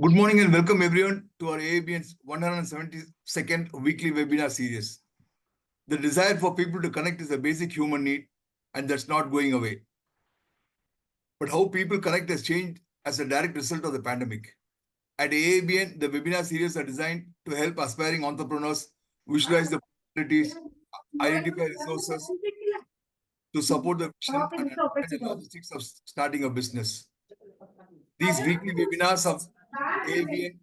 Good morning and welcome everyone to our AABN's 172nd weekly webinar series. The desire for people to connect is a basic human need, and that's not going away. But how people connect has changed as a direct result of the pandemic. At AABN, the webinar series are designed to help aspiring entrepreneurs visualize the possibilities, identify resources to support the vision, and understand the logistics of starting a business. These weekly webinars of AABN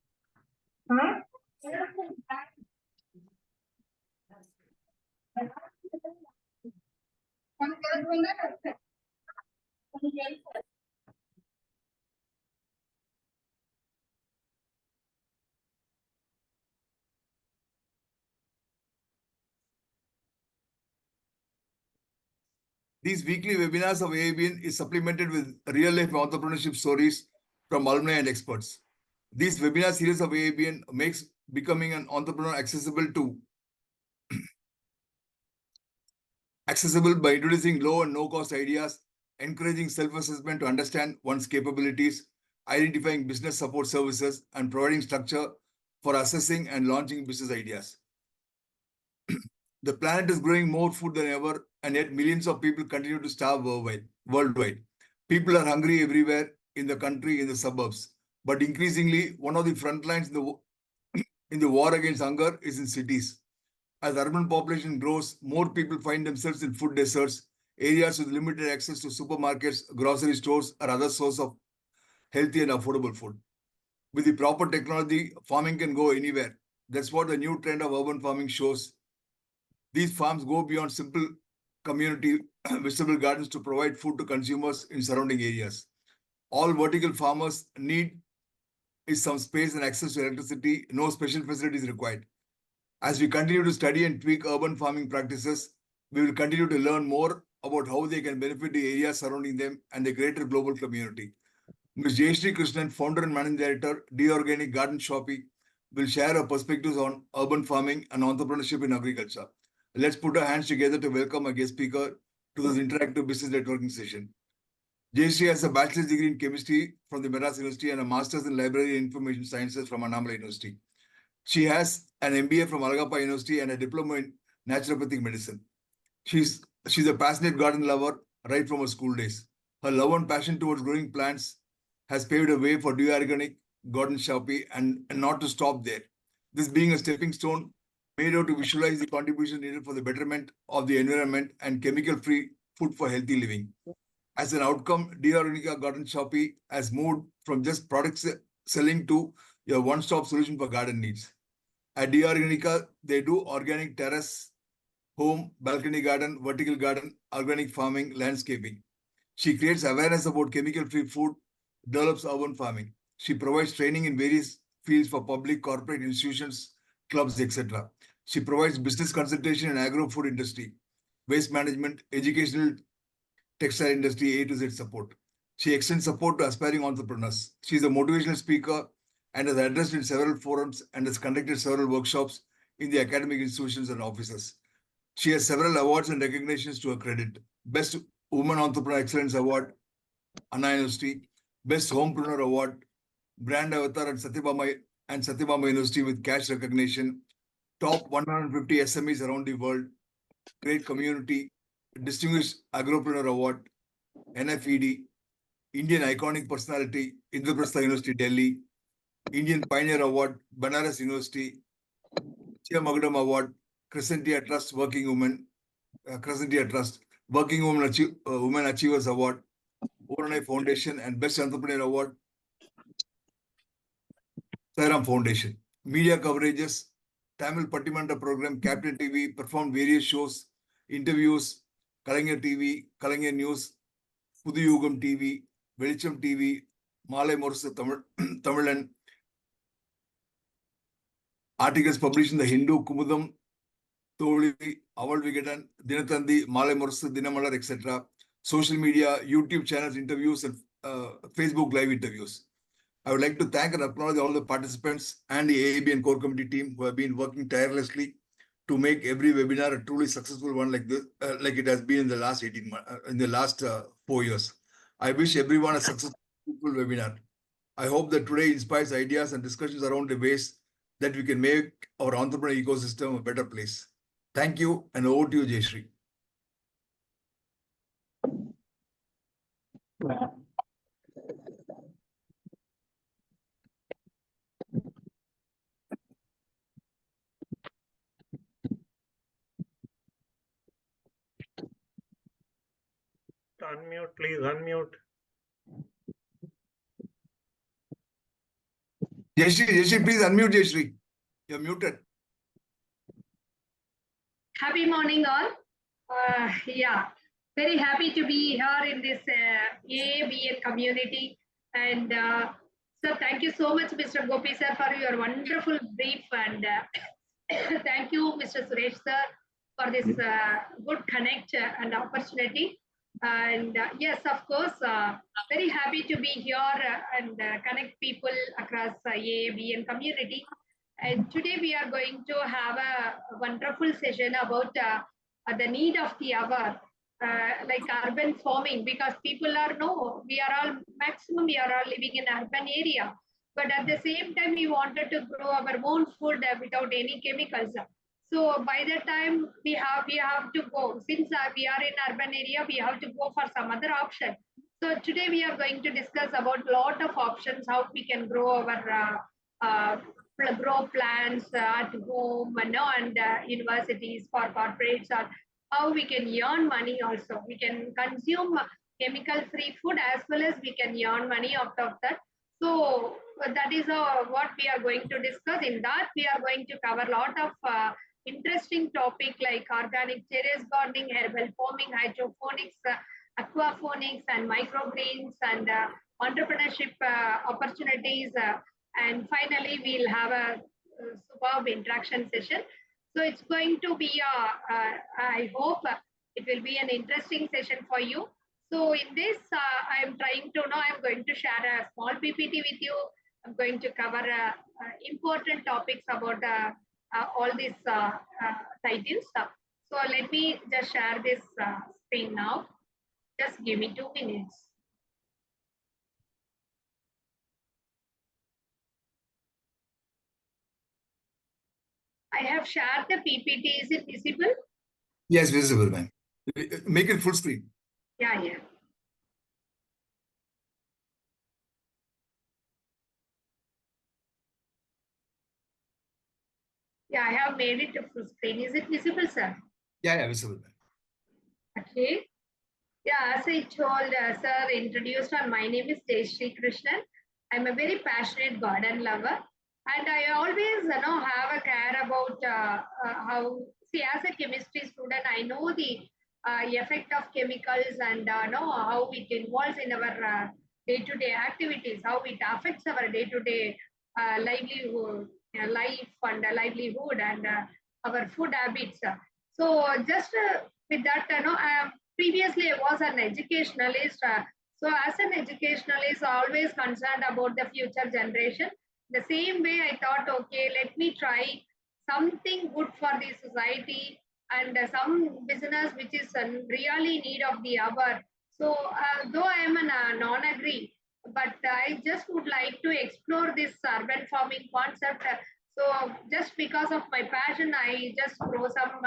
These weekly webinars of AABN is supplemented with real-life entrepreneurship stories from alumni and experts. These webinar series of AABN makes becoming an entrepreneur accessible by introducing low and no-cost ideas, encouraging self-assessment to understand one's capabilities, identifying business support services, and providing structure for assessing and launching business ideas. The planet is growing more food than ever, and yet millions of people continue to starve worldwide. People are hungry everywhere in the country, in the suburbs. But increasingly, one of the front lines in the war against hunger is in cities. As urban population grows, more people find themselves in food deserts, areas with limited access to supermarkets, grocery stores, or other source of healthy and affordable food. With the proper technology, farming can go anywhere. That's what the new trend of urban farming shows. These farms go beyond simple community vegetable gardens to provide food to consumers in surrounding areas. All vertical farmers need is some space and access to electricity. No special facilities required. As we continue to study and tweak urban farming practices, we will continue to learn more about how they can benefit the areas surrounding them and the greater global community. Ms. Jayasri Krishnan, founder and managing director, D Organic Garden Shopping, will share her perspectives on urban farming and entrepreneurship in agriculture. Let's put our hands together to welcome our guest speaker to this interactive business networking session. Jayasri has a bachelor's degree in chemistry from the Madras University and a master's in library and information sciences from Annamala University. She has an MBA from Alagappa University and a diploma in naturopathic medicine. She's a passionate garden lover right from her school days. Her love and passion towards growing plants has paved a way for Do Organic Garden Shopping and not to stop there. This being a stepping stone made her to visualize the contribution needed for the betterment of the environment and chemical-free food for healthy living. As an outcome, D Organic Garden Shopping has moved from just products selling to a one-stop solution for garden needs. At D Organica, they do organic terrace, home, balcony garden, vertical garden, organic farming, landscaping. She creates awareness about chemical-free food, develops urban farming. She provides training in various fields for public, corporate institutions, clubs, etc. She provides business consultation in agro-food industry, waste management, educational, textile industry, A to Z support. She extends support to aspiring entrepreneurs. She is a motivational speaker and has addressed in several forums and has conducted several workshops in the academic institutions and offices. She has several awards and recognitions to her credit. Best Woman Entrepreneur Excellence Award, Anna University, Best Homepreneur Award, Brand Avatar and Satyabama University with cash recognition, Top 150 SMEs around the world, Great Community, Distinguished Agropreneur Award, NFED, Indian Iconic Personality, Indraprastha University, Delhi, Indian Pioneer Award, Banaras University, Chia Magadam Award, Crescentia Trust Working Women, Crescentia Trust, Working Women Achievers Award, Oranai Foundation, and Best Entrepreneur Award, Sairam Foundation. Media coverages, Tamil Pattimanda program, Captain TV, performed various shows, interviews, Kalanger TV, Kalanger News, Puduyugam TV, Velicham TV, Malay Morsa Tamilan, articles published in the Hindu, Kumudam, Toli, Aval Vigatan, Dinatandi, Malay Morsa, Dinamalar, etc. Social media, YouTube channels, interviews, and Facebook live interviews. I would like to thank and acknowledge all the participants and the AABN core committee team who have been working tirelessly to make every webinar a truly successful one like this, like it has been in the last 18 months, in the last 4 years. I wish everyone a successful webinar. I hope that today inspires ideas and discussions around the ways that we can make our entrepreneur ecosystem a better place. Thank you, and over to you, Jayasri. Unmute, please unmute. Jayasri, please unmute Jayasri. You're muted. Happy morning, all. Yeah, very happy to be here in this AABN community. And so thank you so much, Mr. Gopi sir, for your wonderful brief. And thank you, Mr. Suresh sir, for this good connect and opportunity. And yes, of course, very happy to be here and connect people across AABN community. And today we are going to have a wonderful session about the need of the hour, like urban farming, because people are we are all maximum, we are all living in urban area, but at the same time we wanted to grow our own food without any chemicals. So by the time we have to go, since we are in urban area, we have to go for some other option. So today we are going to discuss about lot of options how we can grow our grow plants at home and universities for corporates, or how we can earn money also. We can consume chemical free food as well as we can earn money out of that. So that is what we are going to discuss. In that, we are going to cover a lot of interesting topic like organic terrace gardening, herbal farming, hydroponics, aquaponics, and microgreens, and entrepreneurship opportunities. And finally, we'll have a superb interaction session. So it's going to be, I hope it will be an interesting session for you. So in this, I'm trying to know, I'm going to share a small PPT with you. I'm going to cover important topics about all these titles. So let me just share this screen now. Just give me 2 minutes. I have shared the PPT. Is it visible? Yes, visible, ma'am. Make it full screen. Yeah. Yeah, I have made it a full screen. Is it visible, sir? Yeah, visible, ma'am. Okay. Yeah, as I told, sir introduced, my name is Jayasri Krishnan. I'm a very passionate garden lover, and I always have a care about how, see, as a chemistry student, I know the effect of chemicals and know how it involves in our day-to-day activities, how it affects our day-to-day livelihood, life and livelihood, and our food habits. So just with that, previously I was an educationalist. So as an educationalist, always concerned about the future generation. The same way I thought, okay, let me try something good for the society and some business which is really need of the hour. So though I am a non-agree, but I just would like to explore this urban farming concept. So just because of my passion, I just grow some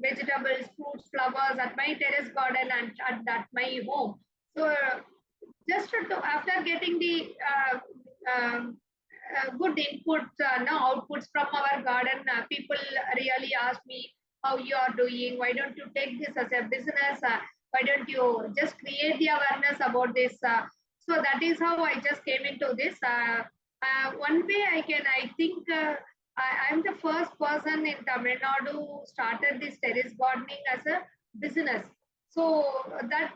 vegetables, fruits, flowers at my terrace garden and at my home. So just after getting the good input, outputs from our garden, people really ask me how you are doing. Why don't you take this as a business? Why don't you just create the awareness about this? So that is how I just came into this. One way I think I'm the first person in Tamil Nadu who started this terrace gardening as a business. So that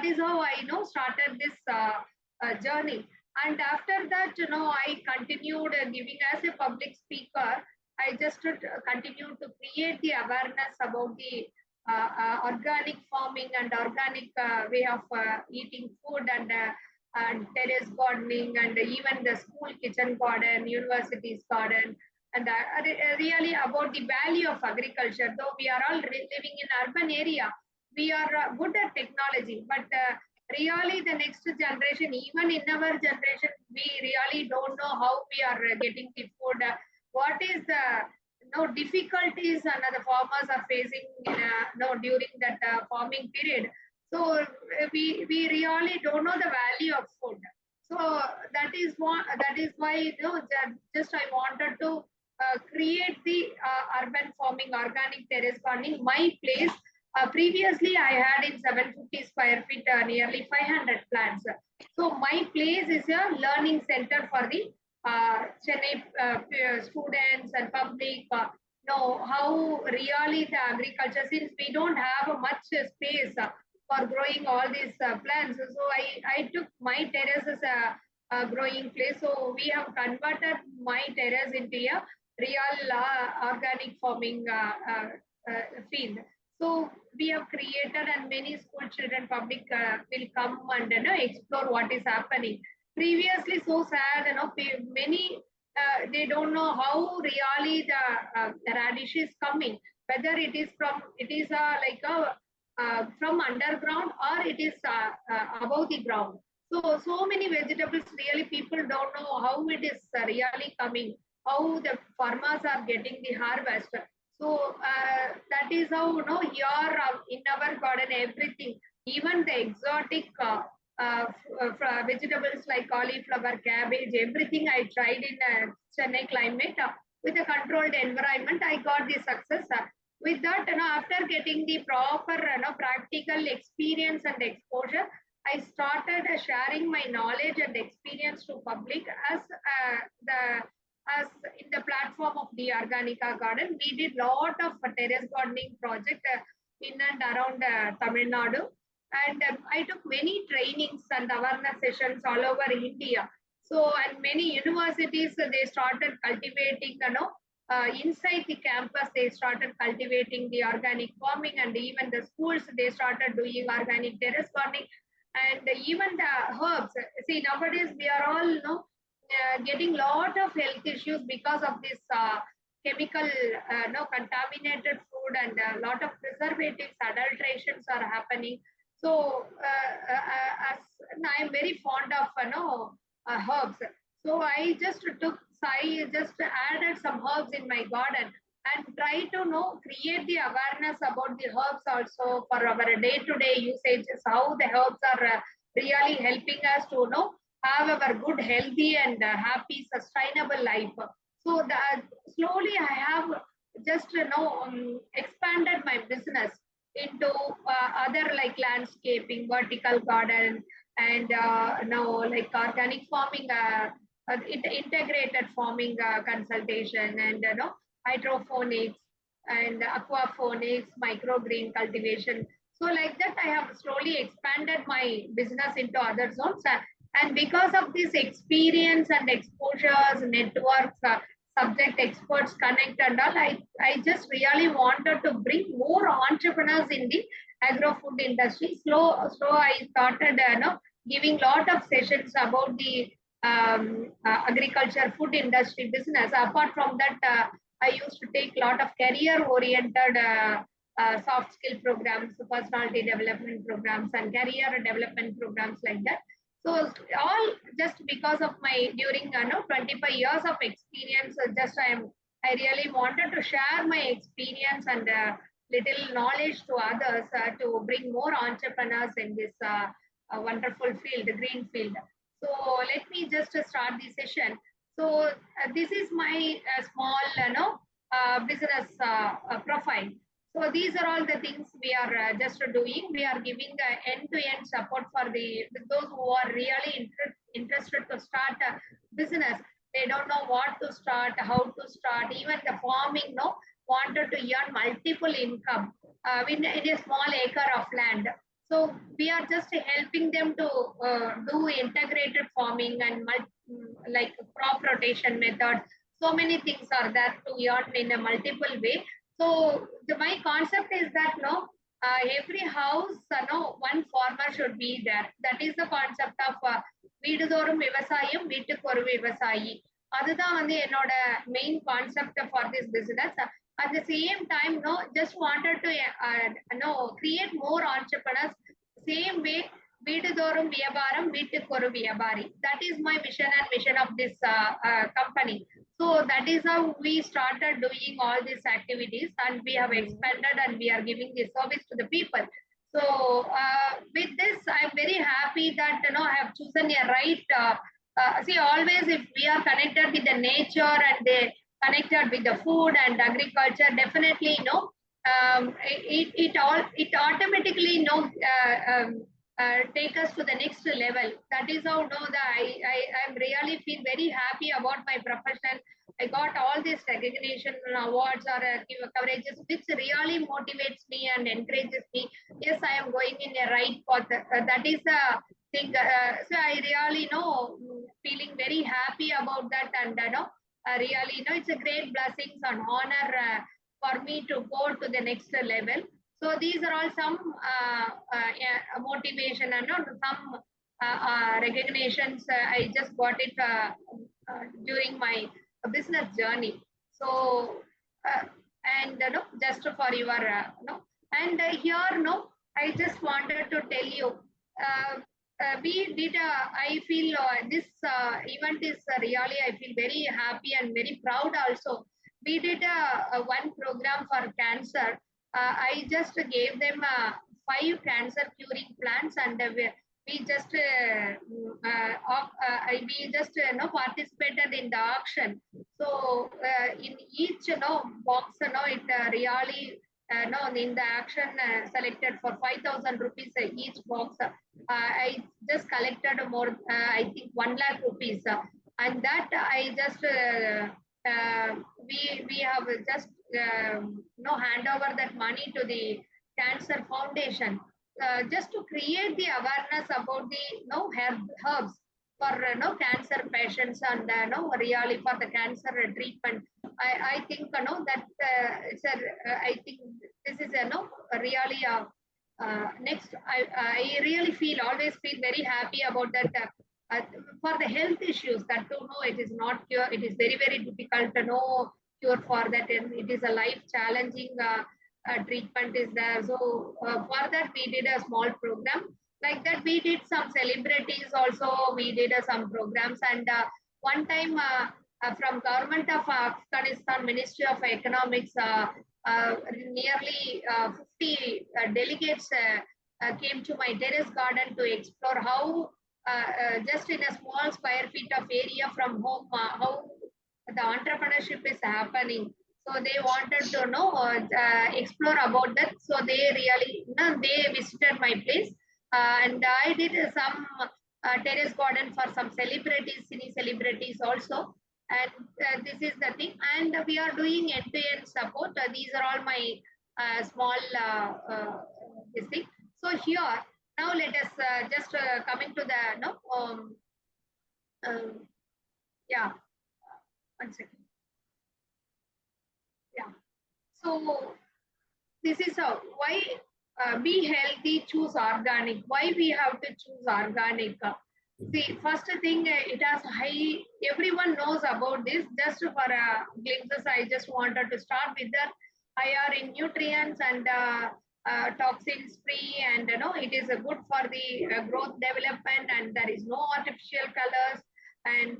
is how I started this journey. And after that, I continued giving as a public speaker. I just continued to create the awareness about the organic farming and organic way of eating food, and terrace gardening, and even the school kitchen garden, universities garden, and really about the value of agriculture. Though we are all living in urban area, we are good at technology, but really the next generation, even in our generation, we really don't know how we are getting the food. What is the difficulties and the farmers are facing during that farming period. So we really don't know the value of food. So that is why just I wanted to create the urban farming, organic terrace gardening, my place. Previously, I had in 750 square feet nearly 500 plants. So my place is a learning center for the Chennai students and public. Know how really the agriculture, since we don't have much space for growing all these plants. So I took my terrace as a growing place. So we have converted my terrace into a real organic farming field. So we have created, and many school children, public will come and explore what is happening. Previously, so sad, many they don't know how really the radish is coming. Whether it is like a from underground, or it is above the ground. So many vegetables really people don't know how it is really coming, how the farmers are getting the harvest. So that is how here in our garden everything, even the exotic vegetables like cauliflower, cabbage, everything I tried in Chennai climate with a controlled environment. I got the success. With that, after getting the proper practical experience and exposure, I started sharing my knowledge and experience to public the as in the platform of the Organica Garden. We did lot of terrace gardening project in and around Tamil Nadu, and I took many trainings and awareness sessions all over India. So, and many universities they started cultivating, inside the campus they started cultivating the organic farming, and even the schools they started doing organic terrace gardening, and even the herbs. See, nowadays we are all getting lot of health issues because of this chemical no contaminated food, and a lot of preservatives, adulterations are happening. So as I am very fond of herbs, so I just added some herbs in my garden and try to create the awareness about the herbs also for our day-to-day usages, how the herbs are really helping us to have our good, healthy, and happy, sustainable life. So that slowly I have just expanded my business into other like landscaping, vertical garden, and now like organic farming, integrated farming consultation, and hydroponics and aquaponics, microgreen cultivation. So like that, I have slowly expanded my business into other zones. And because of this experience and exposures, networks, subject experts connect and all, I just really wanted to bring more entrepreneurs in the agro-food industry. Slow, I started giving lot of sessions about the agriculture food industry business. Apart from that, I used to take a lot of career-oriented soft skill programs, personality development programs, and career development programs like that. So all just because of my during 25 years of experience, I really wanted to share my experience and little knowledge to others to bring more entrepreneurs in this wonderful field, green field. So let me just start the session. So this is my small business profile. So these are all the things we are just doing. We are giving end-to-end support for those who are really interested to start a business. They don't know what to start, how to start. Even the farming, wanted to earn multiple income in a small acre of land. So we are just helping them to do integrated farming and like crop rotation methods. So many things are there to earn in a multiple way. So my concept is that every house, one farmer should be there. That is the concept of வீடுதோறும் விவசாயம் வீட்டுக்கு ஒரு விவசாயி. அதுதான் வந்து என்னோட main concept for this business. At the same time, just wanted to create more entrepreneurs. Same way, Veedudorum Vyabaram, Veetukkoru Vyabari. That is my vision and mission of this company. So that is how we started doing all these activities, and we have expanded and we are giving the service to the people. So with this, I'm very happy that I have chosen a right. See, always if we are connected with the nature and they connected with the food and agriculture, definitely it automatically take us to the next level. That is how that I'm really feel very happy about my profession. I got all these recognition awards or coverages, which really motivates me and encourages me. Yes, I am going in a right path. That is a thing. So I really feeling very happy about that, and really it's a great blessings and honor for me to go to the next level. So these are all some yeah, motivation and some recognitions. I just got it during my business journey. So and just for your and here I just wanted to tell you. We did. I feel this event is really. I feel very happy and very proud. Also, we did a one program for cancer. I just gave them 5 cancer curing plants, and we just we just participated in the auction. So in each box, it really no in the action selected for 5,000 rupees each box. I just collected more. I think 1 lakh rupees, and that I just we have just hand over that money to the cancer foundation, just to create the awareness about the herbs for cancer patients, and really for the cancer treatment. I think that it's a I think this is a really next I really feel always feel very happy about that. For the health issues that to know it is not cure, it is very very difficult to know cure for that, and it is a life challenging treatment is there. So for that we did a small program. Like that we did some celebrities also, we did some programs, and one time from government of Afghanistan Ministry of Economics, nearly 50 delegates came to my terrace garden to explore how just in a small square feet of area from home, how the entrepreneurship is happening. So they wanted to know explore about that. So they really they visited my place, and I did some terrace garden for some celebrities, cine celebrities also. And this is the thing. And we are doing end-to-end support. These are all my small this thing. So here now let us just coming to the um, yeah, 1 second. Yeah. So this is how why be healthy, choose organic. Why we have to choose organic? See, first thing, it has high. Everyone knows about this. Just for glimpses, I just wanted to start with that. Higher in nutrients and toxins free, and it is good for the growth development, and there is no artificial colors, and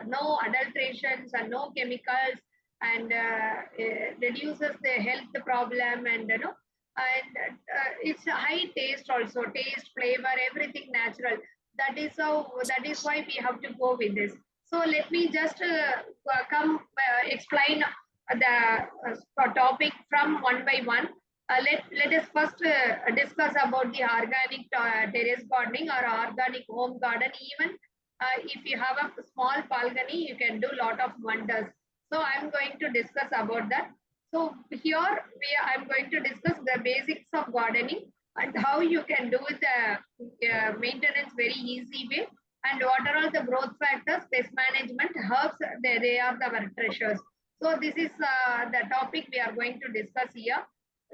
no adulterations and no chemicals, and reduces the health problem, and it's a high taste also, taste, flavor, everything natural. That is why we have to go with this. So let me just come explain the topic from one by one. Let us first discuss about the organic terrace gardening or organic home garden. Even if you have a small balcony, you can do lot of wonders. So I'm going to discuss about that. So here I'm going to discuss the basics of gardening and how you can do the maintenance very easy way, and what are all the growth factors, pest management, herbs, they are our treasures. So this is the topic we are going to discuss here.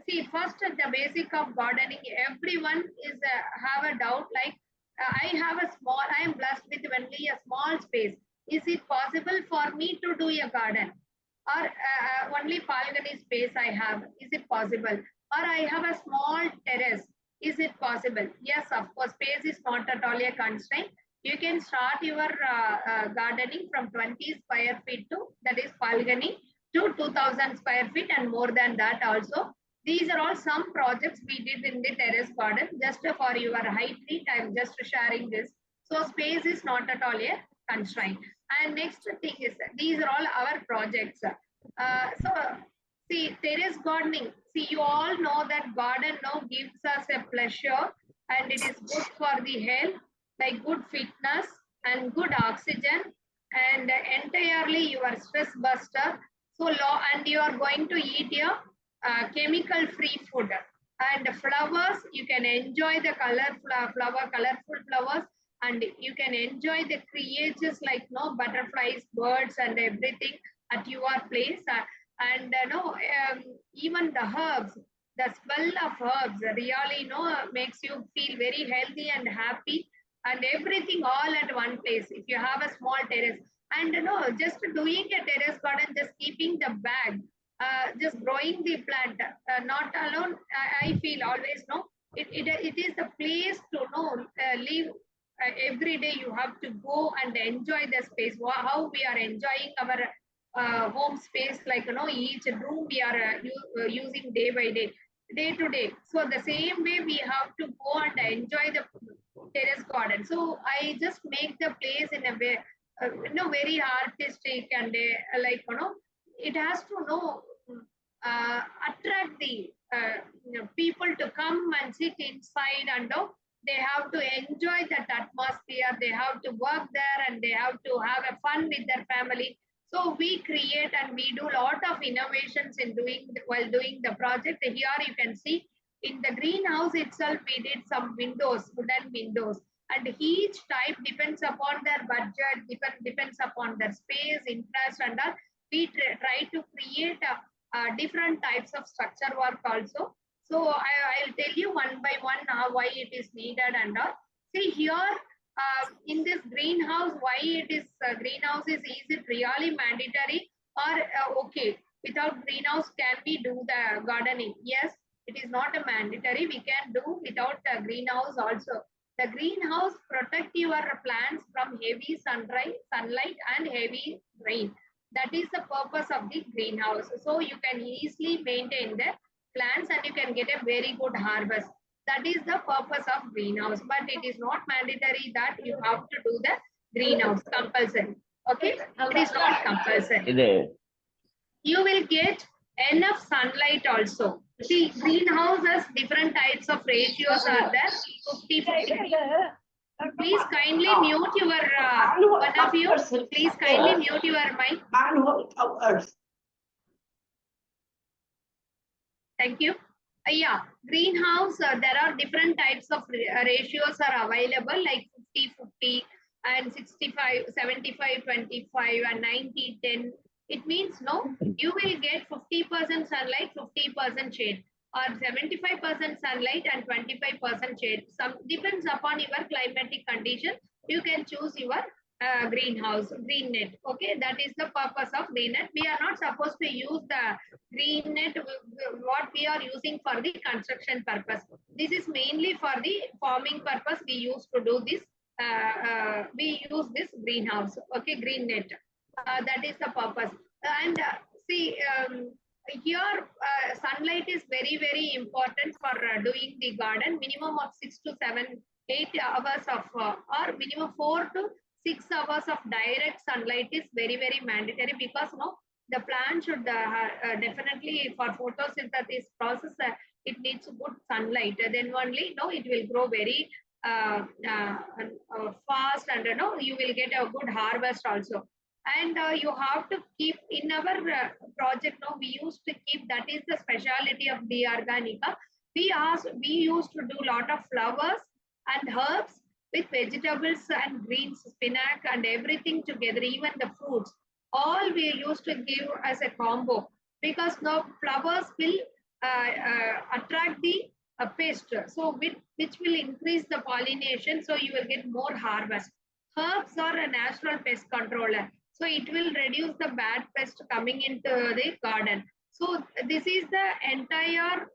See, first the basic of gardening. Everyone is have a doubt like I have a small. I am blessed with only a small space. Is it possible for me to do a garden? Or only balcony space I have? Is it possible? Or I have a small terrace. Is it possible? Yes, of course. Space is not at all a constraint. You can start your gardening from 20 square feet to, that is balcony, to 2000 square feet and more than that also. These are all some projects we did in the terrace garden. Just for your high treat, I'm just sharing this. So space is not at all a constraint. And next thing is, these are all our projects. So see, terrace gardening. See, you all know that garden now gives us a pleasure and it is good for the health, like good fitness and good oxygen and entirely your stress buster. So, and you are going to eat your chemical free food. And flowers, you can enjoy the colorful flowers, and you can enjoy the creatures like butterflies, birds, and everything at your place. And even the herbs, the smell of herbs really makes you feel very healthy and happy, and everything all at one place if you have a small terrace. And just doing a terrace garden, just keeping the bag, just growing the plant, not alone. I feel always it is the place to live. Every day you have to go and enjoy the space. How we are enjoying our home space, like each room we are using day by day, day to day. So the same way we have to go and enjoy the terrace garden. So I just make the place in a way very artistic, and like it has to attract the people to come and sit inside, and they have to enjoy that atmosphere. They have to work there and they have to have a fun with their family. So we create and we do a lot of innovations in while doing the project. Here you can see in the greenhouse itself, we did some windows, wooden windows, and each type depends upon their budget, depends upon their space, interest, and all. We try to create different types of structure work also. So I'll tell you one by one why it is needed and all. See here, in this greenhouse, why it is greenhouse is it really mandatory, or okay, without greenhouse can we do the gardening? Yes, it is not a mandatory. We can do without a greenhouse also. The greenhouse protect your plants from heavy sunlight and heavy rain. That is the purpose of the greenhouse. So you can easily maintain the plants and you can get a very good harvest. That is the purpose of greenhouse, but it is not mandatory that you have to do the greenhouse compulsory. Okay, it is not compulsory. You will get enough sunlight also. See, greenhouses, different types of ratios are there. 50-50. Please kindly mute your one of you. Please kindly mute your mic. Thank you. Yeah, greenhouse, there are different types of ratios are available, like 50-50 and 65-75-25 and 90-10. It means you will get 50% sunlight, 50% shade, or 75% sunlight and 25% shade. Some depends upon your climatic condition. You can choose your greenhouse, green net. Okay, that is the purpose of green net. We are not supposed to use the green net. What we are using for the construction purpose. This is mainly for the farming purpose. We used to do this. We use this greenhouse. Okay, green net. That is the purpose. And see, here sunlight is very important for doing the garden. Minimum of 6 to 7, 8 hours of or minimum 4 to 6 hours of direct sunlight is very mandatory, because the plant should definitely, for photosynthesis process, it needs good sunlight. Then only it will grow very fast, and you will get a good harvest also. And you have to keep in our project. We used to keep, that is the speciality of the Organica. We used to do a lot of flowers and herbs with vegetables and greens, spinach and everything together, even the fruits. All we used to give as a combo, because the flowers will attract the pest, so which will increase the pollination, so you will get more harvest. Herbs are a natural pest controller, so it will reduce the bad pest coming into the garden. So this is the entire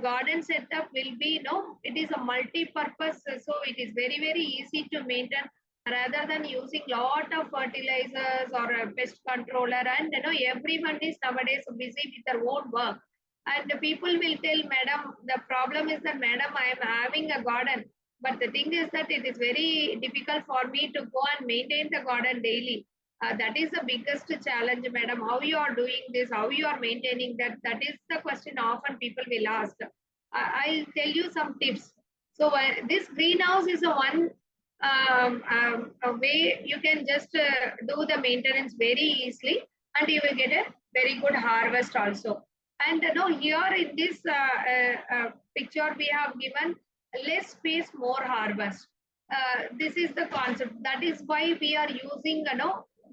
garden setup will be, it is a multi-purpose, so it is very, very easy to maintain rather than using lot of fertilizers or a pest controller. And everyone is nowadays busy with their own work. And the people will tell, madam, the problem is that, madam, I am having a garden. But the thing is that it is very difficult for me to go and maintain the garden daily. That is the biggest challenge, madam. How you are doing this? How you are maintaining that? That is the question often people will ask. I'll tell you some tips. So this greenhouse is a one a way you can just do the maintenance very easily, and you will get a very good harvest also. And here in this picture we have given less space, more harvest. This is the concept. That is why we are using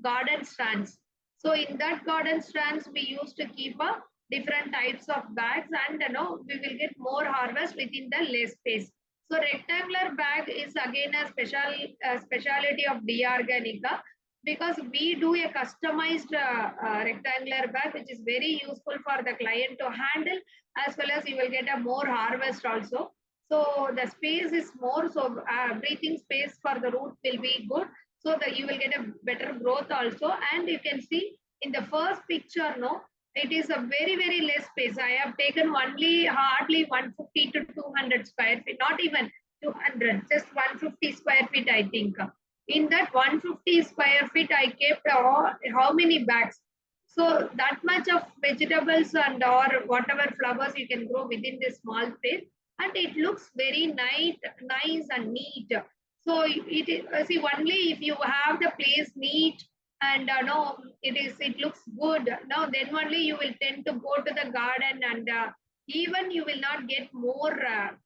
garden stands. So in that garden stands, we used to keep a different types of bags, and we will get more harvest within the less space. So rectangular bag is again a speciality of D-Organica, because we do a customized rectangular bag, which is very useful for the client to handle, as well as you will get a more harvest also. So the space is more, so breathing space for the root will be good, so that you will get a better growth also. And you can see in the first picture, it is a very, very less space. I have taken only hardly 150 to 200 square feet, not even 200, just 150 square feet, I think. In that 150 square feet, I kept how many bags? So that much of vegetables and or whatever flowers you can grow within this small space, and it looks very nice and neat. So it is, see, only if you have the place neat and no, it looks good. Now then only you will tend to go to the garden, and even you will not get more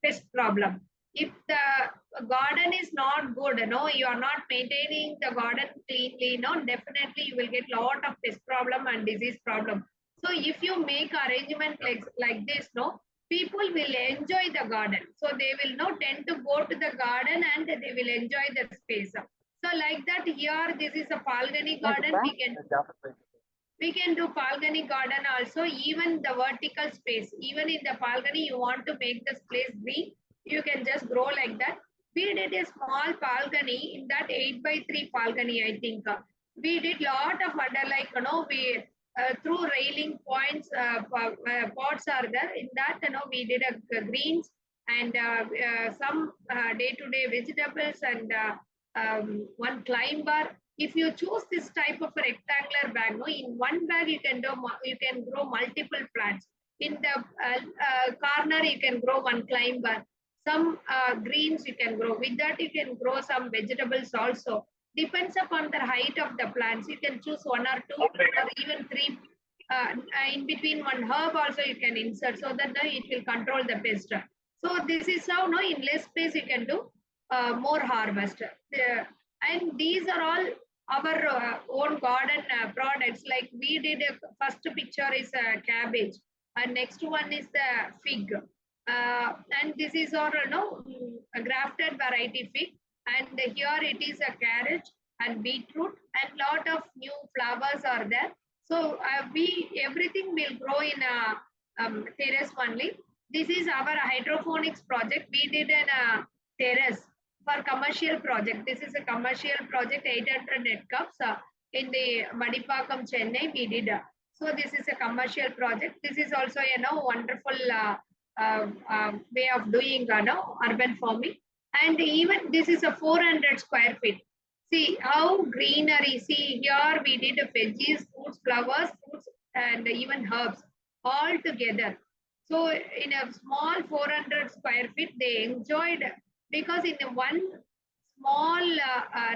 pest problem. If the garden is not good, you are not maintaining the garden cleanly, definitely you will get lot of pest problem and disease problem. So if you make arrangement like this, people will enjoy the garden. So they will not tend to go to the garden, and they will enjoy the space. So like that, here this is a balcony garden. We can do balcony garden also, even the vertical space. Even in the balcony, you want to make this place green, you can just grow like that. We did a small balcony in that 8 by 3 balcony, I think. We did lot of under, like, we through railing points, pots are there. In that, we did a greens and some day-to-day vegetables, and one climber. If you choose this type of a rectangular bag, in one bag you can grow multiple plants. In the corner you can grow one climber. Some greens you can grow. With that you can grow some vegetables also. Depends upon the height of the plants. You can choose one or two or even three. In between one herb also you can insert, so that it will control the pest. So this is how in less space you can do more harvest. And these are all our own garden products. Like we did a first picture is a cabbage, and next one is the fig, and this is our a grafted variety fig, and here it is a carrot and beetroot, and lot of new flowers are there. So we everything will grow in a terrace only. This is our hydroponics project. We did an terrace for commercial project. This is a commercial project, 800 net cups in the Madipakam, Chennai. We did. So this is a commercial project. This is also wonderful way of doing urban farming. And even this is a 400 square feet. See how greenery. See here we did veggies, fruits, flowers, fruits, and even herbs all together. So in a small 400 square feet, they enjoyed, because in one small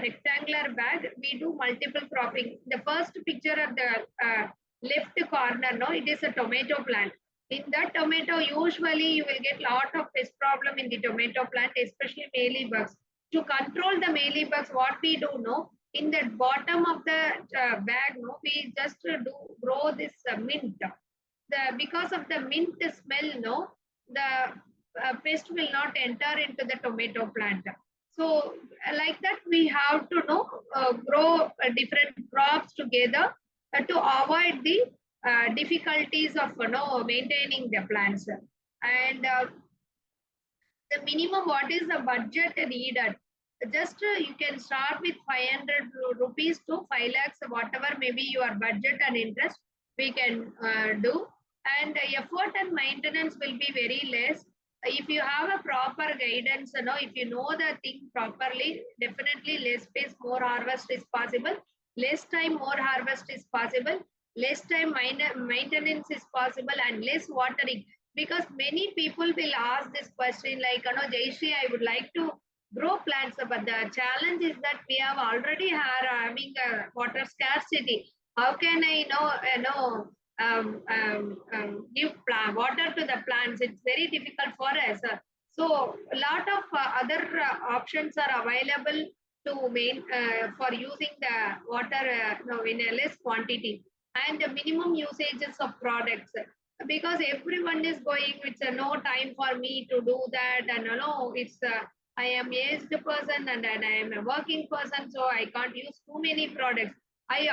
rectangular bag, we do multiple cropping. The first picture at the left corner, it is a tomato plant. In that tomato, usually you will get lot of pest problem in the tomato plant, especially mealybugs. To control the mealybugs, what we do, in the bottom of the bag, we just grow this mint. Because of the mint smell, the pest will not enter into the tomato plant. So like that, we have to grow different crops together to avoid the difficulties of maintaining the plants. And the minimum, what is the budget needed? Just you can start with 500 rupees to 5 lakhs, whatever maybe your budget and interest we can do. And effort and maintenance will be very less. If you have a proper guidance, if you know the thing properly, definitely less space, more harvest is possible. Less time, more harvest is possible. Less time, maintenance is possible, and less watering, because many people will ask this question like, Jayasri, I would like to grow plants, but the challenge is that we have already having a water scarcity. How can I give water to the plants? It's very difficult for us. So a lot of other options are available to main for using the water in a less quantity, and the minimum usages of products, because everyone is going with no time for me to do that, and it's I am aged person, and I am a working person, so I can't use too many products. I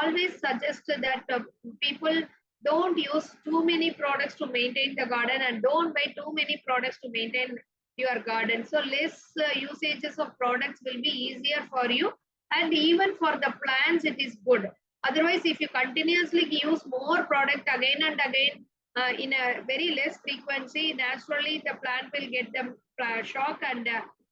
always suggest that people don't use too many products to maintain the garden, and don't buy too many products to maintain your garden. So less usages of products will be easier for you, and even for the plants it is good. Otherwise, if you continuously use more product again and again in a very less frequency, naturally the plant will get the shock, and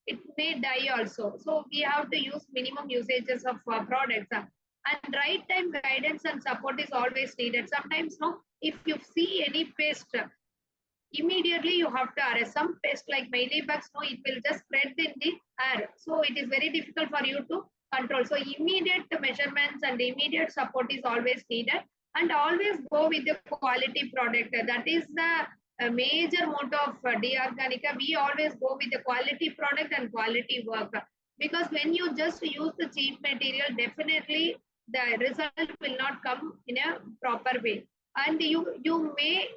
it may die also. So we have to use minimum usages of products. And right time guidance and support is always needed. Sometimes, no, if you see any pest, immediately you have to arrest. Some pest like mealybugs, no, it will just spread in the air, so it is very difficult for you to control. So immediate measurements and immediate support is always needed, and always go with the quality product. That is the major motto of D Organica. We always go with the quality product and quality work, because when you just use the cheap material, definitely the result will not come in a proper way, and you may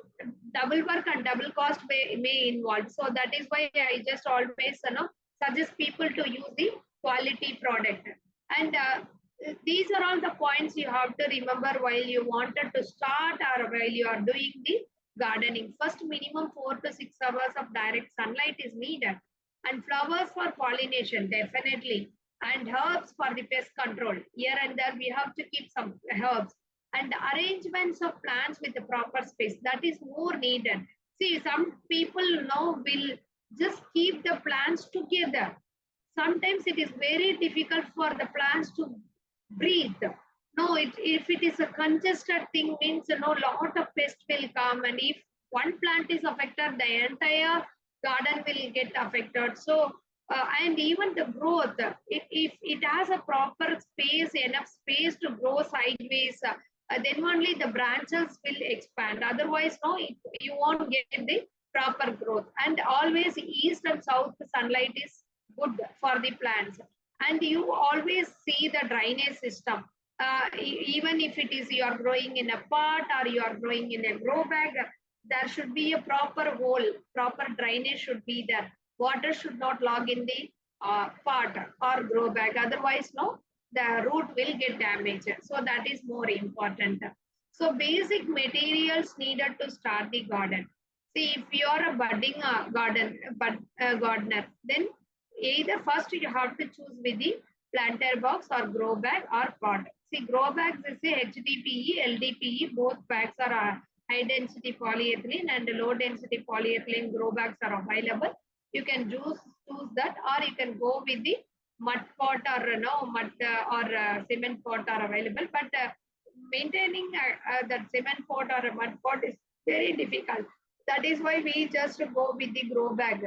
double work and double cost may involve. So that is why I just always suggest people to use the quality product. And these are all the points you have to remember while you wanted to start or while you are doing the gardening. First, minimum 4 to 6 hours of direct sunlight is needed, and flowers for pollination, definitely, and herbs for the pest control. Here and there we have to keep some herbs, and arrangements of plants with the proper space, that is more needed. See, some people now will just keep the plants together. Sometimes it is very difficult for the plants to breathe. No, if it is a congested thing, means lot of pests will come, and if one plant is affected, the entire garden will get affected. So and even the growth, if it has a proper space, enough space to grow sideways, then only the branches will expand. Otherwise, no, you won't get the proper growth. And always east and south sunlight is good for the plants. And you always see the drainage system. Even if it is you are growing in a pot or you are growing in a grow bag, there should be a proper hole, proper drainage should be there. Water should not log in the pot or grow bag. Otherwise, no, the root will get damaged. So that is more important. So basic materials needed to start the garden. See, if you are a budding gardener, then either first you have to choose with the planter box or grow bag or pot. See, grow bags is a HDPE, LDPE, both bags are high density polyethylene, and low density polyethylene grow bags are available. You can choose that, or you can go with the mud pot or mud or cement pot are available. But maintaining that cement pot or a mud pot is very difficult. That is why we just go with the grow bag.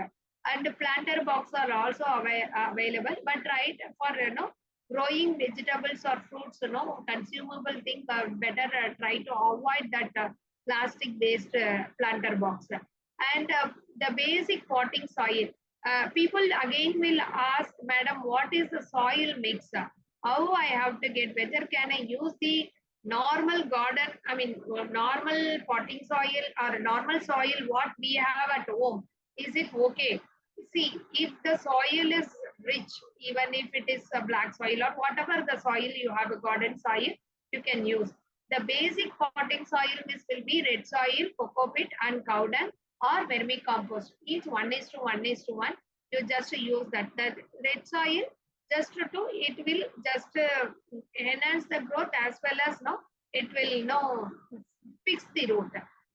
And planter box are also available. But right, for growing vegetables or fruits, consumable things are better. Try to avoid that plastic based planter box. And the basic potting soil. People again will ask, Madam, what is the soil mix? How I have to get, whether can I use the normal garden, I mean, normal potting soil or normal soil what we have at home? Is it okay? See, if the soil is rich, even if it is a black soil or whatever the soil you have, a garden soil, you can use. The basic potting soil mix will be red soil, coco peat, and cow dung. or vermicompost. Each 1:1:1. You just use that. The red soil just to it will just enhance the growth as well as no it will fix the root.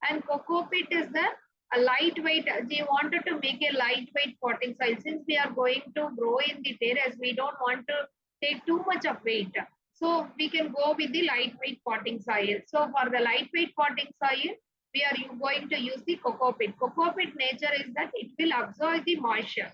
And coco pit is the a lightweight. We wanted to make a lightweight potting soil since we are going to grow in the terrace. We don't want to take too much of weight. So we can go with the lightweight potting soil. So for the lightweight potting soil, we are going to use the coco pit. Coco pit nature is that it will absorb the moisture.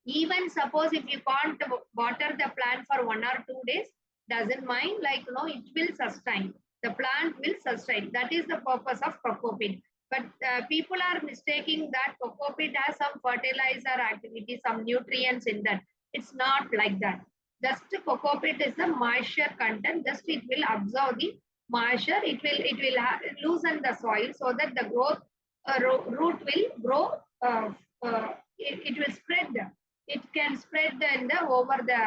Even suppose if you can't water the plant for 1 or 2 days, doesn't mind, like it will sustain. The plant will sustain. That is the purpose of coco pit. But people are mistaking that coco pit has some fertilizer activity, some nutrients in that. It's not like that. Just coco pit is the moisture content. Just it will absorb the moisture. It will loosen the soil so that the growth root will grow. It will spread. It can spread over the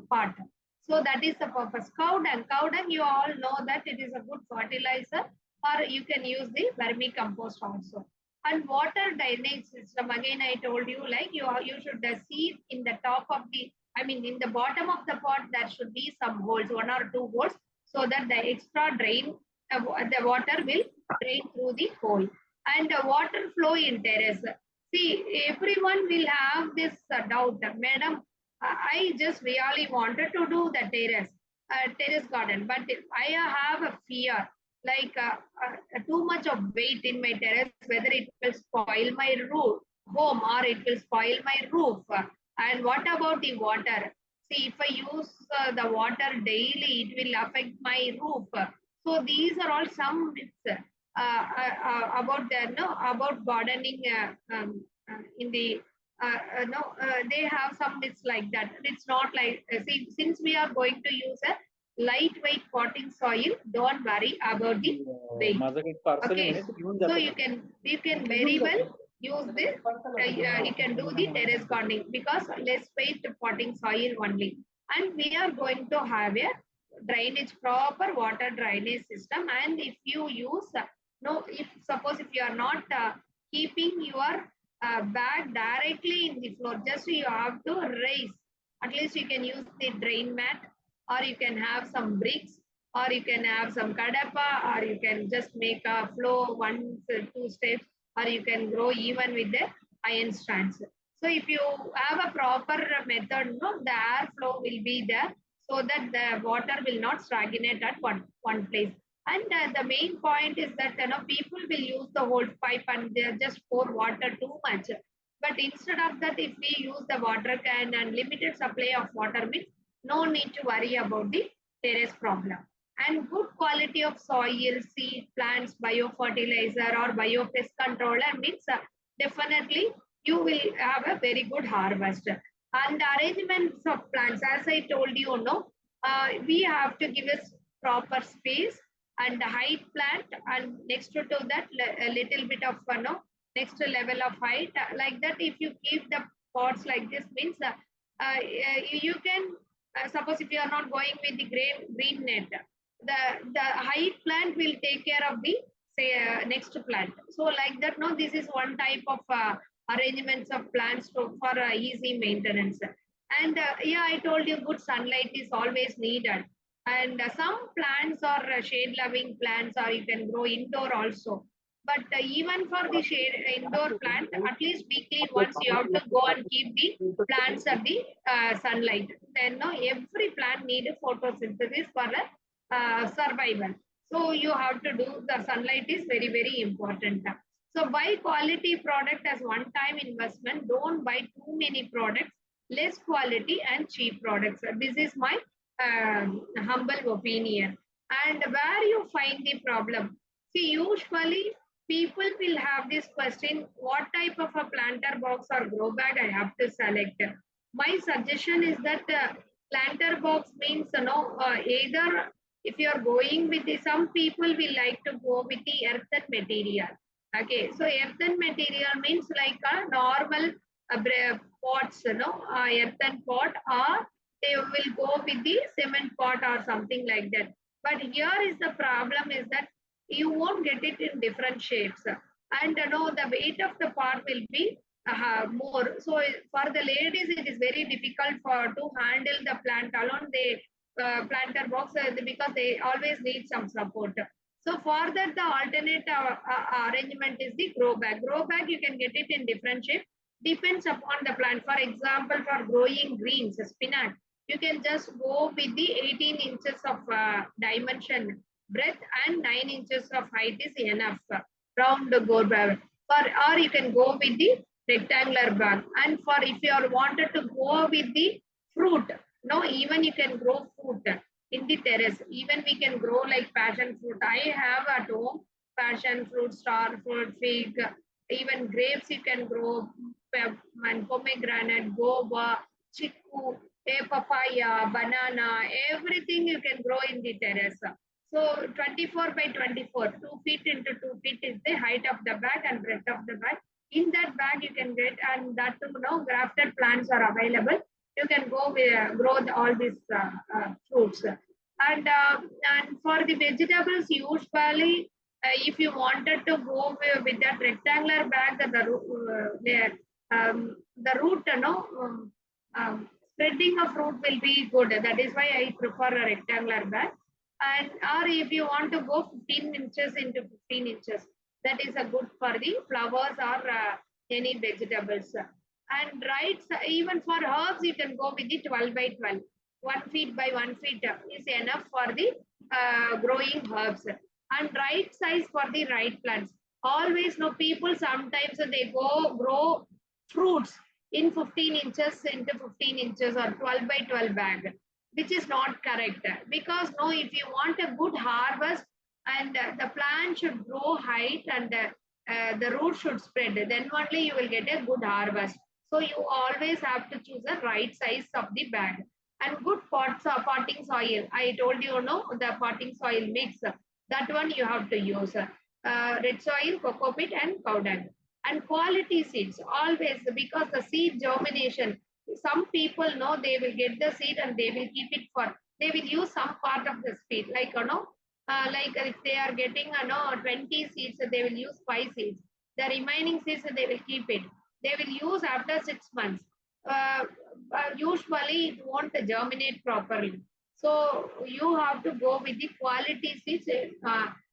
part. So that is the purpose. Cow dung. Cow dung, you all know that it is a good fertilizer, or you can use the vermicompost also. And water drainage system. Again, I told you like you should see in the top of the, I mean in the bottom of the pot there should be some holes, 1 or 2 holes, so that the extra drain, the water will drain through the hole. And water flow in terrace. See, everyone will have this doubt, madam. I just really wanted to do the terrace garden, but I have a fear, like too much of weight in my terrace, whether it will spoil my home or it will spoil my roof. And what about the water? See, if I use the water daily, it will affect my roof. So these are all some myths about about gardening in the no they have some myths like that. It's not like see, since we are going to use a lightweight potting soil, don't worry about the weight. Okay, so you can very well use this. You can do the terrace gardening because less weight potting soil only. And we are going to have a proper water drainage system. And if you use no, if suppose if you are not keeping your bag directly in the floor, just you have to raise. At least you can use the drain mat, or you can have some bricks, or you can have some kadapa, or you can just make a flow 1 2 steps, or you can grow even with the iron strands. So if you have a proper method, no, the air flow will be there, so that the water will not stagnate at one place. And the main point is that people will use the whole pipe and they just pour water too much. But instead of that, if we use the water can and limited supply of water means no need to worry about the terrace problem. And good quality of soil, seed, plants, biofertilizer or biopest controller means definitely you will have a very good harvest. And arrangements of plants, as I told you, we have to give us proper space and height plant, and next to that a little bit of next level of height, like that. If you keep the pots like this means you can suppose if you are not going with the green net, the height plant will take care of the say next plant. So like that, no, this is one type of arrangements of plants for easy maintenance. And yeah, I told you good sunlight is always needed. And some plants are shade loving plants, or you can grow indoor also. But even for the shade indoor plant, at least weekly once you have to go and keep the plants at the sunlight. Then no, every plant needs photosynthesis for survival. So you have to do the sunlight is very, very important. So buy quality product as one time investment. Don't buy too many products, less quality and cheap products. This is my humble opinion. And where you find the problem? See, usually people will have this question, what type of a planter box or grow bag I have to select? My suggestion is that planter box means, either if you are going with some people will like to go with the earthen material. Okay, so earthen material means like a normal pots, earthen pot, or they will go with the cement pot or something like that. But here is the problem is that you won't get it in different shapes. and the weight of the pot will be more. So for the ladies, it is very difficult for to handle the plant alone. They planter box because they always need some support. So for that, the alternate arrangement is the grow bag. Grow bag, you can get it in different shape. Depends upon the plant. For example, for growing greens, spinach, you can just go with the 18 inches of dimension breadth and 9 inches of height is enough. Round grow bag. Or you can go with the rectangular bag. And for if you are wanted to go with the fruit, no, even you can grow fruit in the terrace. Even we can grow like passion fruit. I have at home passion fruit, star fruit, fig, even grapes you can grow, and pomegranate, guava, chiku, papaya, banana, everything you can grow in the terrace. So 24 by 24, 2 feet into 2 feet is the height of the bag and breadth of the bag. In that bag you can get, and that too, grafted plants are available. You can go grow all these fruits. And for the vegetables, usually if you wanted to go with that rectangular bag, the root, spreading of fruit will be good. That is why I prefer a rectangular bag. And or if you want to go 15 inches into 15 inches, that is a good for the flowers or any vegetables. And right, even for herbs, you can go with the 12 by 12. 1 feet by 1 feet is enough for the growing herbs. And right size for the right plants. Always know people sometimes they go grow fruits in 15 inches into 15 inches or 12 by 12 bag, which is not correct. Because no, if you want a good harvest, and the plant should grow height, and the root should spread, then only you will get a good harvest. So you always have to choose the right size of the bag. And good potting soil. I told you, the potting soil mix. That one you have to use. Red soil, cocoa peat, and cow dung. And quality seeds always, because the seed germination. Some people know they will get the seed and they will keep it for. They will use some part of the seed, like like if they are getting 20 seeds, they will use 5 seeds. The remaining seeds they will keep it. They will use after 6 months. Uh, Usually it won't germinate properly. So you have to go with the quality seeds.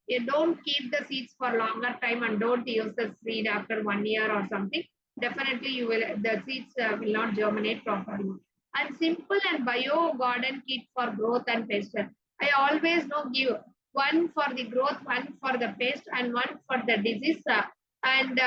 You don't keep the seeds for longer time and don't use the seed after 1 year or something. Definitely you will the seeds will not germinate properly. And simple and bio garden kit for growth and pest. I always know give one for the growth, one for the pest, and one for the disease. And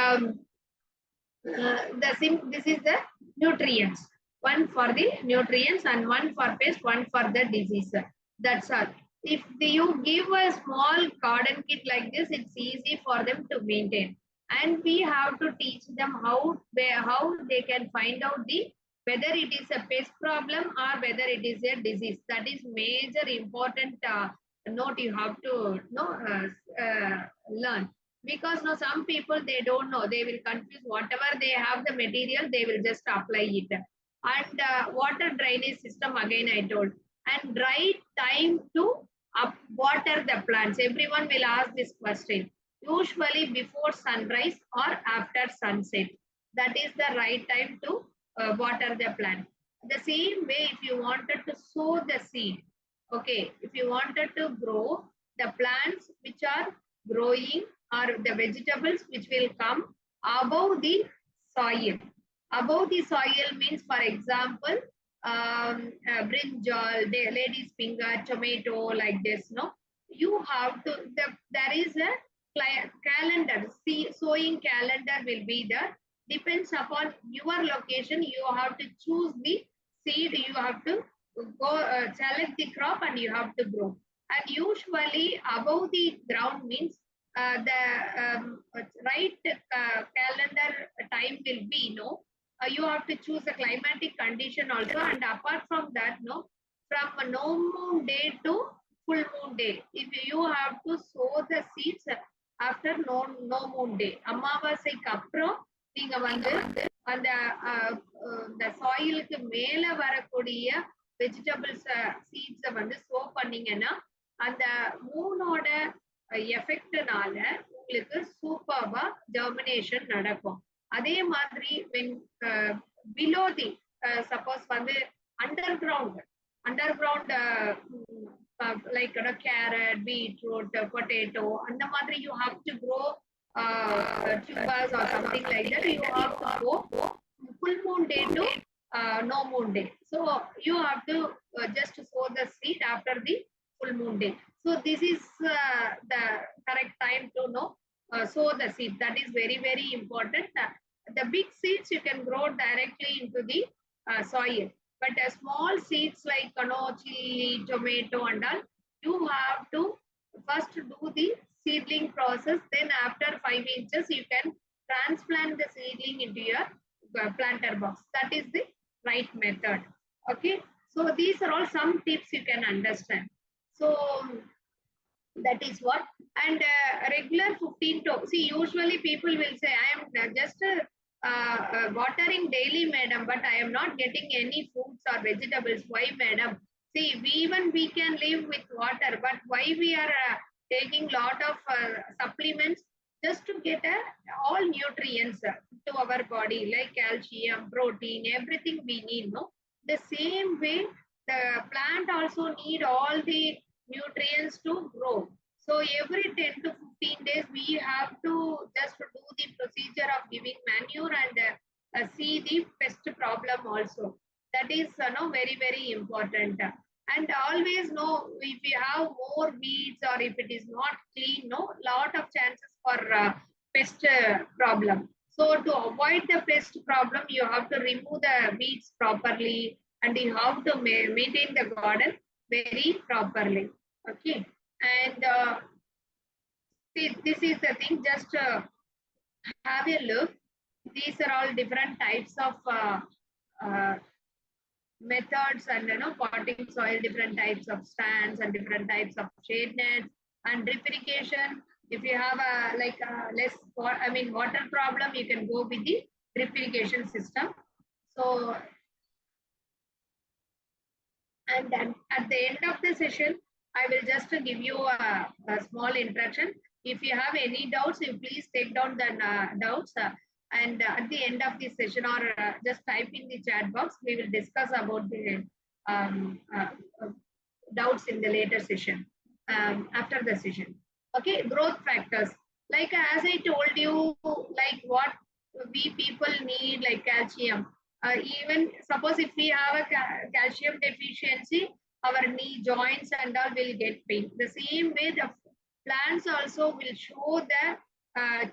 this is the nutrients. One for the nutrients and one for pest, one for the disease. That's all. If you give a small garden kit like this, it's easy for them to maintain. And we have to teach them how they can find out the whether it is a pest problem or whether it is a disease. That is major important note you have to learn. Because some people they don't know, they will confuse whatever they have the material, they will just apply it. And water drainage system, again I told. And right time to water the plants. Everyone will ask this question. Usually before sunrise or after sunset, that is the right time to water the plant. The same way, if you wanted to sow the seed, okay, if you wanted to grow the plants which are growing, or the vegetables which will come above the soil. Above the soil means, for example, brinjal, the lady's finger, tomato, like this. No, you have to. There is a calendar. See, sowing calendar will be there. Depends upon your location. You have to choose the seed. You have to go select the crop and you have to grow. And usually above the ground means the right calendar time will be you have to choose a climatic condition also. And apart from that, from no moon day to full moon day, if you have to sow the seeds after no moon day, அமாவாசைக்கு அப்புறம் நீங்க வந்து அந்த இந்த சாயிலுக்கு மேல வரக்கூடிய vegetables சீட்ஸை வந்து so பண்ணீங்கன்னா அந்த மூனோட எஃபெக்ட்னால உங்களுக்கு சூப்பர்வா ஜெர்மினேஷன் நடக்கும். அதே மாதிரி when below the suppose வந்து underground underground like carrot, beetroot, potato அந்த மாதிரி you have to grow tubers or something like that. You have to go full moon day to no moon day. So you have to just sow the seed after the full moon day. So this is the correct time to know sow the seed. That is very very important. The big seeds you can grow directly into the soil, but small seeds like chili, tomato and all, you have to first do the seedling process. Then after 5 inches you can transplant the seedling into your planter box. That is the right method. Okay, so these are all some tips you can understand. So that is what. And regular 15 to see, usually people will say I am just watering daily, madam, but I am not getting any fruits or vegetables. Why, madam? See, we can live with water, but why we are taking lot of supplements just to get all nutrients to our body, like calcium, protein, everything we need, no? The same way the plant also need all the nutrients to grow. So every 10 to 15 days, we have to just do the procedure of giving manure and see the pest problem also. That is very, very important. And always know if we have more weeds or if it is not clean, no, lot of chances for pest problem. So to avoid the pest problem, you have to remove the weeds properly and you have to maintain the garden very properly. Okay. And see, this is the thing, just have a look. These are all different types of uh, methods, and potting soil, different types of stands and different types of shade nets and drip irrigation. If you have a less water problem, you can go with the drip irrigation system. So, and then at the end of the session, I will just give you a small introduction. If you have any doubts, you please take down the doubts. And at the end of this session, or just type in the chat box, we will discuss about the um, uh, uh, doubts in the later session, after the session. Okay, growth factors. Like as I told you, like what we people need, like calcium. Even suppose if we have a calcium deficiency, our knee joints and all will get pain. The same way the plants also will show the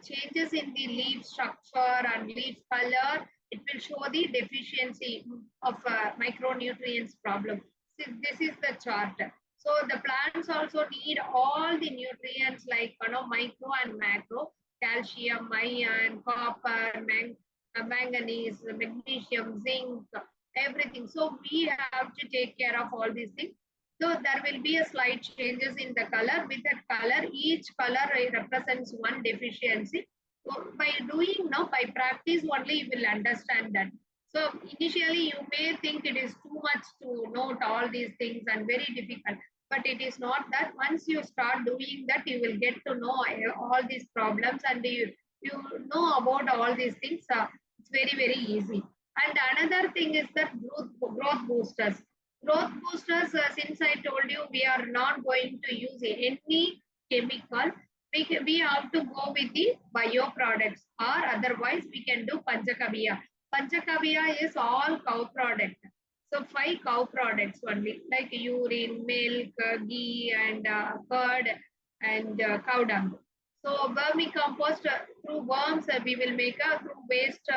changes in the leaf structure and leaf color. It will show the deficiency of micronutrients problem. See, this is the chart. So the plants also need all the nutrients like micro and macro, calcium, iron, copper, manganese, magnesium, zinc, everything. So we have to take care of all these things. So there will be a slight changes in the color. With that color, each color represents one deficiency. So by doing now, by practice only, you will understand that. So initially, you may think it is too much to note all these things and very difficult. But it is not that. Once you start doing that, you will get to know all these problems and you know about all these things. It's very, very easy. And another thing is that growth boosters. Growth boosters, since I told you, we are not going to use any chemical. We have to go with the bio products, or otherwise we can do Panchakaviya. Panchakaviya is all cow product. So 5 cow products only, like urine, milk, ghee, and curd, and cow dung. So vermicompost, through worms, we will make through waste,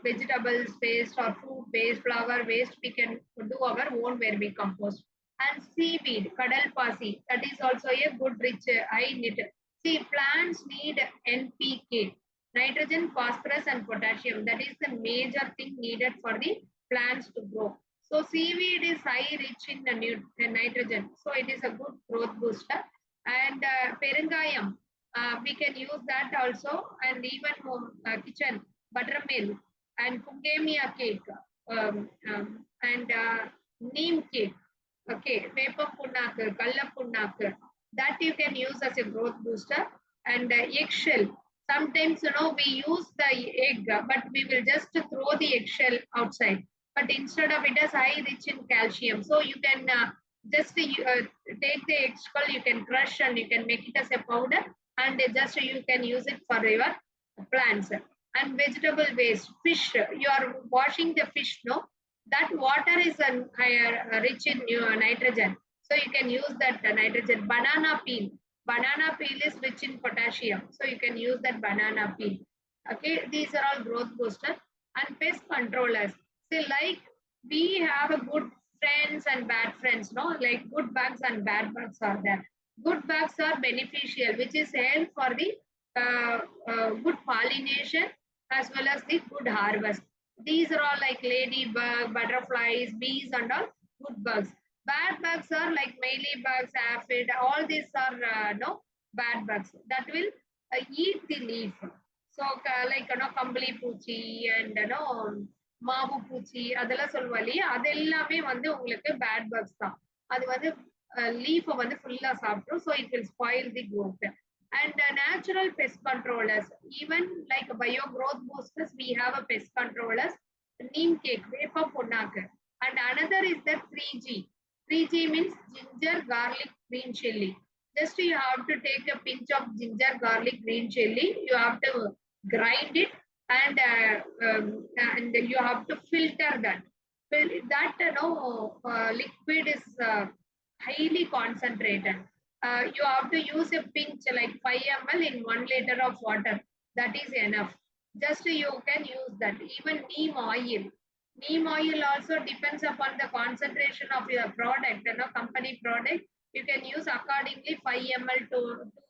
vegetables waste or fruit waste, flower waste, we can do our own vermicompost. And seaweed, kadalpasi, that is also a good rich high nit. See, plants need NPK, nitrogen, phosphorus, and potassium. That is the major thing needed for the plants to grow. So seaweed is high rich in the nitrogen. So it is a good growth booster. And perengayam, we can use that also. And even kitchen, buttermilk, and pungemia cake, and neem cake. Okay, paper punnak, kalla punnak. That you can use as a growth booster. and eggshell. Sometimes, we use the egg, but we will just throw the eggshell outside. But instead of it is high rich in calcium, so you can just take the eggshell, you can crush and you can make it as a powder, and just you can use it for your plants. And vegetable waste, fish. You are washing the fish, no? That water is rich in nitrogen, so you can use that nitrogen. Banana peel. Banana peel is rich in potassium, so you can use that banana peel. Okay, these are all growth boosters. And pest controllers. See, like we have a good friends and bad friends, no? Like good bugs and bad bugs are there. Good bugs are beneficial, which is help for the good pollination as well as the good harvest. These are all like ladybug, butterflies, bees, and all good bugs. Bad bugs are like mealybugs, aphid. All these are no bad bugs that will eat the leaf. So like கம்பளி பூச்சி and மாவு பூச்சி அதெல்லாம் சொல்லுவா இல்லையா, அது எல்லாமே வந்து உங்களுக்கு பேட் பக்ஸ் தான். அது வந்து லீஃபை வந்து ஃபுல்லா சாப்பிட்ரும். So it will spoil the growth. And natural pest controllers, even like bio growth boosters, we have a pest controllers, neem cake, vapor punnak. And another is the 3G. 3G means ginger, garlic, green chili. Just you have to take a pinch of ginger, garlic, green chili. You have to grind it, and you have to filter that. That liquid is highly concentrated. You have to use a pinch like 5 ml in 1 liter of water. That is enough. Just you can use that. Even neem oil. Neem oil also depends upon the concentration of your product, company product. You can use accordingly 5 ml to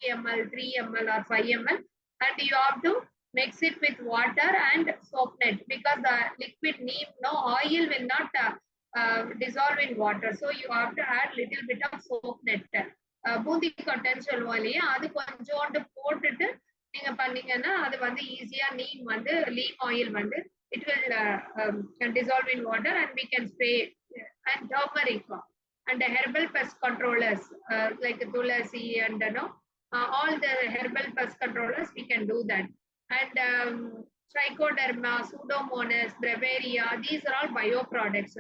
2 ml, 3 ml or 5 ml. And you have to mix it with water and soap net, because the liquid neem, no oil will not dissolve in water. So you have to add little bit of soap net. பூந்தி கொட்டைன்னு சொல்லுவோம் இல்லையா, அது கொஞ்சோண்டு போட்டுட்டு நீங்க பண்ணீங்கன்னா அது வந்து ஈஸியா நீம் வந்து லீம் ஆயில் வந்து it will dissolve in water, and we can spray. And turmeric and the herbal pest controllers like tulasi and all the herbal pest controllers, we can do that. And trichoderma, pseudomonas, breviaria, these are all bioproducts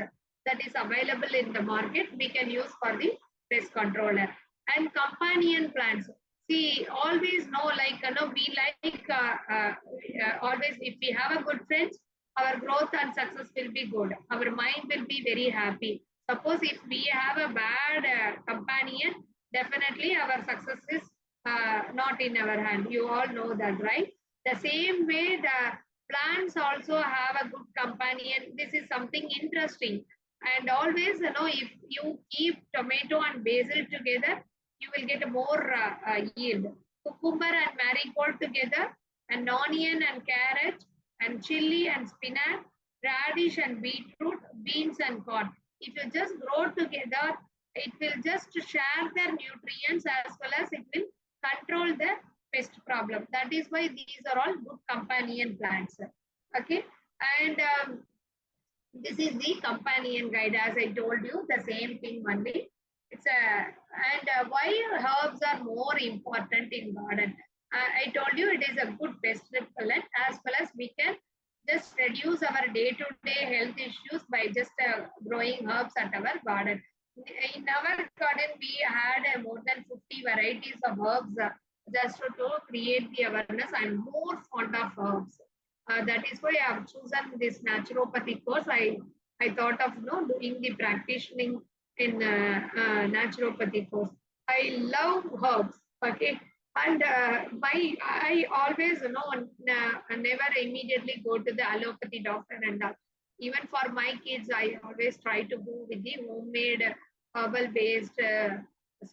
that is available in the market. We can use for the pest controller. And companion plants. See, always know, like we like always, if we have a good friends, our growth and success will be good. Our mind will be very happy. Suppose if we have a bad companion, definitely our success is not in our hand. You all know that, right? The same way, the plants also have a good companion. This is something interesting. And always, if you keep tomato and basil together, you will get more yield. Cucumber and marigold together, and onion and carrot, and chili and spinach, radish and beetroot, beans and corn. If you just grow together, it will just share their nutrients as well as it will control the pest problem. That is why these are all good companion plants. Okay, and this is the companion guide. As I told you, the same thing only. It's a and why herbs are more important in garden. I told you it is a good pest repellent, as well as we can just reduce our day-to-day health issues by just growing herbs at our garden. In our garden, we had more than 50 varieties of herbs just to create the awareness. I'm more fond of herbs. That is why I have chosen this naturopathy course. I thought of doing the practicing in naturopathy course. I love herbs. Okay, and I always never immediately go to the allopathy doctor, and even for my kids, I always try to go with the homemade herbal based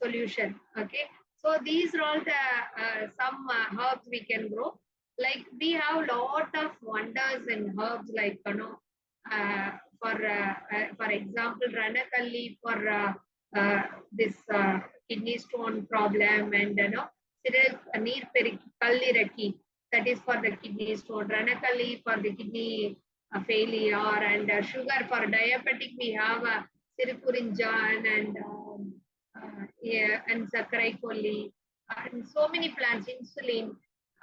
solution. Okay, so these are all the some herbs we can grow. Like we have lot of wonders in herbs, like uh, for example, ranakalli for this kidney stone problem, and neer kalliraki, that is for the kidney stone, ranakalli for the kidney failure, and sugar for diabetic. We have siripurinjan and yeah, and sakrai kolli. and so many plants, insulin,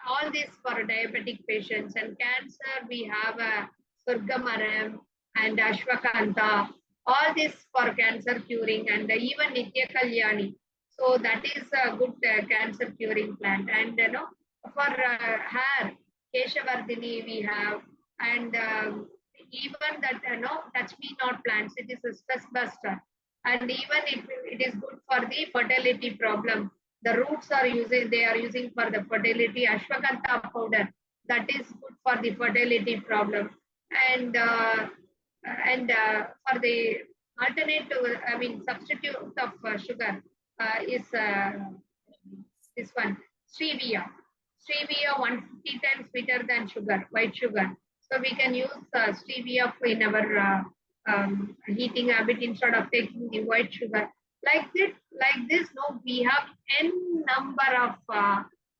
all this for diabetic patients. And cancer, we have a surgamaram and ashwakanta, all this for cancer curing, and even Nitya Kalyani. So that is a good cancer curing plant. And for hair, Keshavardhini we have, and even that touch me not plants, it is a stress buster, and even it is good for the fertility problem. The roots are using, they are using for the fertility. Ashwagandha powder, that is good for the fertility problem. And for the alternative, I mean substitute of sugar, is this one, stevia. Stevia 150 times sweeter than sugar, white sugar. So we can use stevia in our heating habit instead of taking the white sugar. Like this, no, we have n number of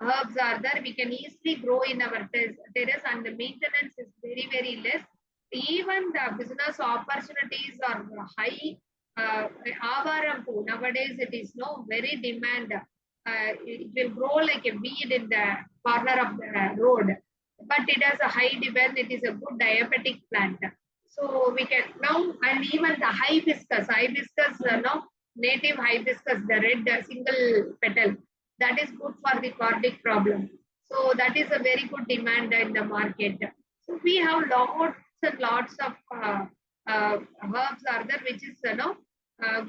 herbs are there. We can easily grow in our terrace, and the maintenance is very, very less. Even the business opportunities are high. Avarampu, nowadays it is no very demand. It will grow like a weed in the corner of the road, but it has a high demand. It is a good diabetic plant. So we can now, and even the hibiscus, no, native hibiscus, the red single petal, that is good for the cardiac problem. So that is a very good demand in the market. So we have lots and lots of herbs are there, which is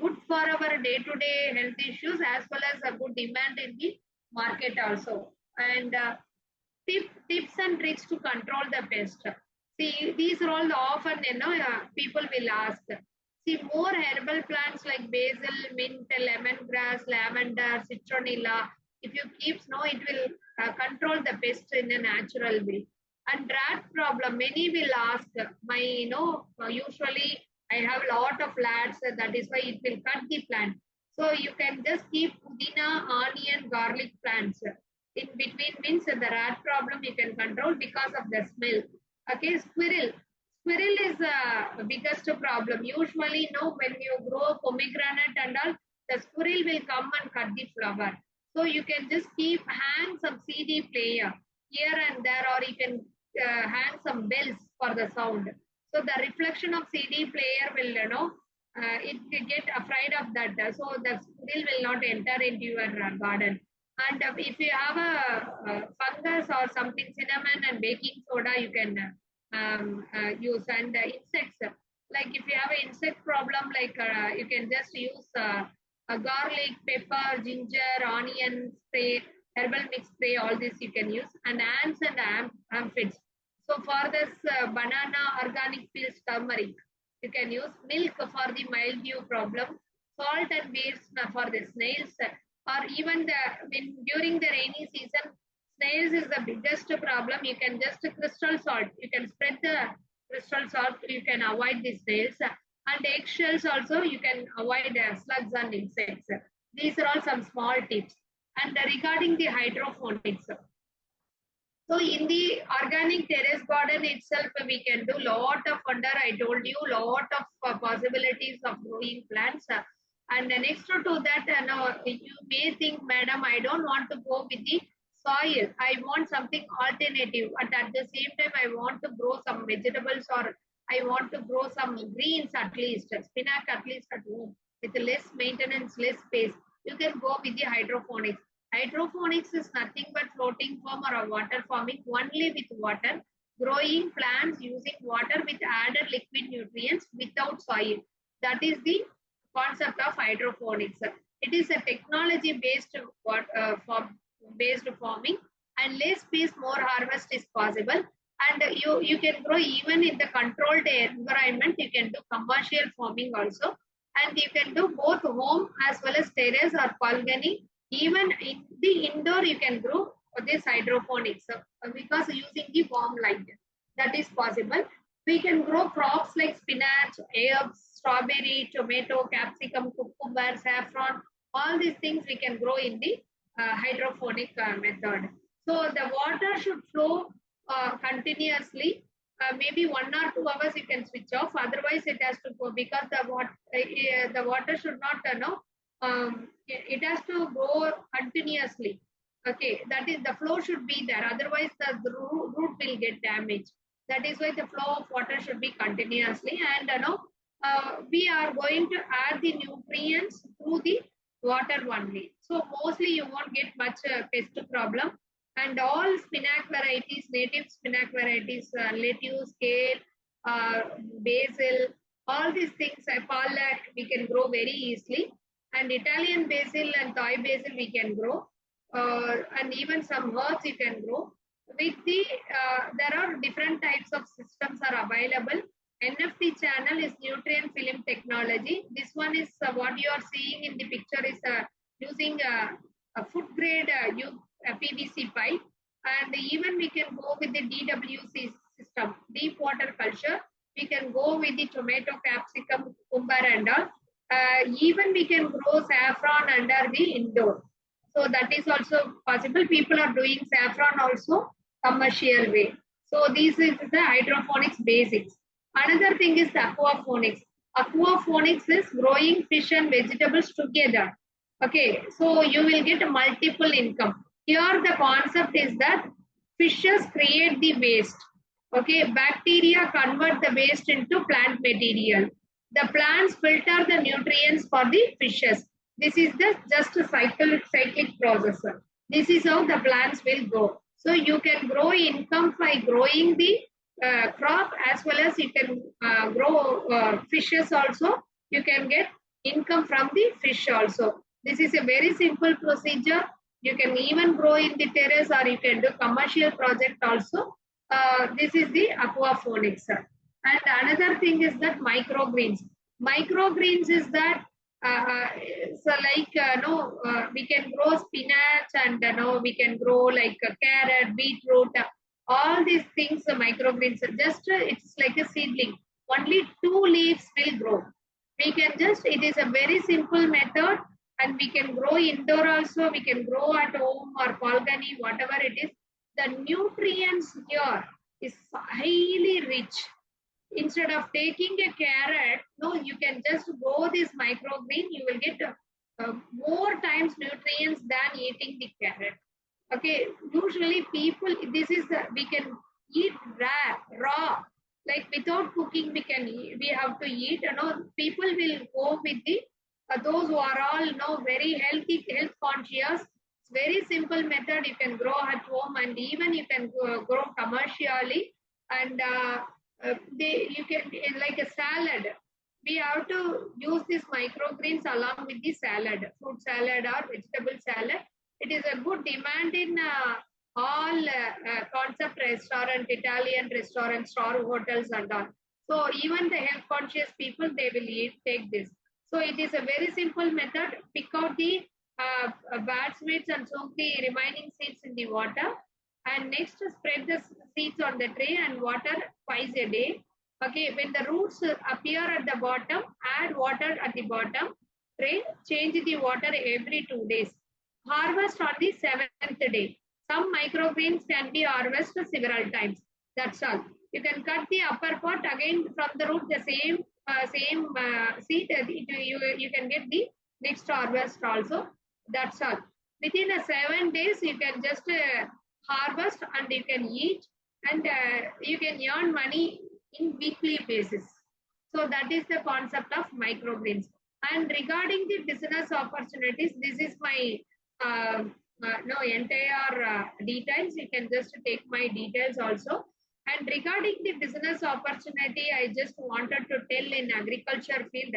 good for our day-to-day health issues, as well as a good demand in the market also. And tips and tricks to control the pest. See, these are all often, people will ask. See, more herbal plants like basil, mint, lemongrass, lavender, citronella, if you keep snow, it will control the pest in a natural way. And rat problem, many will ask, usually I have a lot of lads, that is why it will cut the plant. So you can just keep pudina, onion, garlic plants. In between means the rat problem you can control because of the smell. Okay, squirrel. Squirrel is the biggest problem. Usually, when you grow pomegranate and all, the squirrel will come and cut the flower. So you can just hang some CD player here and there, or you can hang some bells for the sound. So the reflection of CD player will, it will get afraid of that. So the squirrel will not enter into your garden. And if you have a fungus or something, cinnamon and baking soda, you can use. And insects, like if you have an insect problem, like you can just use garlic, pepper, ginger, onion spray, herbal mix spray, all this you can use. And ants and aphids. So for this banana organic peels turmeric, you can use milk for the mildew problem, salt and beers for the snails, or even during the rainy season, snails is the biggest problem. You can just crystal salt. You can spread the crystal salt. You can avoid the snails. And eggshells also you can avoid slugs and insects. These are all some small tips. And regarding the hydroponics, so in the organic terrace garden itself, we can do lot of wonder. I told you lot of possibilities of growing plants. And next to that, you may think, madam, I don't want to go with the soil. I want something alternative. And at the same time, I want to grow some vegetables, or I want to grow some greens at least, spinach at least at home with less maintenance, less space. You can go with the hydroponics. Hydroponics is nothing but floating form or a water farming only with water, growing plants using water with added liquid nutrients without soil. That is the concept of hydroponics. It is a technology based based farming, and less space, more harvest is possible. And you can grow even in the controlled environment. You can do commercial farming also, and you can do both home as well as terrace or balcony. Even in the indoor, you can grow this hydroponics because using the warm light, that is possible. We can grow crops like spinach, herbs, strawberry, tomato, capsicum, cucumber, saffron. All these things we can grow in the hydroponic method. So the water should flow continuously. Maybe 1 or 2 hours you can switch off. Otherwise, it has to go because the water should not it has to grow continuously. Okay, that is the flow should be there. Otherwise, the root will get damaged. That is why the flow of water should be continuously. And we are going to add the nutrients through the water only. So mostly you won't get much pest problem. And all spinach varieties, native spinach varieties, lettuce, kale, uh, basil, all these things, palak, we can grow very easily. And Italian basil and Thai basil we can grow, and even some herbs you can grow. With the there are different types of systems are available. NFT channel is nutrient film technology. This one is what you are seeing in the picture is using a food grade PVC pipe, and even we can go with the DWC system, deep water culture. We can go with the tomato, capsicum, cucumber, and all. Even we can grow saffron under the indoor. So that is also possible. People are doing saffron also commercial way. So this is the hydroponics basics. Another thing is the aquaponics. Aquaponics is growing fish and vegetables together. Okay, so you will get multiple income. Here the concept is that fishes create the waste. Okay, bacteria convert the waste into plant material. The plants filter the nutrients for the fishes. This is the just a cyclic process. This is how the plants will grow. So you can grow income by growing the crop, as well as you can grow fishes also. You can get income from the fish also. This is a very simple procedure. You can even grow in the terrace, or you can do commercial project also. This is the aquaponics. And another thing is that microgreens. Microgreens is that so like no, we can grow spinach, and no, we can grow like a carrot, beetroot, all these things. Microgreens just it's like a seedling. Only two leaves will grow. We can just it is a very simple method, and we can grow indoor also. We can grow at home or balcony, whatever it is. The nutrients here is highly rich. Instead of taking a carrot, no, you can just grow this microgreen. You will get more times nutrients than eating the carrot. Okay, usually people, this is the, we can eat raw, like without cooking we can eat, we have to eat. People will go with the those who are all very healthy, health conscious. It's very simple method. You can grow at home, and even you can grow commercially. And they you can like a salad. We have to use these microgreens along with the salad, fruit salad or vegetable salad. It is a good demand in all concept restaurant, Italian restaurants, star hotels, and all. So even the health conscious people, they will take this. So it is a very simple method. Pick out the bad seeds and soak the remaining seeds in the water. And next, spread the seeds on the tray and water twice a day. Okay, when the roots appear at the bottom, add water at the bottom tray. Change the water every 2 days. Harvest on the seventh day. Some microgreens can be harvested several times. That's all. You can cut the upper part again from the root, the same seed. You can get the next harvest also. That's all. Within 7 days, you can just harvest, and you can eat, and you can earn money in weekly basis. So that is the concept of microgreens. And regarding the business opportunities, this is my no entire details. You can just take my details also. And regarding the business opportunity, I just wanted to tell in agriculture field,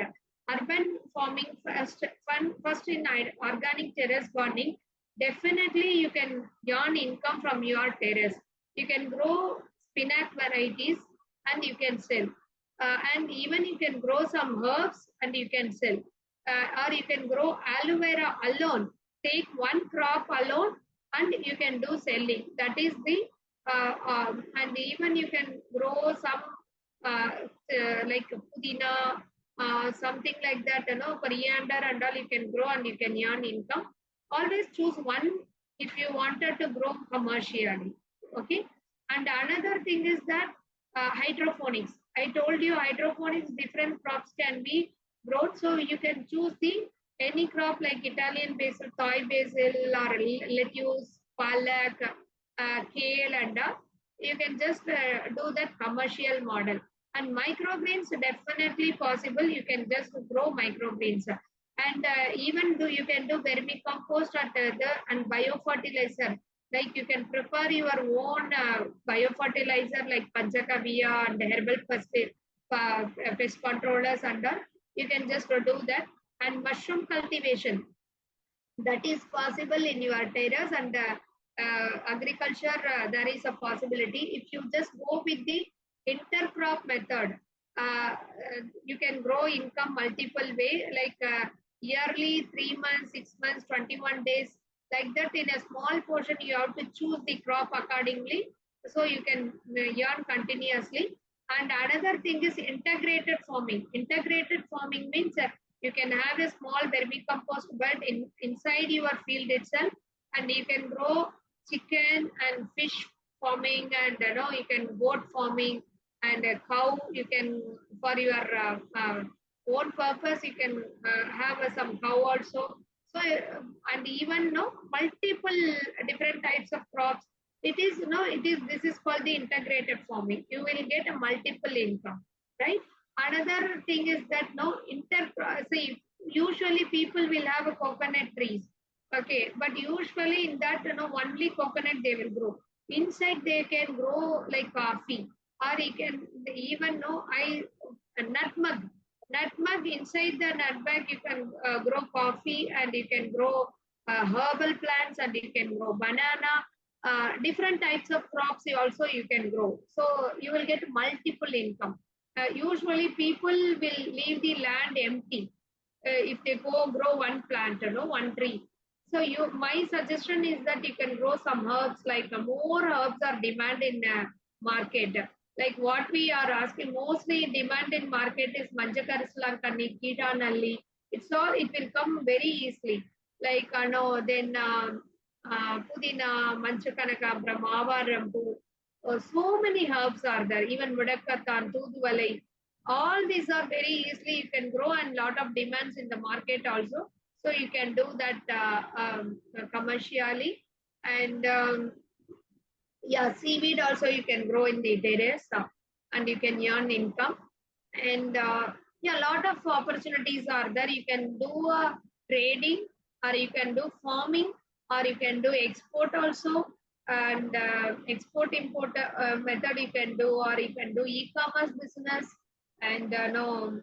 urban farming first in organic terrace gardening. Definitely, you can earn income from your terrace. You can grow spinach varieties and you can sell. And even you can grow some herbs and you can sell. Or you can grow aloe vera alone. Take one crop alone and you can do selling. That is the, and even you can grow some like pudina, something like that, coriander and all you can grow and you can earn income. Always choose one if you wanted to grow commercially. Okay. And another thing is that hydroponics. I told you hydroponics, different crops can be grown. So you can choose the Any crop like Italian basil, Thai basil, or lettuce, palak, kale, and you can just do that commercial model. And microgreens definitely possible. You can just grow microgreens, and even do you can do vermicompost at the and biofertilizer. Like you can prepare your own biofertilizer like panchakaviya and herbal pest controllers, and you can just do that. And mushroom cultivation, that is possible in your terrace, and agriculture, there is a possibility if you just go with the intercrop method. You can grow income multiple way, like yearly, 3 months, 6 months, 21 days, like that. In a small portion you have to choose the crop accordingly, so you can earn continuously. And another thing is integrated farming. Integrated farming means you can have a small vermicompost bed inside your field itself, and you can grow chicken and fish farming, and you can goat farming, and a cow. You can, for your own purpose, you can have some cow also. So and even multiple different types of crops. It is it is this is called the integrated farming. You will get a multiple income, right? Another thing is that see, usually people will have a coconut trees, okay, but usually in that only coconut they will grow. Inside they can grow like coffee, or you can even know I nutmeg. Nutmeg, inside the nutmeg you can grow coffee, and you can grow herbal plants, and you can grow banana. Different types of crops you can grow, so you will get multiple income. Usually people will leave the land empty if they go grow one plant, one tree. So my suggestion is that you can grow some herbs, like more herbs are demand in market. Like what we are asking, mostly demand in market is manjakarisalankani, keetanalli. It will come very easily. Like no, then pudina, manchakanakabram, avarampu. So many herbs are there. Even mudakatan, tuduvalai, all these are very easily you can grow, and lot of demands in the market also, so you can do that commercially. And yeah, seaweed also you can grow in the terrace, and you can earn income. And yeah, lot of opportunities are there. You can do trading, or you can do farming, or you can do export also. And export import method you can do, or you can do e-commerce business. And no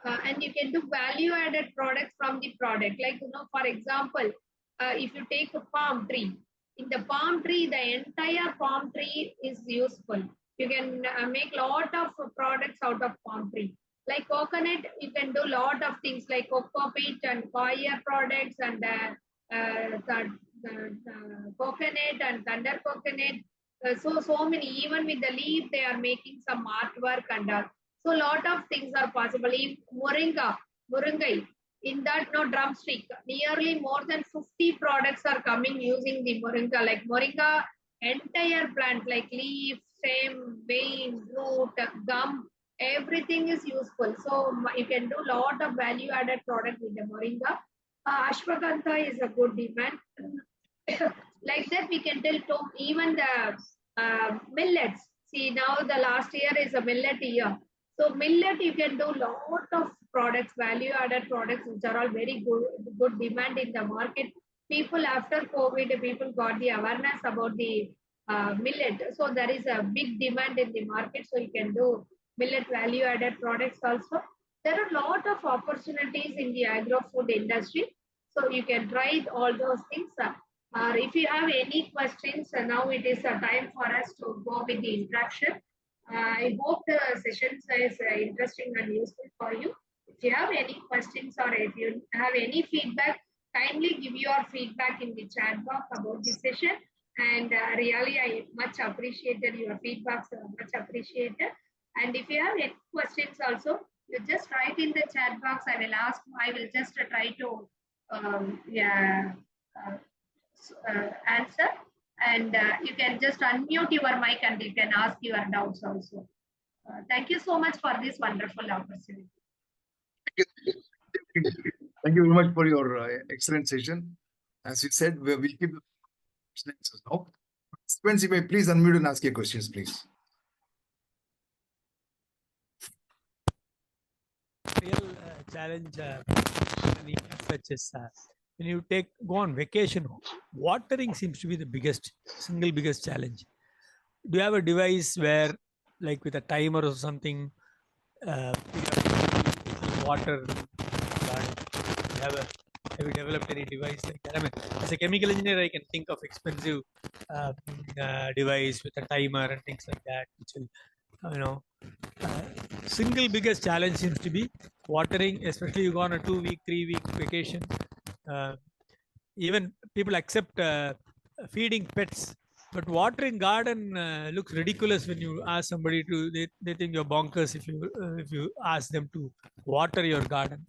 and you can do value added products from the product, like for example, if you take a palm tree. In the palm tree, the entire palm tree is useful. You can make lot of products out of palm tree. Like coconut, you can do lot of things like cocoa peat and coir products, and coconut and thunder coconut. So many, even with the leaf they are making some artwork, and so lot of things are possible. In muringai, in that no drumstick, nearly more than 50 products are coming using the moringa. Like moringa, entire plant, like leaf, stem, vein, root, gum, everything is useful. So you can do lot of value added product with the moringa. Ashwagandha is a good demand. Like that, we can tell to even the millets. See, now the last year is a millet year. So millet, you can do lot of products, value added products, which are all very good demand in the market. People after COVID, people got the awareness about the millet. So there is a big demand in the market. So you can do millet value added products also. There are a lot of opportunities in the agro food industry. So you can try all those things. If you have any questions, now it is a time for us to go with the interaction. I hope the session is interesting and useful for you. If you have any questions, or if you have any feedback, kindly give your feedback in the chat box about this session. And really, I much appreciated your feedback, so much appreciated. And if you have any questions also, you just write in the chat box. I will just try to yeah, uh, answer. And you can just unmute your mic, and you can ask your doubts also. Thank you so much for this wonderful opportunity. Thank you very much for your excellent session. As you said, we'll keep the questions now. Participants, you may please unmute and ask your questions, please. Real challenge as such is when you go on vacation, watering seems to be the single biggest challenge. Do you have a device where, like with a timer or something, you water garden? Have you developed any device like that? I mean, as a chemical engineer, I can think of expensive device with a timer and things like that, which will, uh, single biggest challenge seems to be watering, especially you go on a 2 week, 3 week vacation. Uh, Even people accept feeding pets, but watering garden looks ridiculous when you ask somebody to. They think you're bonkers if you ask them to water your garden.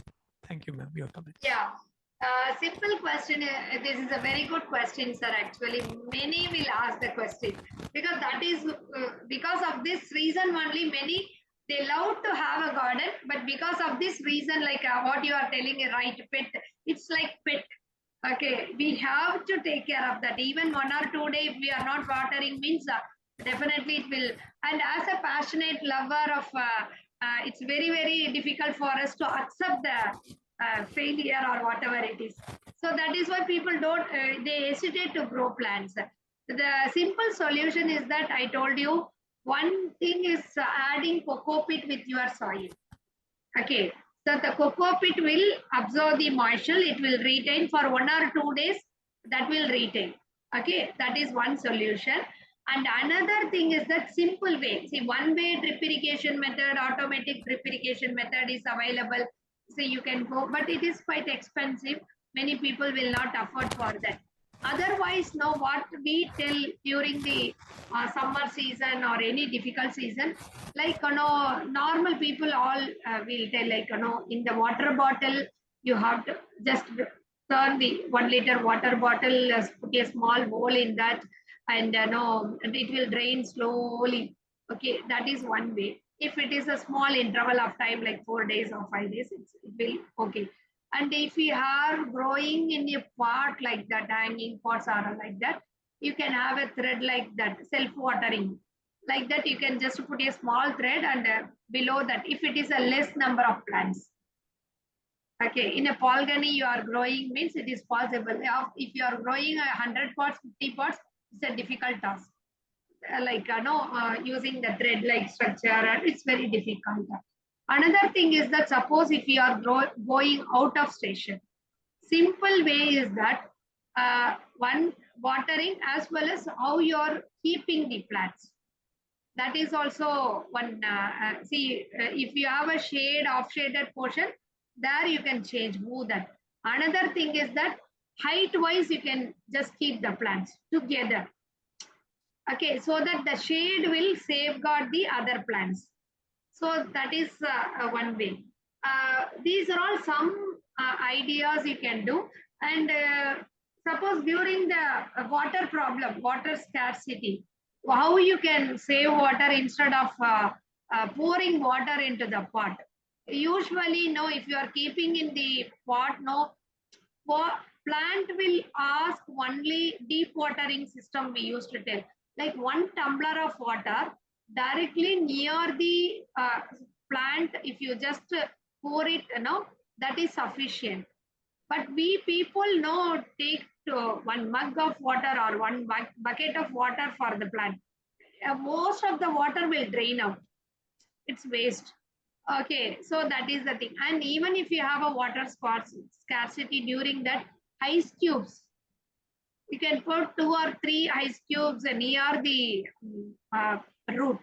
Thank you, ma'am. Your comment. Yeah. Simple question. This is a very good question, sir. Actually, many will ask the question because that is because of this reason only. Many they love to have a garden, but because of this reason, like what you are telling, right? Pet. It's like pet. Okay, we have to take care of that. Even 1 or 2 days, if we are not watering, means definitely it will. And as a passionate lover of, it's very very difficult for us to accept the failure or whatever it is. So that is why people don't, they hesitate to grow plants. The simple solution is that I told you, one thing is adding coco peat with your soil. Okay, so the coco peat will absorb the moisture, it will retain for 1 or 2 days, that will retain. Okay, that is one solution. And another thing is that simple way. See, one way drip irrigation method, automatic drip irrigation method is available. So you can go, but it is quite expensive. Many people will not afford for that. Otherwise, now what we tell during the summer season or any difficult season, like normal people all will tell, like in the water bottle, you have to just turn the 1 liter water bottle, put a small hole in that, and no, it will drain slowly. Okay, that is one way. If it is a small interval of time, like 4 days or 5 days, it will okay. And if you are growing in a pot like that, hanging pots or like that, you can have a thread like that, self-watering. Like that, you can just put a small thread and below that, if it is a less number of plants. Okay, in a polygon you are growing means it is possible. If you are growing 100 pots, 50 pots, it's a difficult task. Like using the thread like structure, and it's very difficult. Another thing is that suppose if you are going out of station, simple way is that one, watering as well as how you are keeping the plants. That is also one. See, if you have a off shaded portion, there you can move that. Another thing is that height wise, you can just keep the plants together. Okay, so that the shade will safeguard the other plants. So that is one way. These are all some ideas you can do. And suppose during the water problem, water scarcity, how you can save water instead of pouring water into the pot. Usually, no, if you are keeping in the pot, no, plant will ask only deep watering system we used to tell. Like 1 tumbler of water directly near the plant, if you just pour it, that is sufficient. But we people know take 1 mug of water or one bucket of water for the plant. Most of the water will drain out. It's waste. Okay, so that is the thing. And even if you have a water scarcity during that, ice cubes, you can put 2 or 3 ice cubes near the root.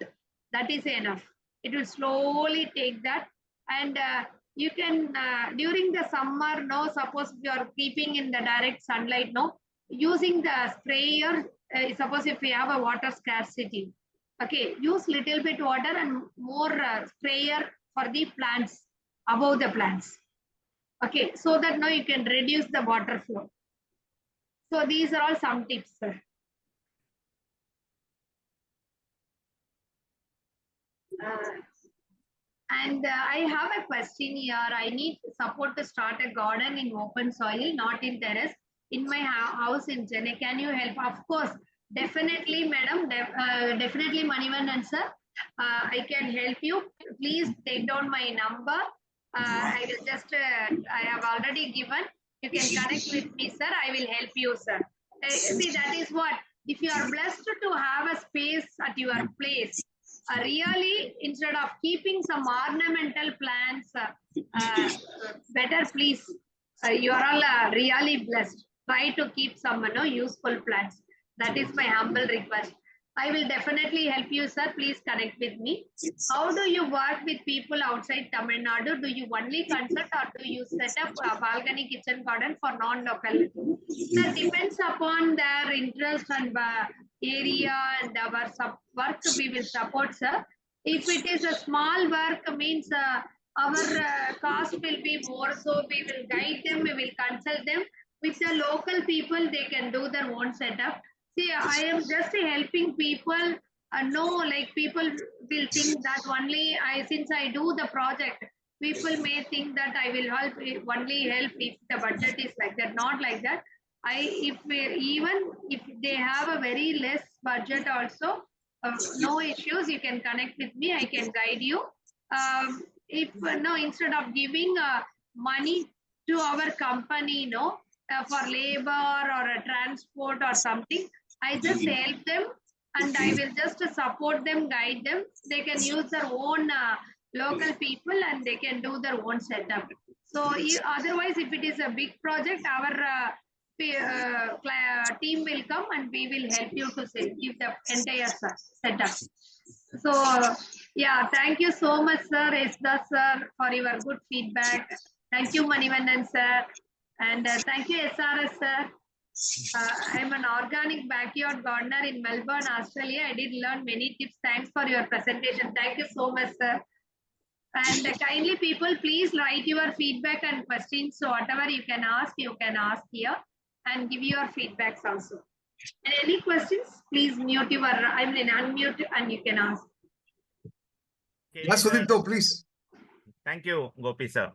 That is enough. It will slowly take that. And you can, during the summer, no, suppose you are keeping in the direct sunlight, no, using the sprayer, suppose if we have a water scarcity, okay, use little bit water and more sprayer for the plants, above the plants. Okay, so that now you can reduce the water flow. So these are all some tips, sir. And I have a question here. I need support to start a garden in open soil, not in terrace, in my house in Chennai. Can you help? Of course, definitely, madam. Definitely, Manivandan sir. I can help you. Please take down my number. I will just, I have already given. You can connect with me, sir. I will help you, sir. See, that is what. If you are blessed to have a space at your place, really, instead of keeping some ornamental plants, better please, you are all really blessed. Try to keep some useful plants. That is my humble request. I will definitely help you, sir. Please connect with me. How do you work with people outside Tamil Nadu? Do you only consult or do you set up a balcony kitchen garden for non-local? That depends upon their interest and area and our work we will support, sir. If it is a small work, means our cost will be more, so we will guide them, we will consult them. With the local people, they can do their own setup. See, I am just helping people. No, like people will think that only since I do the project, people may think that I will help only help if the budget is like that. Not like that. Even if they have a very less budget also, no issues. You can connect with me. I can guide you. If no, instead of giving money to our company, no, for labor or a transport or something, I just help them and I will just support them, guide them. They can use their own local people and they can do their own setup. So otherwise, if it is a big project, our team will come and we will help you to give the entire setup. So yeah, thank you so much, sir, Esda sir, for your good feedback. Thank you, Manivandan sir, and thank you, SRS sir. I'm an organic backyard gardener in Melbourne, Australia. I did learn many tips. Thanks for your presentation. Thank you so much, sir. And kindly, people, please write your feedback and questions. So whatever you can ask here and give your feedbacks also. And any questions, please mute your, I mean, unmute and you can ask. Okay, Yes, Sudipto, please. thank you, Gopi sir.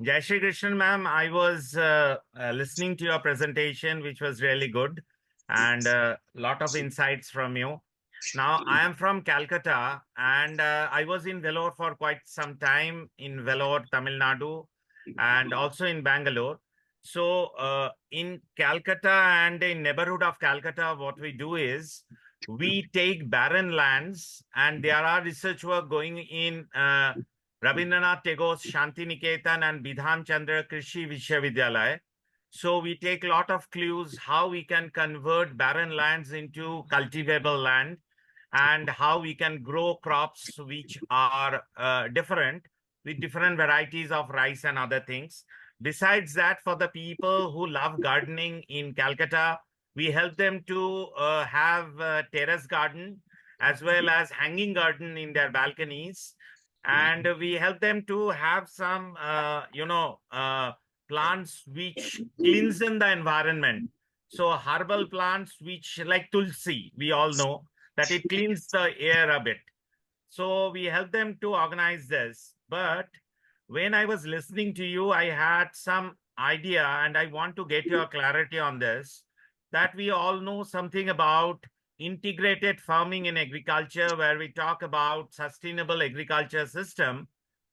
Jayasri Krishnan ma'am, I was listening to your presentation, which was really good and a lot of insights from you. Now, I am from Calcutta and I was in Vellore for quite some time in Vellore, Tamil Nadu, and also in Bangalore. So in Calcutta and in neighborhood of Calcutta, what we do is we take barren lands and there are research work going in Rabindranath Tagore's Shanti Niketan and Bidhan Chandra Krishi Vishwavidyalaya. So we take a lot of clues how we can convert barren lands into cultivable land and how we can grow crops which are different with different varieties of rice and other things. Besides that, for the people who love gardening in Calcutta, we help them to have a terrace garden as well as hanging garden in their balconies. And we help them to have some, plants which cleanse in the environment. So herbal plants which like tulsi, we all know that it cleans the air a bit. So we help them to organize this. But when I was listening to you, I had some idea and I want to get your clarity on this, that we all know something about integrated farming in agriculture, where we talk about sustainable agriculture system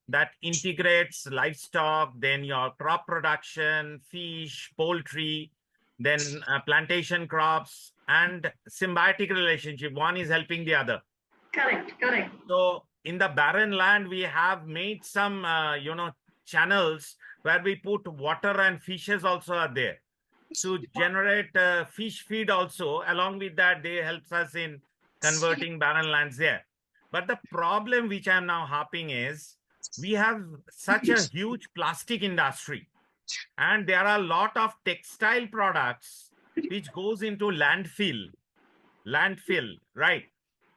that integrates livestock, then your crop production, fish, poultry, then plantation crops and symbiotic relationship. One is helping the other. Correct, correct. So in the barren land, we have made some, channels where we put water and fishes also are there to generate fish feed also. Along with that, they helps us in converting barren lands there. But the problem which I'm now harping is we have such a huge plastic industry and there are a lot of textile products which goes into landfill, right?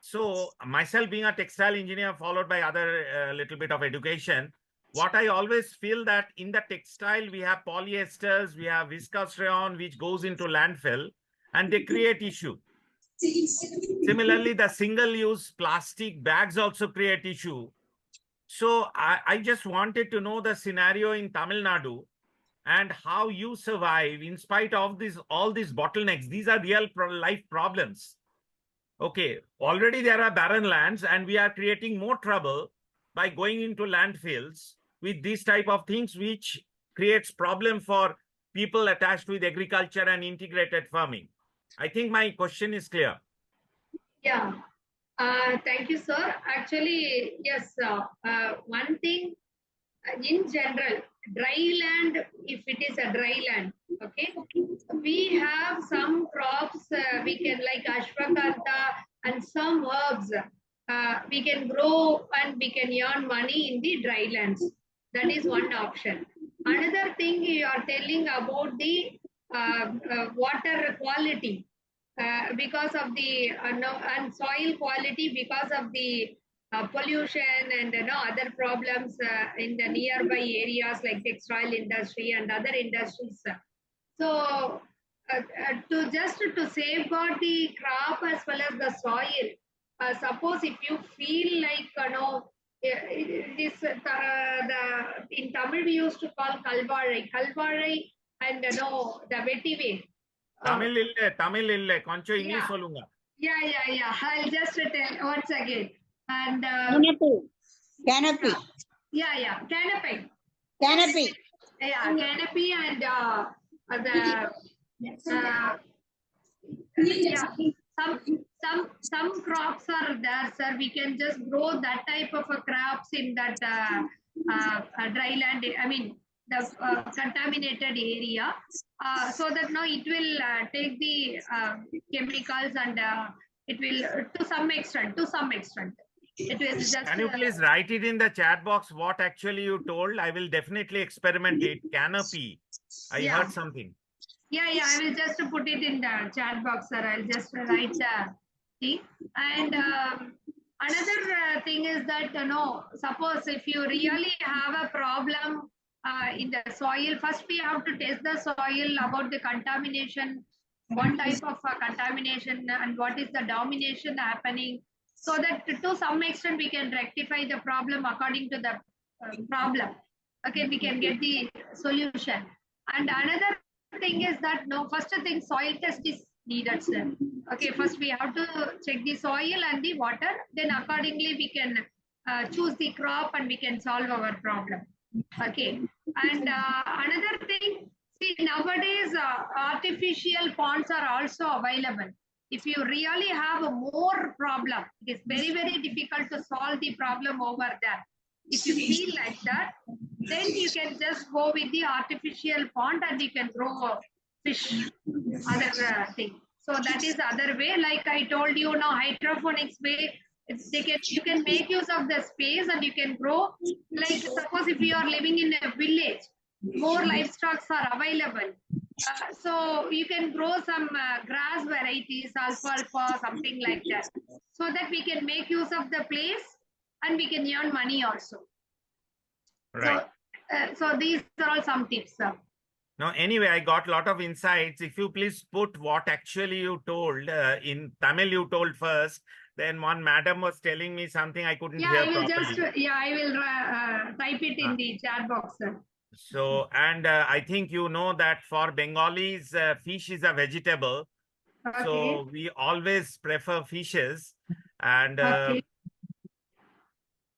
So myself being a textile engineer followed by other little bit of education, what I always feel that in the textile, we have polyesters, we have viscose rayon, which goes into landfill and they create issue. Similarly, the single-use plastic bags also create issue. So I just wanted to know the scenario in Tamil Nadu and how you survive in spite of all these bottlenecks. These are real life problems. Okay, already there are barren lands and we are creating more trouble by going into landfills with these type of things, which creates problem for people attached with agriculture and integrated farming. I think my question is clear. Yeah. Thank you, sir. Actually, yes, one thing in general, dry land, if it is a dry land, okay, we have some crops we can like ashwagandha and some herbs we can grow and we can earn money in the dry lands. That is one option. Another thing you are telling about the water quality because of the and soil quality because of the pollution and other problems in the nearby areas like textile industry and other industries. So to safeguard the crop as well as the soil, suppose if you feel like this in Tamil we used to call kalvarai and the vetiver. Tamil ille, koncho English solunga. Yeah. I'll just tell once again. And Canopy. yeah, canopy. Canopy. Yeah, canopy and some crops are there, sir. We can just grow that type of crops in that dry land. I mean, the contaminated area, so that now it will take the chemicals and it will to some extent. It will just. Can you please write it in the chat box what actually you told? I will definitely experiment it. Canopy. I heard something. Yeah, I will just put it in the chat box, sir. I'll just write the thing. And another thing is that, suppose if you really have a problem in the soil, first we have to test the soil about the contamination, what type of contamination and what is the domination happening, so that to some extent we can rectify the problem according to the problem. Okay, we can get the solution. And another thing is that first thing, soil test is needed, sir. Okay, first we have to check the soil and the water, then accordingly we can choose the crop and we can solve our problem. Okay, and another thing, see, nowadays artificial ponds are also available. If you really have a more problem, it is very difficult to solve the problem over there. If you feel like that, then you can just go with the artificial pond and you can grow fish, other thing. So that is the other way. Like I told you, hydroponics way, you can make use of the space and you can grow. Like suppose if you are living in a village, more livestock are available. So you can grow some grass varieties, alfalfa, something like that, so that we can make use of the place and we can earn money also. Right. So these are all some tips, sir. Now, anyway, I got a lot of insights. If you please put what actually you told in Tamil, you told first. Then one madam was telling me something I couldn't hear properly. I will type it in the chat box, sir. So, and I think you know that for Bengalis, fish is a vegetable. Okay. So we always prefer fishes, and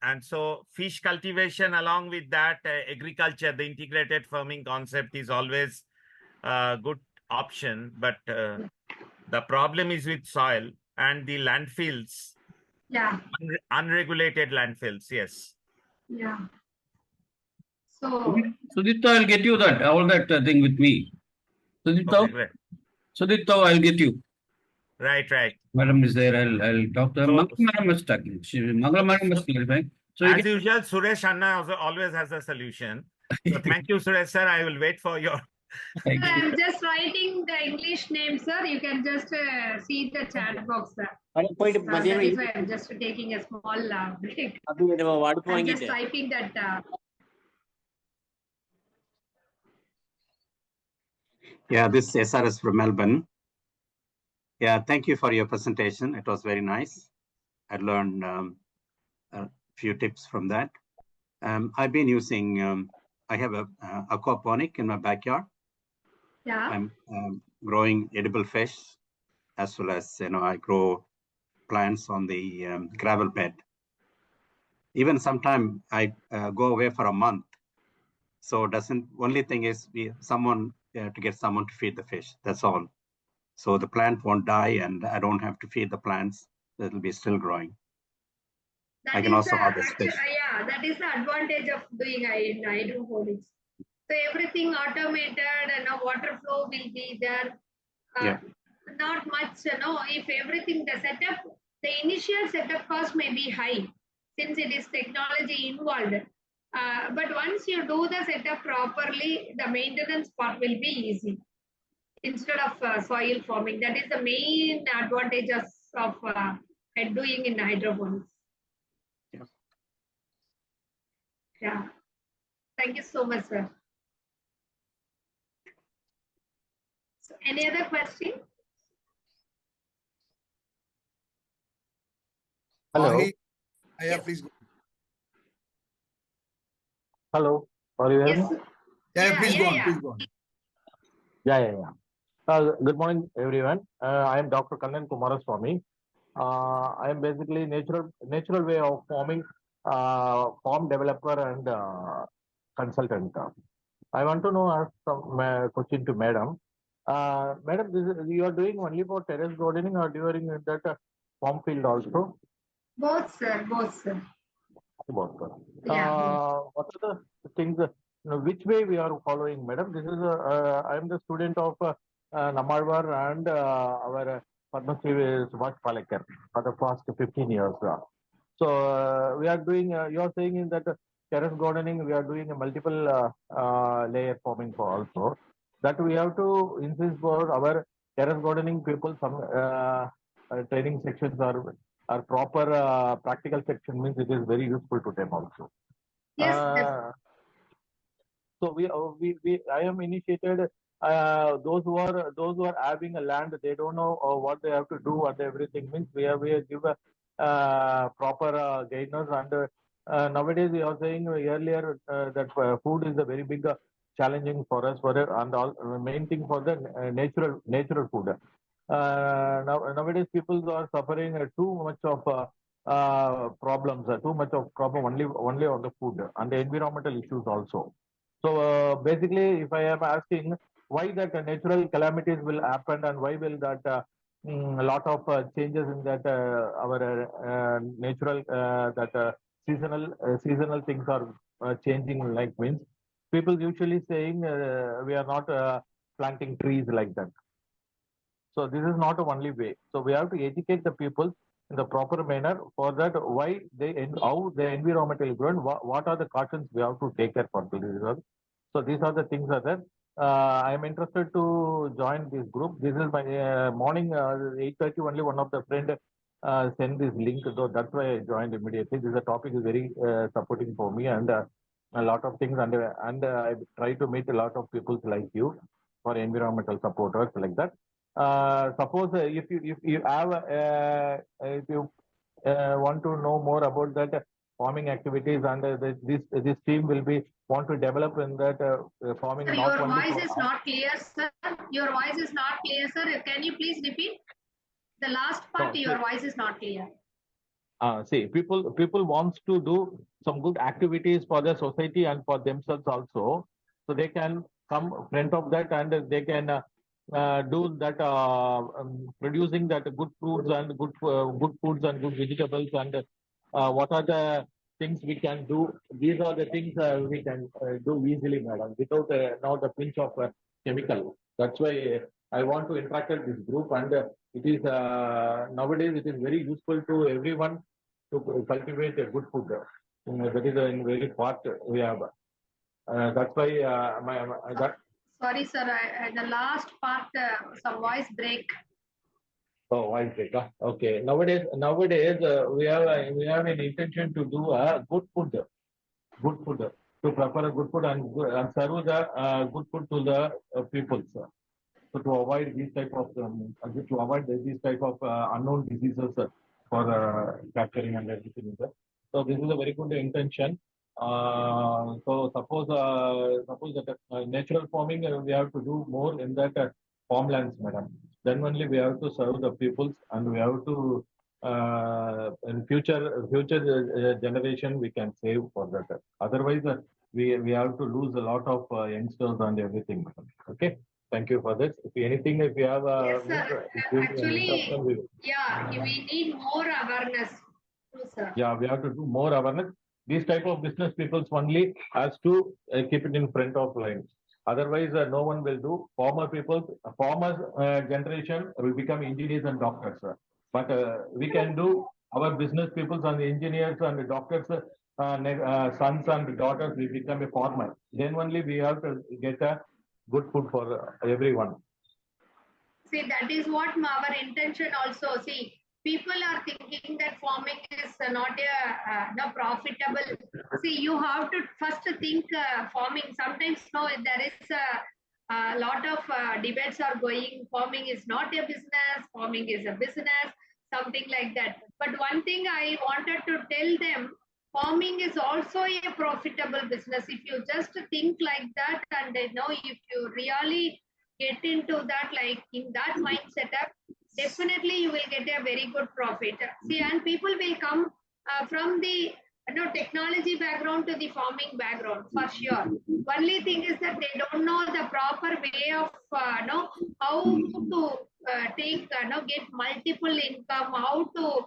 and so fish cultivation along with that agriculture, the integrated farming concept is always a good option. But the problem is with soil and the landfills. Yeah. Unregulated landfills, yes. Yeah. So Sudipta, I'll get you that, all that thing with me. Sudipta, Okay, Sudipta, I'll get you. Right. Madam is there, I'll talk to her. So- Madam must talk. Mangala Madam must clarify. So as usual, Suresh Anna always has a solution. So thank you, Suresh sir. I will wait for your. Thank you. I'm just writing the English name, sir. You can just see the chat box, sir. That is why I'm just taking a small break. I'm just typing that. Yeah, this is SRS from Melbourne. Yeah, thank you for your presentation. It was very nice. I learned a few tips from that. I've been using, I have a aquaponic in my backyard. Yeah. I'm growing edible fish, as well as, I grow plants on the gravel bed. Even sometime I go away for a month. So only thing is to get someone to feed the fish. That's all. So the plant won't die and I don't have to feed the plants. It'll be still growing. I can also harvest fish. Yeah, that is the advantage of doing in hydroponics. So everything automated and water flow will be there. Yeah. Not much, if everything the setup, the initial setup cost may be high since it is technology involved. But once you do the setup properly, the maintenance part will be easy instead of soil farming. That is the main advantages of doing in hydroponics. Yeah. Yeah. Thank you so much, sir. So any other question? Hello. Mahi, yeah, Yes. please go. Hello. Are you hearing Yes. me? Yeah, please go on. Yeah. Please go on. Yeah. Good morning, everyone. I am Dr. Kannan Kumaraswamy. I am basically natural way of farming, farm developer and consultant. I want to know ask some question to Madam. Madam, you are doing only for terrace gardening or during that farm field also? Both, sir. Both, sir. Both. Yeah. What are the things? Which way we are following, Madam? This is I am the student of Namalwar and our Padma Shri Subhash Palekar for the past 15 years. So we are doing. You are saying in that terrace gardening, we are doing a multiple layer farming for also. That we have to insist for our terrace gardening people. Some training sections are proper practical section means it is very useful to them also. Yes. So I am initiated those who are having a land, they don't know what they have to do and everything means we give a proper guidance and nowadays we are saying earlier that food is a very big challenging for us for it and all main thing for the natural food. Nowadays people are suffering too much of problems, too much of problem only on the food and the environmental issues also. So basically, if I am asking why that natural calamities will happen and why will that a lot of changes in that our natural that seasonal things are changing like means people usually saying we are not planting trees like that. So this is not the only way. So we have to educate the people in the proper manner for that why how the environmental grown, what are the cautions we have to take care for this. So these are the things are there. I am interested to join this group. This is my morning 8:30 only one of the friend send this link. So that's why I joined immediately. This is a topic is very supporting for me and a lot of things and I try to meet a lot of people like you for environmental supporters like that. Suppose if you have if you want to know more about that farming activities and this team will be want to develop in that farming Sir, not your only voice for is not clear, sir. Your voice is not clear, sir. Can you please repeat? The last part, no, your voice is not clear. see people wants to do some good activities for the society and for themselves also, so they can come front of that and they can do that producing that good fruits and good foods and good vegetables and what are the things we can do. These are the things we can do easily, madam, without now the pinch of chemical. That's why I want to interact with this group and it is nowadays it is very useful to everyone to cultivate a good food. That is a very part we have. That's why that. Sorry, sir. The last part, some voice break. Oh, I see. Okay. Nowadays, we have an intention to do a good food to prepare a good food and serve the good food to the people. So to avoid these type of these type of unknown diseases for capturing and everything. So this is a very good intention. So suppose that natural farming we have to do more in that farmlands, madam. Then only we have to serve the peoples, and we have to in future generation we can save for that. Otherwise, we have to lose a lot of youngsters and everything, madam. Okay. Thank you for this. If you have Yes, sir. if you Actually, we, yeah, we need more awareness. True, sir. yeah, we have to do more awareness. These type of business peoples only has to keep it in front of line. Otherwise, no one will do. Former people, former generation will become engineers and doctors. But we can do our business peoples and the engineers and the doctors, sons and daughters will become a farmer. Then only we have to get a good food for everyone. See, that is what our intention also. See, people are thinking that farming is not no profitable. See, you have to first think farming. Sometimes no, there is a lot of debates are going. Farming is not a business. Farming is a business. Something like that. But one thing I wanted to tell them, farming is also a profitable business. If you just think like that, and if you really get into that, like in that mind setup, definitely you will get a very good profit. See, and people will come from the technology background to the farming background for sure. Only thing is that they don't know the proper way of how to take get multiple income, how to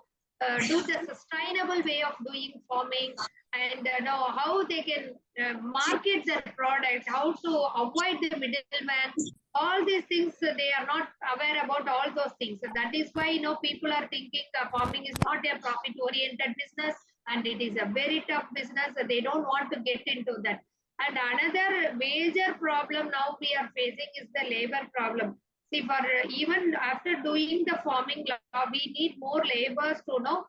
do the sustainable way of doing farming, and know how they can market their product, how to avoid the middleman. All these things they are not aware about all those things. So that is why people are thinking farming is not a profit oriented business, and it is a very tough business. They don't want to get into that. And another major problem now we are facing is the labor problem. See, for even after doing the farming, we need more laborers to know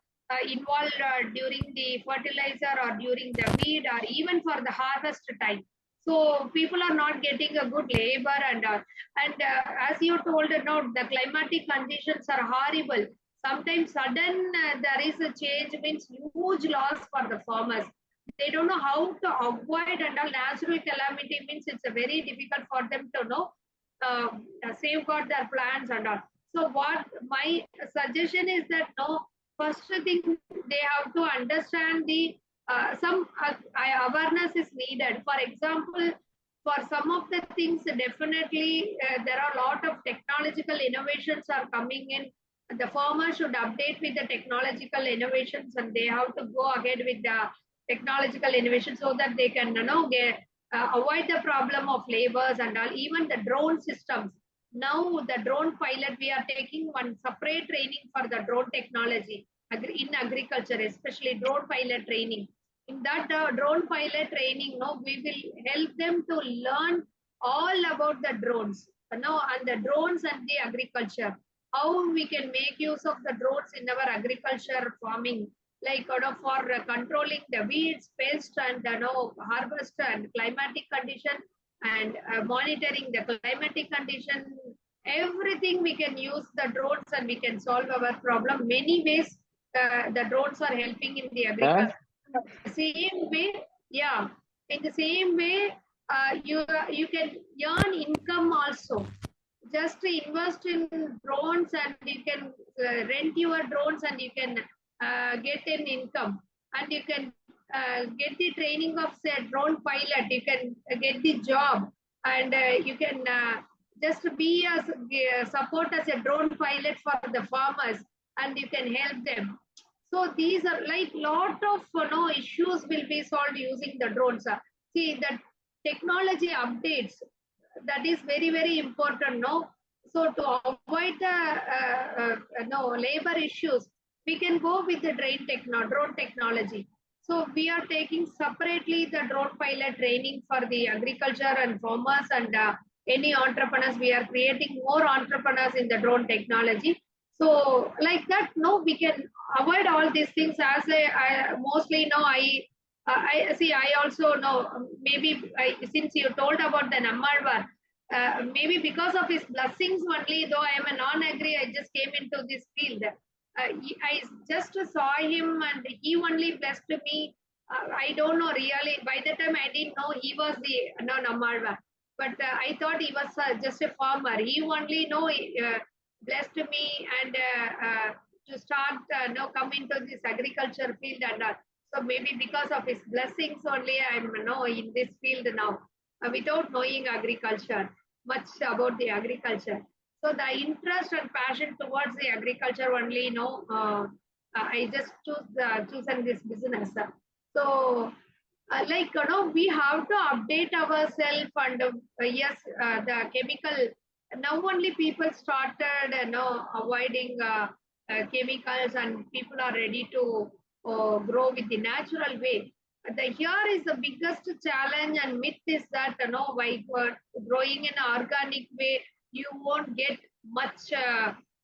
involved during the fertilizer or during the weed or even for the harvest time. So people are not getting a good labor, and as you told, the climatic conditions are horrible. Sometimes sudden there is a change means huge loss for the farmers. They don't know how to avoid, and all natural calamity means it's a very difficult for them to know safeguard their plants and all. So what my suggestion is that first thing they have to understand the some awareness is needed. For example, for some of the things, definitely there are a lot of technological innovations are coming in. The farmer should update with the technological innovations, and they have to go ahead with the technological innovation so that they can get avoid the problem of labors and all. Even the drone systems. Now the drone pilot, we are taking one separate training for the drone technology in agriculture, especially drone pilot training. In that drone pilot training, we will help them to learn all about the drones, and the drones and the agriculture. How we can make use of the drones in our agriculture farming, like for controlling the weeds, pest, and harvest and climatic condition, and monitoring the climatic condition. Everything we can use the drones, and we can solve our problem many ways. The drones are helping in the agriculture. Same way, yeah. In the same way, you can earn income also. Just invest in drones, and you can rent your drones, and you can get an income, and you can get the training of say drone pilot. You can get the job, and you can just be as support as a drone pilot for the farmers, and you can help them. So these are like lot of issues will be solved using the drones. See, the technology updates, that is very very important. So to avoid the labor issues, we can go with the drone technology. So we are taking separately the drone pilot training for the agriculture and farmers, and any entrepreneurs. We are creating more entrepreneurs in the drone technology. So like that, we can avoid all these things. As I mostly I see. I also know, maybe since you told about the Nammalwar, maybe because of his blessings only, though I am a non-agri, I just came into this field. I just saw him, and he only blessed me I don't know really. By the time I didn't know he was the no Namalva, but I thought he was just a farmer. He only blessed me and to start come into this agriculture field and so maybe because of his blessings only I'm in this field now without knowing agriculture much about the agriculture. So the interest and passion towards the agriculture only I just chosen this business. So, we have to update ourselves and yes, the chemical. Now only people started, avoiding chemicals, and people are ready to grow with the natural way. Here is the biggest challenge and myth is that by growing in an organic way, you won't get much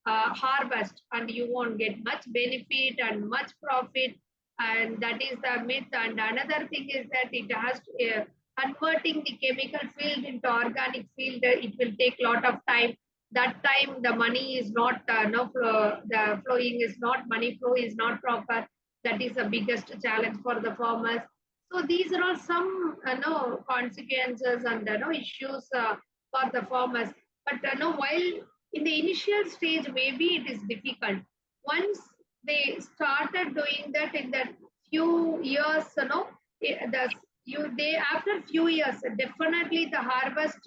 harvest and you won't get much benefit and much profit, and that is the myth. And another thing is that it has converting the chemical field into organic field. It will take lot of time. That time the money is not no flow, the flowing is not money flow is not proper. That is the biggest challenge for the farmers. So these are all some no consequences and no issues for the farmers. But no, while in the initial stage maybe it is difficult. Once they started doing that in the few years, they after few years definitely the harvest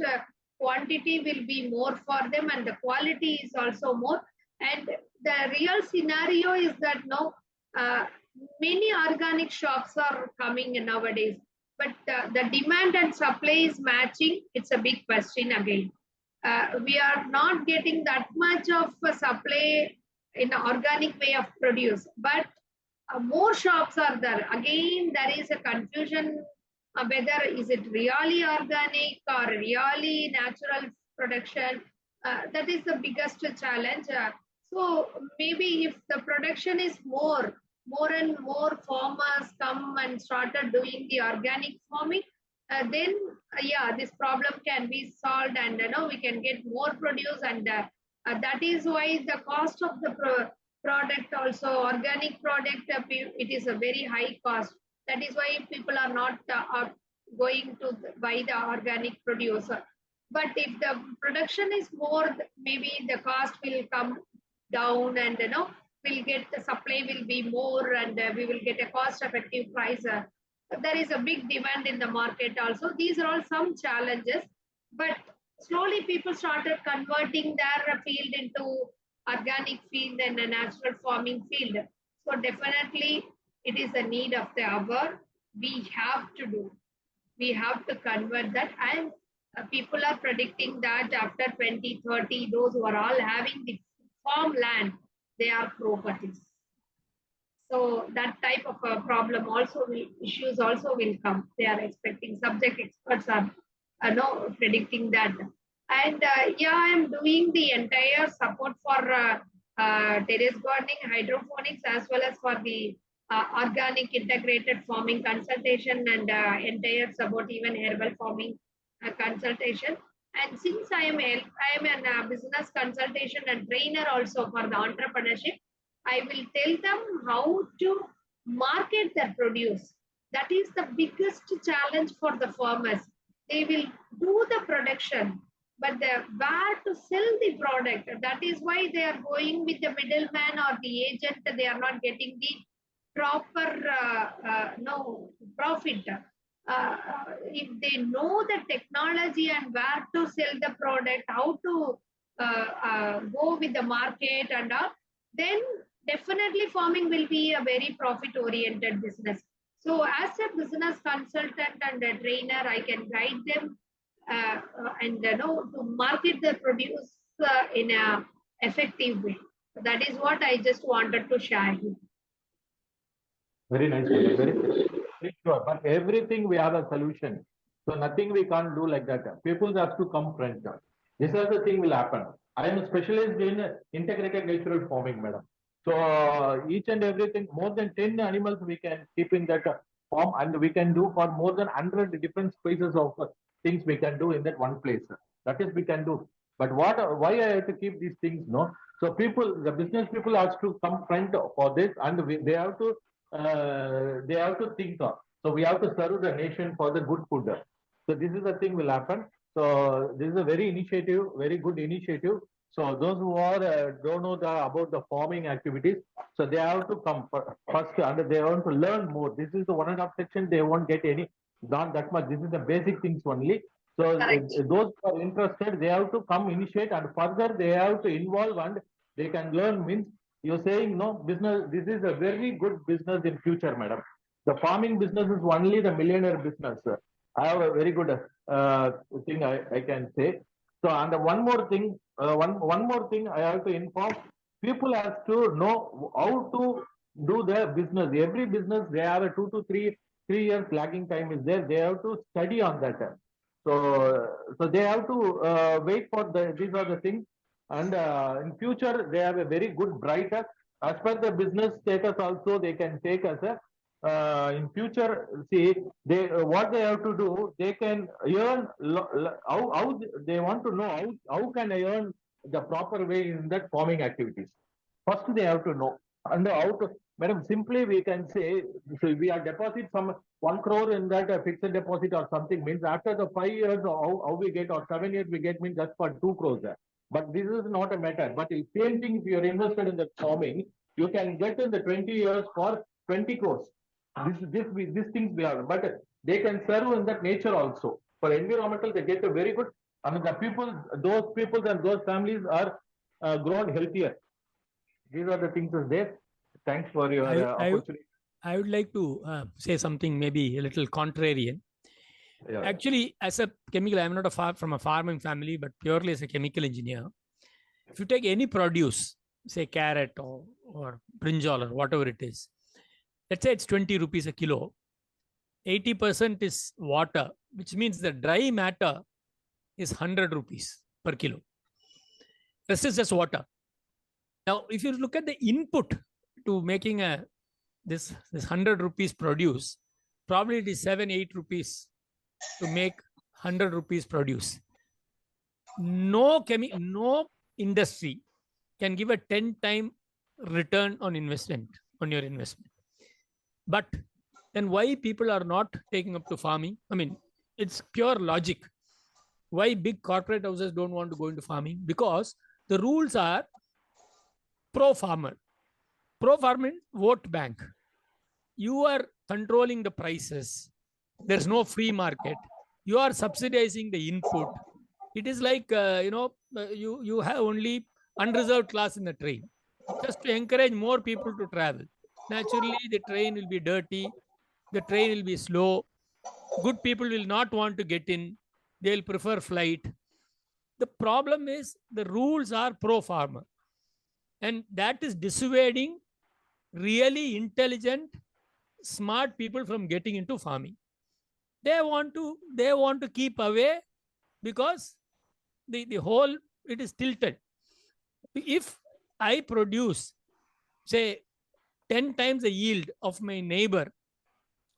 quantity will be more for them and the quality is also more. And the real scenario is that uh, many organic shops are coming nowadays, but the demand and supply is matching. It's a big question again. We are not getting that much of supply in an organic way of produce, but more shops are there. Again, there is a confusion whether is it really organic or really natural production. That is the biggest challenge. So maybe if the production is more and more farmers come and started doing the organic farming, then yeah, this problem can be solved and we can get more produce and that is why the cost of the product also organic product it is a very high cost. That is why people are not going to buy the organic produce. But if the production is more, maybe the cost will come down and we'll get the supply will be more and we will get a cost effective price. There is a big demand in the market also. These are all some challenges, but slowly people started converting their field into organic field and a natural farming field. So definitely it is a need of the hour. We have to do. We have to convert that, and people are predicting that after 2030, those who are all having the farmland, they are properties. So that type of a problem also issues also will come. They are expecting. Subject experts are predicting that. And yeah, I am doing the entire support for terrace gardening, hydroponics, as well as for the organic integrated farming consultation and entire support, even herbal farming consultation. And since I am a business consultation and trainer also for the entrepreneurship, I will tell them how to market their produce. That is the biggest challenge for the farmers. They will do the production, but where to sell the product? That is why they are going with the middleman or the agent. They are not getting the proper no profit. If they know the technology and where to sell the product, how to go with the market and all, then definitely farming will be a very profit oriented business. So as a business consultant and a trainer, I can guide them and to market the produce in a effective way. That is what I just wanted to share here. Very nice, madam. Very sure. But everything we have a solution. So nothing we can't do like that. People have to come front. This is the thing will happen. I am specialized in integrated natural farming, madam. So each and everything, more than 10 animals we can keep in that farm, and we can do for more than 100 different species of things we can do in that one place. That is we can do. But why I have to keep these things, no? So people, the business people have to come front for this, and they have to think of. So we have to serve the nation for the good food. So this is the thing will happen. So this is a very initiative, very good initiative. So those who are don't know about the farming activities, so they have to come first and they want to learn more. This is the 1.5 section. They won't get any, not that much. This is the basic things only. So Correct. those who are interested, they have to come initiate and further they have to involve and they can learn. Means you're saying no business. This is a very good business in future, madam. The farming business is only the millionaire business. I have a very good thing I can say. So and one more thing, one more thing I have to inform. People have to know how to do their business. Every business they have a 2 to 3 years lagging time is there. They have to study on that. So they have to wait for the. These are the things. And in future they have a very good brighter. As per the business status also they can take as a in future, see, they what they have to do, they can earn how they want to know how can I earn the proper way in that farming activities. First, they have to know and how to. Madam, simply we can say, so we are deposit some 1 crore in that fixed deposit or something means after the 5 years how we get or 7 years we get means just for 2 crores. But this is not a matter. But the same thing if you are invested in the farming, you can get in the 20 years for 20 crores. These things we are, but they can serve in that nature also. For environmental, they get a very good. I mean, the people, those people and those families are grown healthier. These are the things is there. Thanks for your opportunity. I would like to say something maybe a little contrarian. Yeah. Actually, as a chemical, I'm not from a farming family, but purely as a chemical engineer. If you take any produce, say carrot or brinjal or whatever it is, let's say it's 20 rupees a kilo, 80% is water, which means the dry matter is 100 rupees per kilo. Rest is just water. Now, if you look at the input to making this 100 rupees produce, probably it is 7-8 rupees to make 100 rupees produce. No industry can give a 10-time return on investment on your investment. But then why people are not taking up to farming? I mean, it's pure logic. Why big corporate houses don't want to go into farming? Because the rules are pro-farmer. Pro-farmer vote bank. You are controlling the prices. There's no free market. You are subsidizing the input. It is like, you have only unreserved class in the train. Just to encourage more people to travel. Naturally, the train will be dirty. The train will be slow. Good people will not want to get in. They will prefer flight. The problem is the rules are pro-farmer. And that is dissuading really intelligent, smart people from getting into farming. They want to keep away because the whole, it is tilted. If I produce, say, 10 times the yield of my neighbor,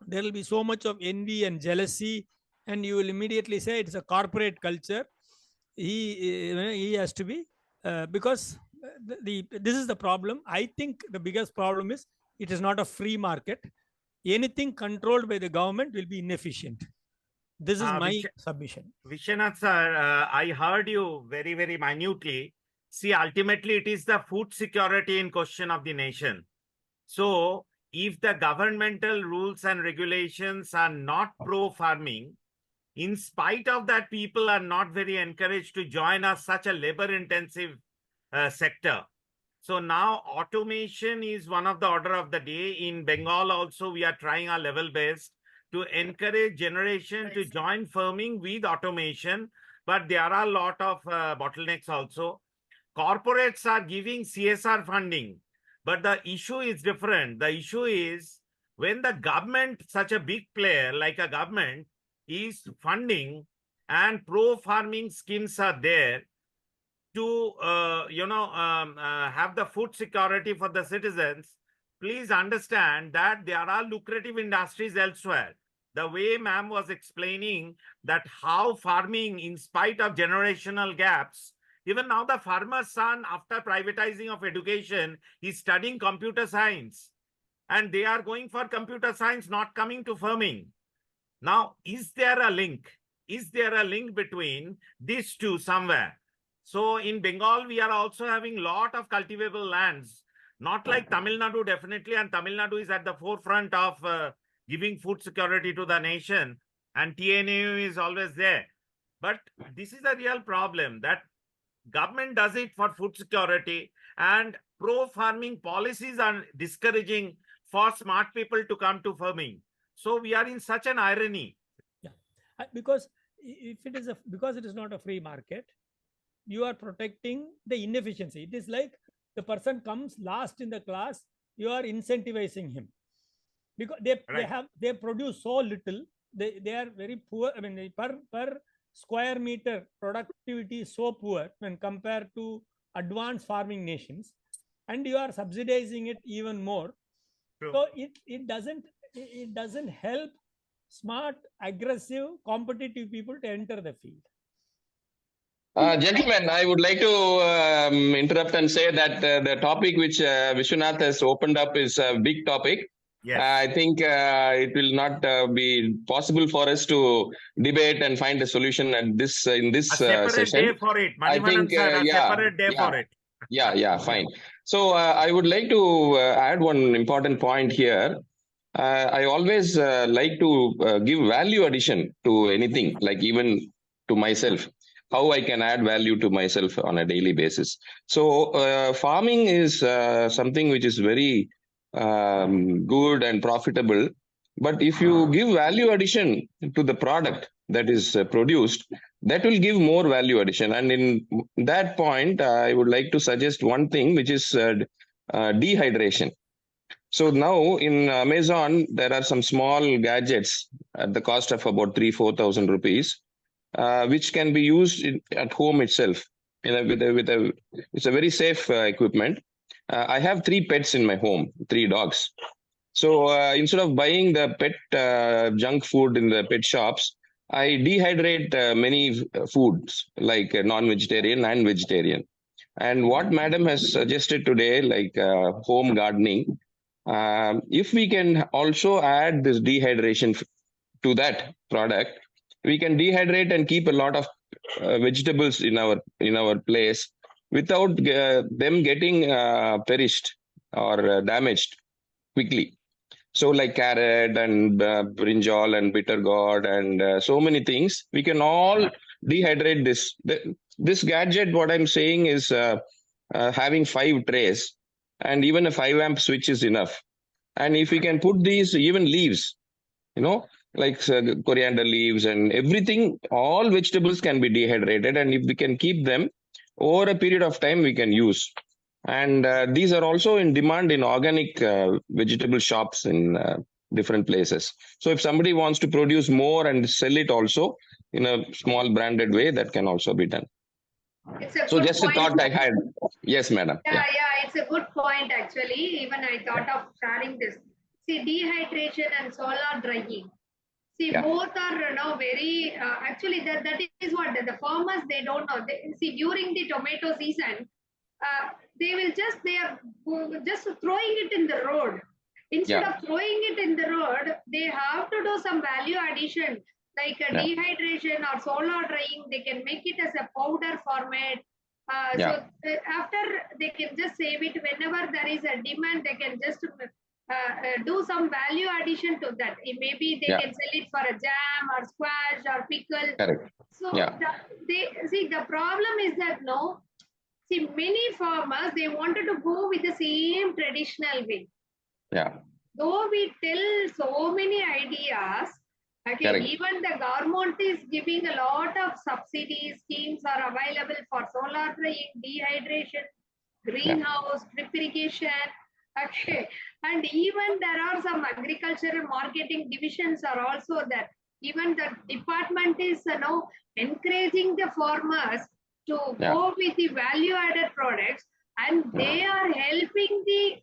there will be so much of envy and jealousy, and you will immediately say it's a corporate culture. He has to be, because this is the problem. I think the biggest problem is it is not a free market. Anything controlled by the government will be inefficient. This is my submission. Vishwanath sir, I heard you very, very minutely. See, ultimately, it is the food security in question of the nation. So, if the governmental rules and regulations are not pro-farming, in spite of that, people are not very encouraged to join us such a labor-intensive sector. So now automation is one of the order of the day. In Bengal also, we are trying our level best to encourage generation to join farming with automation. But there are a lot of bottlenecks also. Corporates are giving CSR funding, but the issue is different. The issue is when the government, such a big player like a government, is funding and pro-farming schemes are there to have the food security for the citizens. Please understand that there are lucrative industries elsewhere. The way ma'am was explaining that how farming, in spite of generational gaps, even now the farmer's son, after privatizing of education, is studying computer science. and they are going for computer science, not coming to farming. Now, is there a link? Is there a link between these two somewhere? So in Bengal, we are also having a lot of cultivable lands, not like Tamil Nadu, definitely. And Tamil Nadu is at the forefront of giving food security to the nation. And TNAU is always there. But this is a real problem that government does it for food security, and pro-farming policies are discouraging for smart people to come to farming. So we are in such an irony. Yeah, because if it is because it is not a free market, you are protecting the inefficiency. It is like the person comes last in the class, you are incentivizing him because they produce so little. They are very poor. I mean, per square meter productivity is so poor when compared to advanced farming nations, and you are subsidizing it even more. True. So it doesn't help smart, aggressive, competitive people to enter the field. Gentlemen, I would like to interrupt and say that the topic which Vishwanath has opened up is a big topic. Yes. I think it will not be possible for us to debate and find a solution at this in this a separate session. day for it. I think separate day for it. Yeah, fine. So I would like to add one important point here. I always like to give value addition to anything, like even to myself, how I can add value to myself on a daily basis. So farming is something which is very good and profitable. But if you give value addition to the product that is produced, that will give more value addition. And in that point, I would like to suggest one thing, which is dehydration. So now in Amazon, there are some small gadgets at the cost of about 3,000-4,000 rupees, which can be used at home itself. It's a very safe equipment. I have 3 pets in my home, 3 dogs. So instead of buying the pet junk food in the pet shops, I dehydrate many foods like non-vegetarian and vegetarian. And what Madam has suggested today, like home gardening, if we can also add this dehydration to that product, we can dehydrate and keep a lot of vegetables in our place without them getting perished or damaged quickly. So like carrot and brinjal and bitter gourd and so many things, we can all dehydrate this. This gadget, what I'm saying is having 5 trays, and even a 5 amp switch is enough. And if we can put these, even leaves, like coriander leaves and everything, all vegetables can be dehydrated. And if we can keep them over a period of time, we can use. And these are also in demand in organic vegetable shops in different places. So if somebody wants to produce more and sell it also in a small branded way, that can also be done. So just a thought I had. Yes, madam. Yeah, it's a good point actually. Even I thought of sharing this. See, dehydration and solar drying. See, both are very actually that is what the farmers, they don't know. See, during the tomato season, they are just throwing it in the road. Instead of throwing it in the road, they have to do some value addition like dehydration or solar drying. They can make it as a powder format. So after they can just save it whenever there is a demand, they can just do some value addition to that. Maybe they can sell it for a jam or squash or pickle. Correct. So the problem is that many farmers, they wanted to go with the same traditional way. Yeah. Though we tell so many ideas, even the government is giving a lot of subsidies, schemes are available for solar drying, dehydration, greenhouse, drip irrigation. And even there are some agricultural marketing divisions are also there. Even the department is encouraging the farmers to go with the value-added products, and they are helping the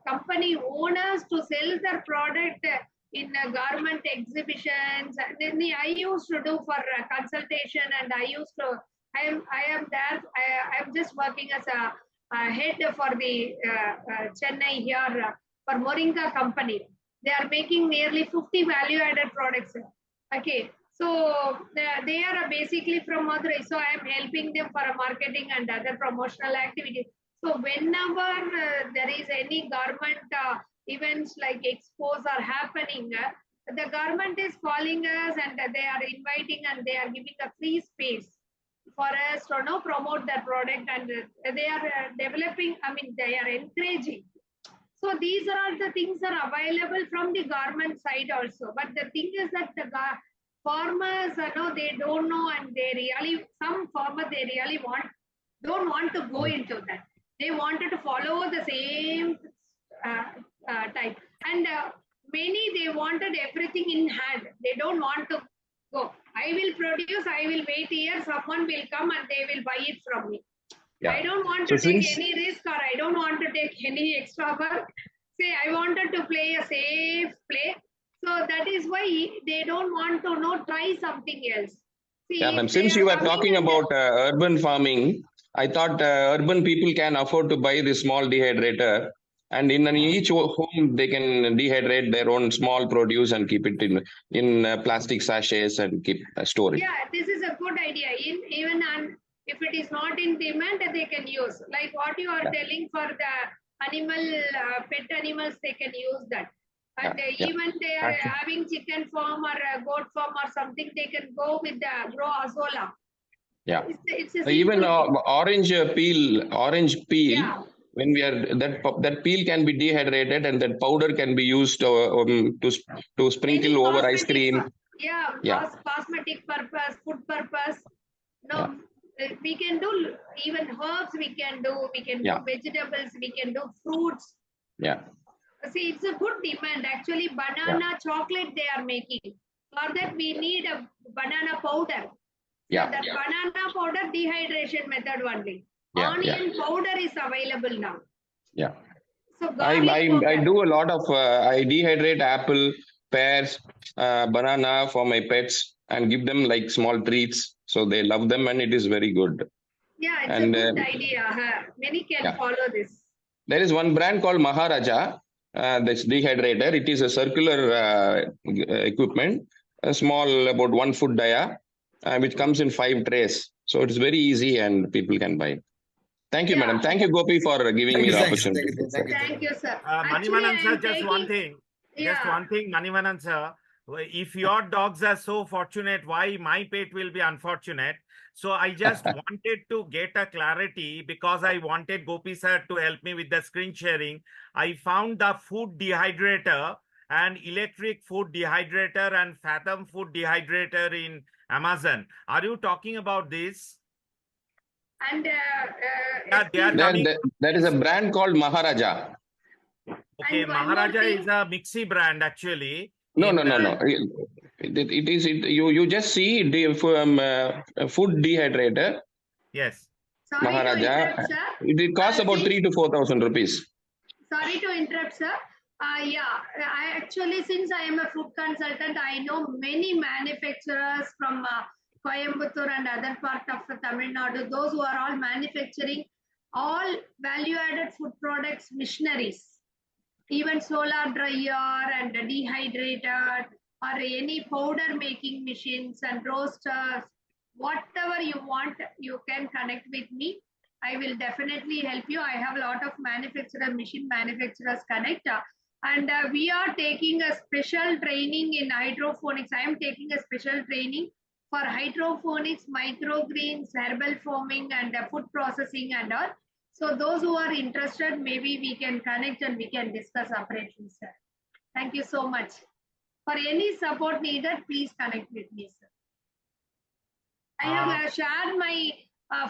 company owners to sell their product in government exhibitions. And then I used to do for consultation, and I am there. I am just working as a head for the Chennai here for Moringa company. They are making nearly 50 value-added products. Okay, so they are basically from Madurai. So I am helping them for a marketing and other promotional activities. So whenever there is any government events like expos are happening, the government is calling us and they are inviting and they are giving a free space for us to promote their product, and they are developing. I mean, they are encouraging. So these are the things are available from the government side also. But the thing is that the farmers, they don't know, and they really, some farmers, they really don't want to go into that. They wanted to follow the same type. And many, they wanted everything in hand. They don't want to go. I will produce, I will wait here, someone will come and they will buy it from me. Yeah. I don't want So to take since any risk, or I don't want to take any extra work. Say, I wanted to play a safe play. So that is why they don't want to try something else. See, yeah, if ma'am. they Since are you were coming talking and about urban farming, I thought urban people can afford to buy this small dehydrator, and in each home they can dehydrate their own small produce and keep it in plastic sachets and keep store it. yeah, this is a good idea. Even if it is not in demand, they can use. Like what you are Yeah. telling for the animal, pet animals, they can use that. And Yeah. even they are Actually, having chicken farm or a goat farm or something, they can go with the grow azola. yeah. It's a Even simple thing. orange peel. Yeah. When we are that peel can be dehydrated, and that powder can be used to sprinkle Any over ice cosmetic, cream. yeah, Yeah. cosmetic purpose, food purpose. No, we can do even herbs. We can do Yeah. vegetables. We can do fruits. Yeah. See, it's a good demand. Actually, banana chocolate they are making. For that, we need a banana powder. So Yeah. that banana powder dehydration method only. Yeah. Onion powder is available now. Yeah. So garlic powder. I do a lot of I dehydrate apple, pears, banana for my pets and give them like small treats, so they love them and it is very good. Yeah, it's And a good idea. Many can follow this. there is one brand called Maharaja. This dehydrator. It is a circular equipment, a small about 1 foot dia, which comes in 5 trays. So it's very easy and people can buy it. Thank you, Yeah. madam. Thank you, Gopi, for giving me the opportunity. Thank you, sir. Actually, Manivanan I sir, am just one taking. thing. Just one thing, Manivanan sir. If your dogs are so fortunate, why my pet will be unfortunate? So I just wanted to get a clarity because I wanted Gopi sir to help me with the screen sharing. I found the food dehydrator and electric food dehydrator and Fathom food dehydrator in Amazon. Are you talking about this? And Yeah, they are coming. There is a brand called Maharaja. Okay, Maharaja is a mixie brand actually. No. You just see the food dehydrator. Yes. Sorry Maharaja. to interrupt, sir. It costs about 3,000 to 4,000 rupees. Sorry to interrupt, sir. Yeah, I actually, since I am a food consultant, I know many manufacturers from Coimbatore and other part of Tamil Nadu, those who are all manufacturing all value-added food products, machineries, even solar dryer and dehydrator or any powder making machines and roasters, whatever you want, you can connect with me. I will definitely help you. I have a lot of machine manufacturers connect. And we are taking a special training in hydroponics. I am taking a special training for hydroponics, microgreens, herbal farming, and food processing and all. So those who are interested, maybe we can connect and we can discuss separately, sir. Thank you so much. For any support needed, please connect with me, sir. I have shared my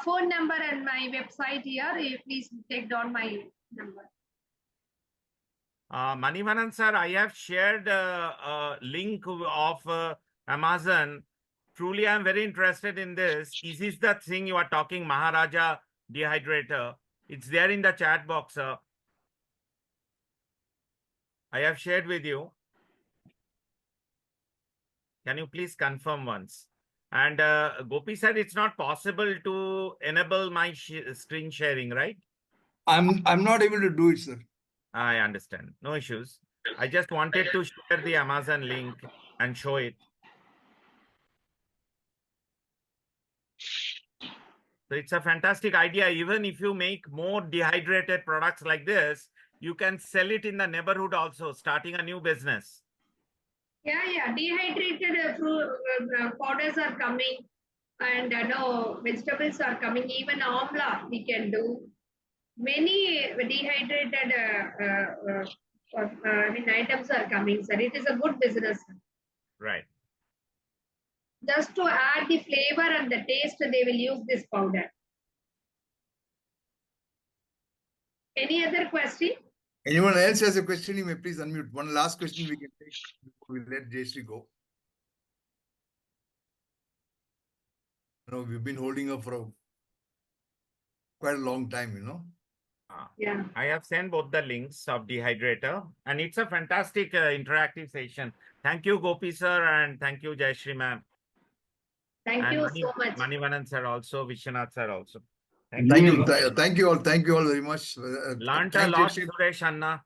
phone number and my website here. Please take down my number. Manivanan sir, I have shared a link of Amazon. Truly, I'm very interested in this. Is this the thing you are talking, Maharaja dehydrator? It's there in the chat box, sir. I have shared with you. Can you please confirm once? And Gopi said it's not possible to enable my screen sharing, right? I'm not able to do it, sir. I understand. No issues. I just wanted to share the Amazon link and show it. So it's a fantastic idea. Even if you make more dehydrated products like this, you can sell it in the neighborhood also, starting a new business. Yeah. Dehydrated fruit powders are coming, and no vegetables are coming. Even amla we can do. Many dehydrated items are coming, sir. It is a good business. Right. Just to add the flavor and the taste, they will use this powder. Any other question? Anyone else has a question, you may please unmute. One last question we can take before we let Jayasri go. We've been holding her for quite a long time. Yeah. I have sent both the links of dehydrator, and it's a fantastic interactive session. Thank you, Gopi sir, and thank you, Jayasri ma'am. Thank you so much. Manivanan sir also, Vishwanath sir also. Thank you. Thank you all. Thank you all very much. Learned a Thank lot, Jayasri. Suresh Anna.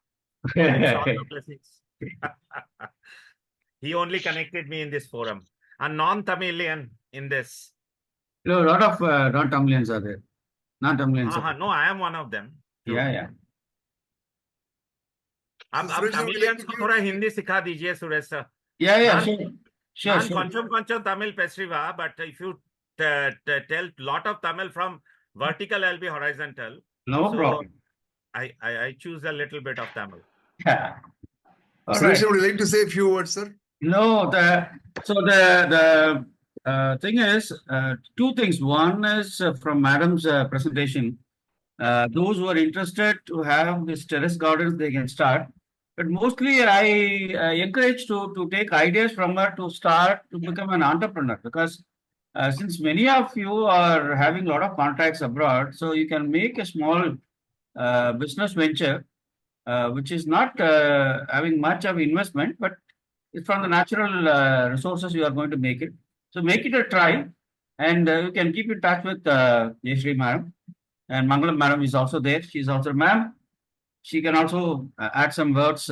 It's all the blessings. He only connected me in this forum. A non-Tamilian in this. A lot of non-Tamilians are there. Non-Tamilians. No, I am one of them. Too. Yeah. अब Tamilians को थोड़ा हिंदी सिखा दीजिए Suresh sir. Yeah, sure. Koncham Tamil Pesriva, but if you tell lot of Tamil from vertical, I'll be horizontal. No problem. I choose a little bit of Tamil. Yeah. Suresh, would you like to say a few words, sir? No, the thing is, two things. One is from Madam's presentation. Those who are interested to have this terrace gardens, they can start. But mostly, I encourage to take ideas from her to start to become an entrepreneur, because since many of you are having a lot of contacts abroad, so you can make a small business venture, which is not having much of investment, but it's from the natural resources you are going to make it. So make it a try, and you can keep in touch with Jayasri Madam. And Mangalam Madam is also there. She's also, ma'am, she can also add some words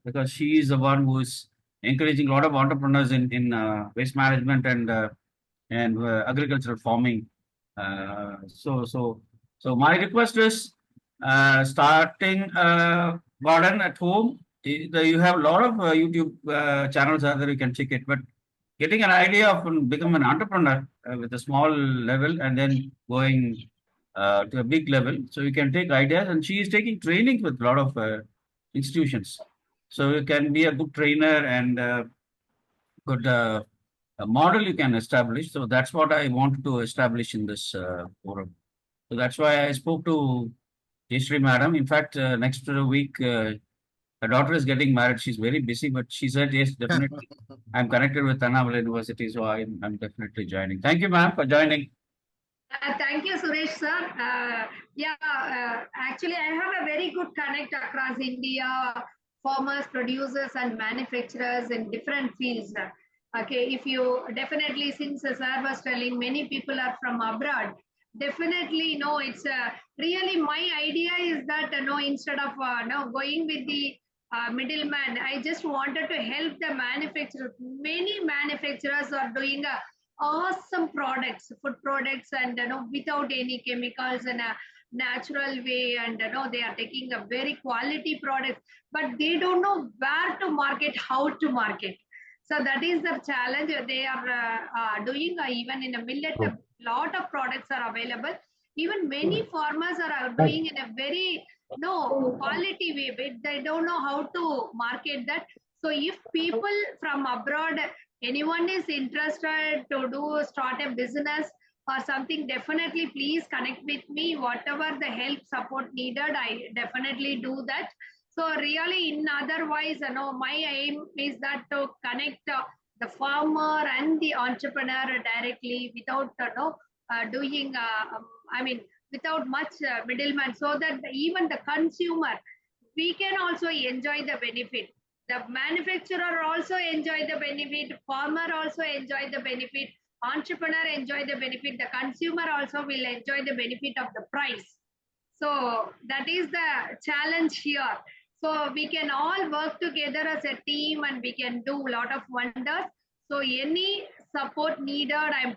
because she is the one who is encouraging a lot of entrepreneurs in waste management and agricultural farming. So my request is starting a garden at home. You have a lot of YouTube channels out there, you can check it, but getting an idea of becoming an entrepreneur with a small level and then going to a big level. So you can take ideas, and she is taking training with a lot of institutions. So you can be a good trainer and good model you can establish. So that's what I wanted to establish in this forum. So that's why I spoke to Jayasri Madam. In fact, next week, her daughter is getting married. She's very busy, but she said, yes, definitely. I'm connected with Annamalai University, so I'm definitely joining. Thank you, ma'am, for joining. Thank you, Suresh sir. Actually, I have a very good connect across India, farmers, producers, and manufacturers in different fields. Okay, if you definitely, since sir was telling, many people are from abroad. Definitely, no, it's really my idea is that instead of going with the middleman, I just wanted to help the manufacturers. Many manufacturers are doing awesome products, food products, and without any chemicals in a natural way, and they are taking a very quality product, but they don't know where to market, how to market. So that is the challenge they are doing. Even in a millet, a lot of products are available. Even many farmers are doing in a very quality way, but they don't know how to market that. So if people from abroad, anyone is interested to start a business or something, definitely please connect with me. Whatever the help support needed, I definitely do that. So really, in otherwise, my aim is that to connect the farmer and the entrepreneur directly without doing without much middleman, so that even the consumer, we can also enjoy the benefit. The manufacturer also enjoy the benefit, farmer also enjoy the benefit, entrepreneur enjoy the benefit, the consumer also will enjoy the benefit of the price. So that is the challenge here. So we can all work together as a team and we can do a lot of wonders. So any support needed, I'm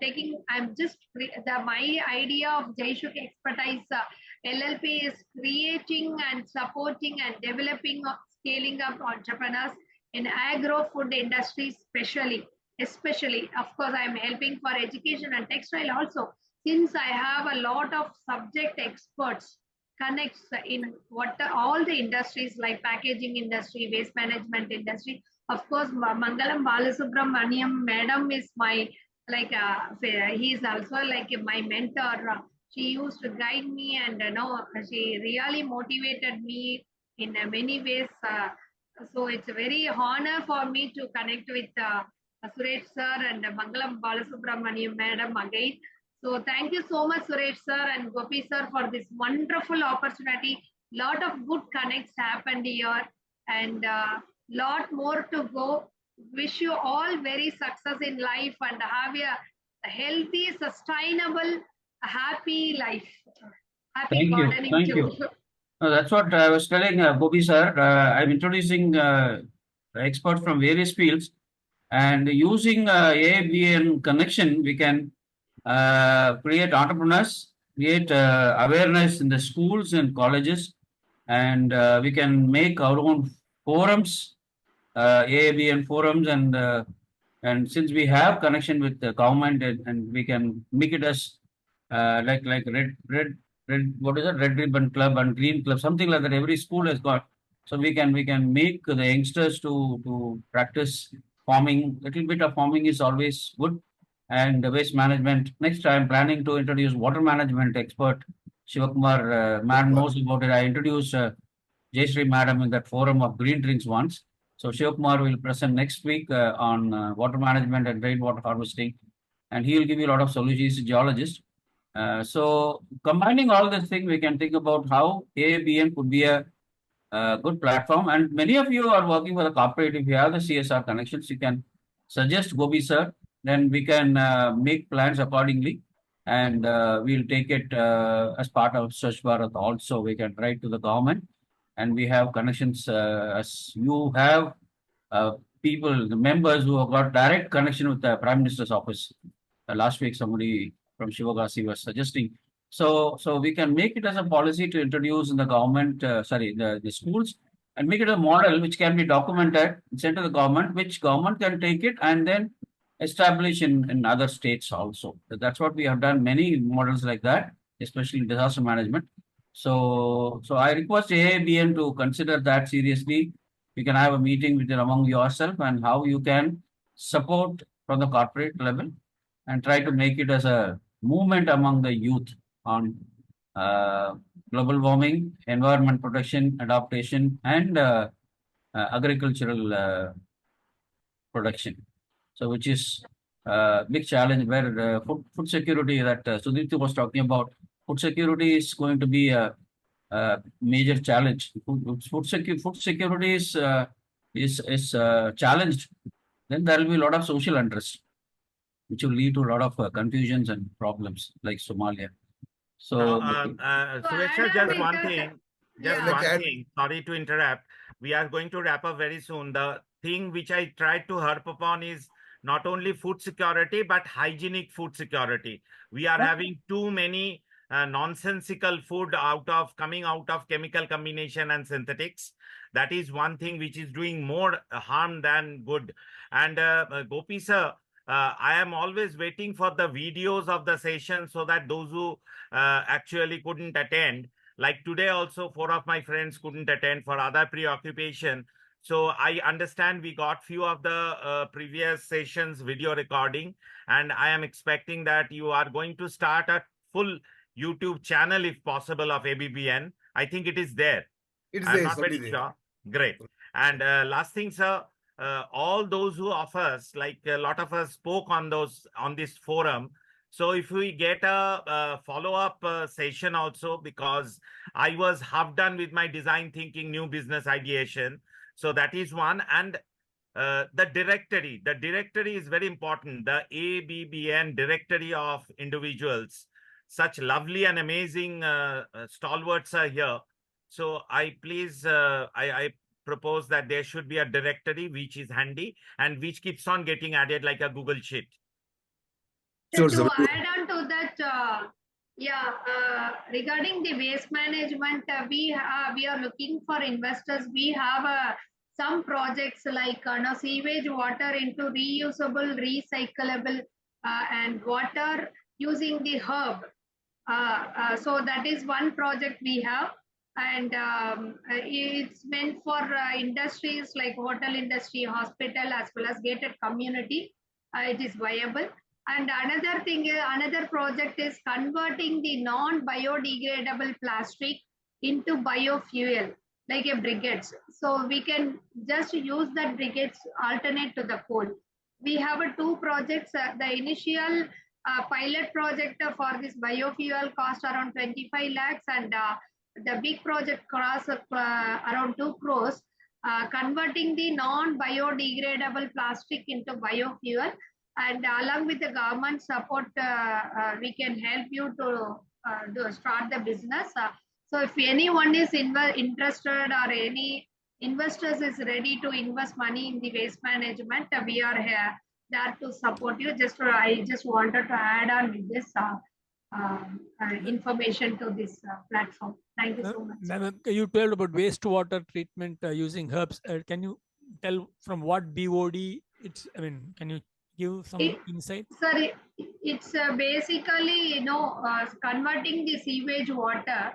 just, my idea of Jayasri expertise LLP is creating and supporting and developing, scaling up entrepreneurs in agro food industry, especially, of course, I'm helping for education and textile also, since I have a lot of subject experts connects in all the industries like packaging industry, waste management industry. Of course, Mangalam Balasubramaniam madam is my he is also like my mentor. She used to guide me, and she really motivated me in many ways. So it's a very honor for me to connect with Suresh sir and Mangalam Balasubramaniam madam again. So thank you so much, Suresh sir and Gopi sir, for this wonderful opportunity. Lot of good connects happened here, and lot more to go. Wish you all very success in life and have a healthy, sustainable, happy life. Happy Thank you. gardening Thank too. you. No, that's what I was telling Gopi sir. I'm introducing experts from various fields, and using AABN connection, we can create entrepreneurs, create awareness in the schools and colleges, and we can make our own forums, AABN forums, and since we have connection with the government, and we can make it as like red what is it, red ribbon club and green club, something like that. Every school has got, so we can make the youngsters to practice farming. Little bit of farming is always good, and the waste management. Next, I'm planning to introduce water management expert Shivakumar. Man knows about it. I introduced Jayasri madam in that forum of green drinks once. So Shivakumar will present next week on water management and rainwater harvesting, and he will give you a lot of solutions. He's a geologist. So combining all this thing, we can think about how AABN could be a good platform. And many of you are working for the corporate. If you have the CSR connections, you can suggest Gopi sir. Then we can make plans accordingly, and we'll take it as part of Swachh Bharat. Also, we can write to the government, and we have connections as you have people, the members who have got direct connection with the Prime Minister's office. Last week, somebody from Shivagasi was suggesting. So we can make it as a policy to introduce in the government, the schools, and make it a model which can be documented, sent to the government, which government can take it and then establish in other states also. That's what we have done, many models like that, especially in disaster management. So I request AABN to consider that seriously. We can have a meeting with among yourself and how you can support from the corporate level and try to make it as a movement among the youth on global warming, environment protection, adaptation, and agricultural production. So, which is a big challenge where food security that Sudipti was talking about. Food security is going to be a major challenge. Food security is challenged. Then there will be a lot of social unrest, which will lead to a lot of confusions and problems like Somalia. So, Suresh, add just on one with that, thing. Just yeah. one thing. Sorry to interrupt. We are going to wrap up very soon. The thing which I tried to harp upon is not only food security, but hygienic food security. We are having too many nonsensical food coming out of chemical combination and synthetics. That is one thing which is doing more harm than good. And Gopi sir, I am always waiting for the videos of the session so that those who actually couldn't attend, like today also 4 of my friends couldn't attend for other preoccupation. So I understand we got few of the previous sessions video recording, and I am expecting that you are going to start a full YouTube channel if possible of ABBN. I think it is there. It's I'm there, not very there. sure. Great. And last thing, sir, all those who of us, like a lot of us spoke on this forum. So if we get a follow-up session also, because I was half done with my design thinking, new business ideation. So that is one. And the directory is very important. The ABBN directory of individuals. such lovely and amazing stalwarts are here. So I propose that there should be a directory which is handy and which keeps on getting added like a Google Sheet. Sure, To sir. add on to that, regarding the waste management, we are looking for investors. We have some projects like sewage water into reusable, recyclable, and water using the herb. So that is one project we have, and it's meant for industries like hotel industry, hospital, as well as gated community. It is viable. And another thing, another project is converting the non-biodegradable plastic into biofuel, like a briquettes. So we can just use that briquettes alternate to the coal. We have two projects. The initial pilot project for this biofuel cost around 25 lakhs, and the big project cost around 2 crores, converting the non-biodegradable plastic into biofuel. And along with the government support, we can help you to start the business. So if anyone is interested, or any investors is ready to invest money in the waste management, we are here there to support you. I just wanted to add on with this information to this platform. Thank you so much. Ma'am, you told about wastewater treatment using herbs. Can you tell from what BOD it's? I mean, can you give some insight? Sorry, it's basically converting the sewage water.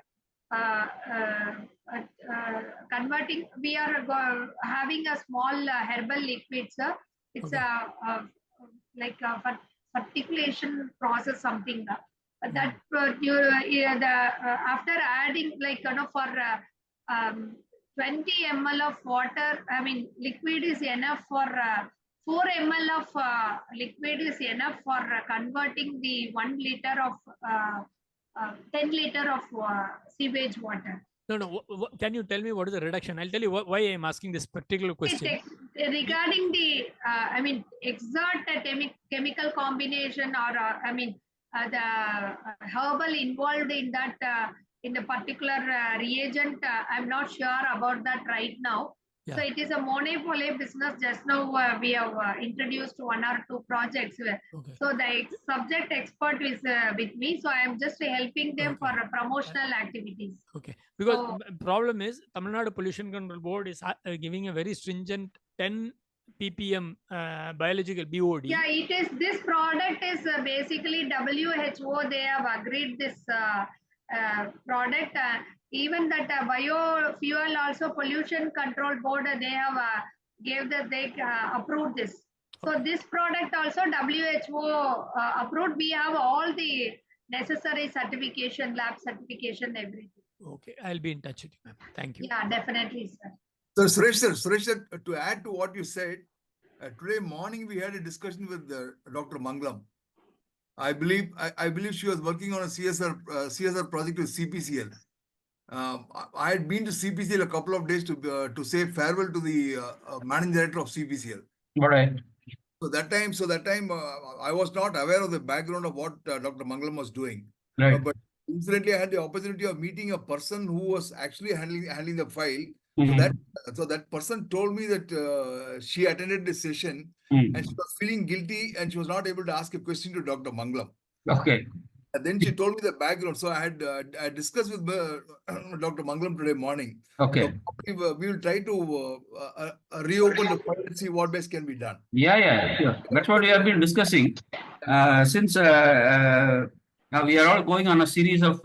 Converting, we are having a small herbal liquid, sir. It's Okay. like a fertilization process, something that after adding, like for 20 ml of water, I mean liquid is enough for 4 ml of liquid is enough for converting the 1 liter of 10 liter of sewage water. No. Can you tell me what is the reduction? I'll tell you why I'm asking this particular question. Regarding the, I mean, exact chemical combination, or the herbal involved in that, in the particular reagent, I'm not sure about that right now. Yeah. So it is a monopoly business. Just now we have introduced 1 or 2 projects. Okay. So the subject expert is with me. So I am just helping them for promotional activities. Okay. Because problem is Tamil Nadu Pollution Control Board is giving a very stringent 10 ppm biological BOD. Yeah, it is. This product is basically WHO. They have agreed this product. Even that biofuel also Pollution Control Board, they have they approved this. So this product also WHO approved. We have all the necessary certification, lab certification, everything. Okay, I'll be in touch with you, ma'am. Thank you. Yeah, definitely, sir. So Suresh sir, to add to what you said, today morning we had a discussion with Dr. Mangalam. I believe she was working on a CSR project with CPCL. I had been to CPCL a couple of days to say farewell to the managing director of CPCL. All right. So that time I was not aware of the background of what Dr. Mangalam was doing. Right. But incidentally, I had the opportunity of meeting a person who was actually handling the file. Mhm. So that person told me that she attended this session and she was feeling guilty and she was not able to ask a question to Dr. Mangalam. Okay. And then she told me the background. So I had I discussed with Dr. Mangalam today morning. Okay. So we will try to reopen the file and see what best can be done. Yeah, sure. That's what we have been discussing. Since now we are all going on a series of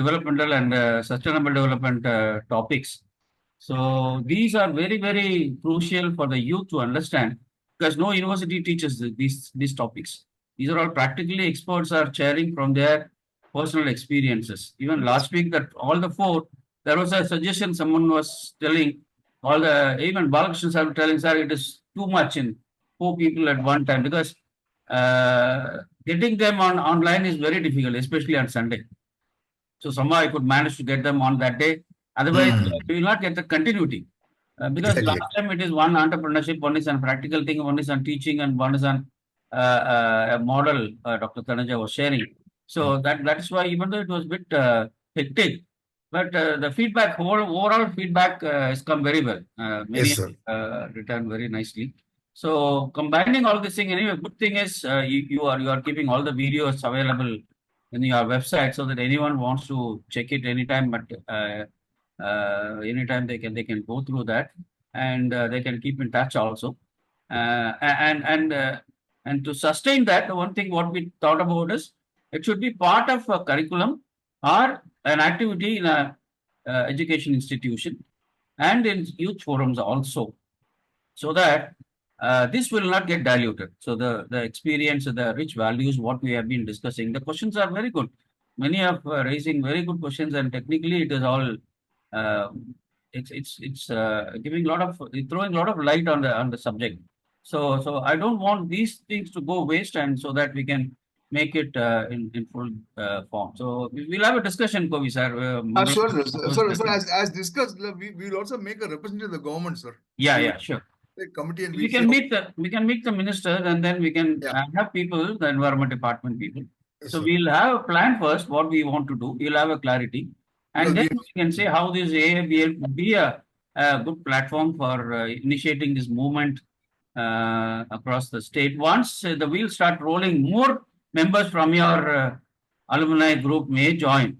developmental and sustainable development topics. So these are very, very crucial for the youth to understand, because no university teaches these topics. These are all practically experts are sharing from their personal experiences. Even last week, that all the 4, there was a suggestion someone was telling, even Balakrishnan sir telling, sir, it is too much in 4 people at one time, because getting them online is very difficult, especially on Sunday. So somehow I could manage to get them on that day. Otherwise, we will not get the continuity. Because Exactly. last time it is one entrepreneurship, one is on practical thing, one is on teaching, and one is on a model Dr. Tanuja was sharing. So that is why, even though it was a bit hectic, but the feedback, overall feedback has come very well. Many Yes, sir. have returned very nicely. So combining all this thing, anyway, good thing is you are keeping all the videos available in your website so that anyone wants to check it anytime, but anytime they can go through that, and they can keep in touch also. And to sustain that, the one thing what we thought about is it should be part of a curriculum or an activity in a education institution and in youth forums also, so that this will not get diluted. So the experience, the rich values, what we have been discussing, the questions are very good. Many are raising very good questions, and technically it is all uh, it's giving a lot of throwing a lot of light on the subject. So I don't want these things to go waste, and so that we can make it in full form. So we'll have a discussion, Kovi sir. Sure, sir. Sir, as discussed, we will also make a representative of the government, sir. Yeah, sure. The committee, and We can meet the minister, and then we can have people, the environment department people. Yes, So sir. we'll have a plan first, what we want to do. We'll have a clarity, and then we can say how this AABN would be a good platform for initiating this movement across the state. Once the wheels start rolling, more members from your alumni group may join.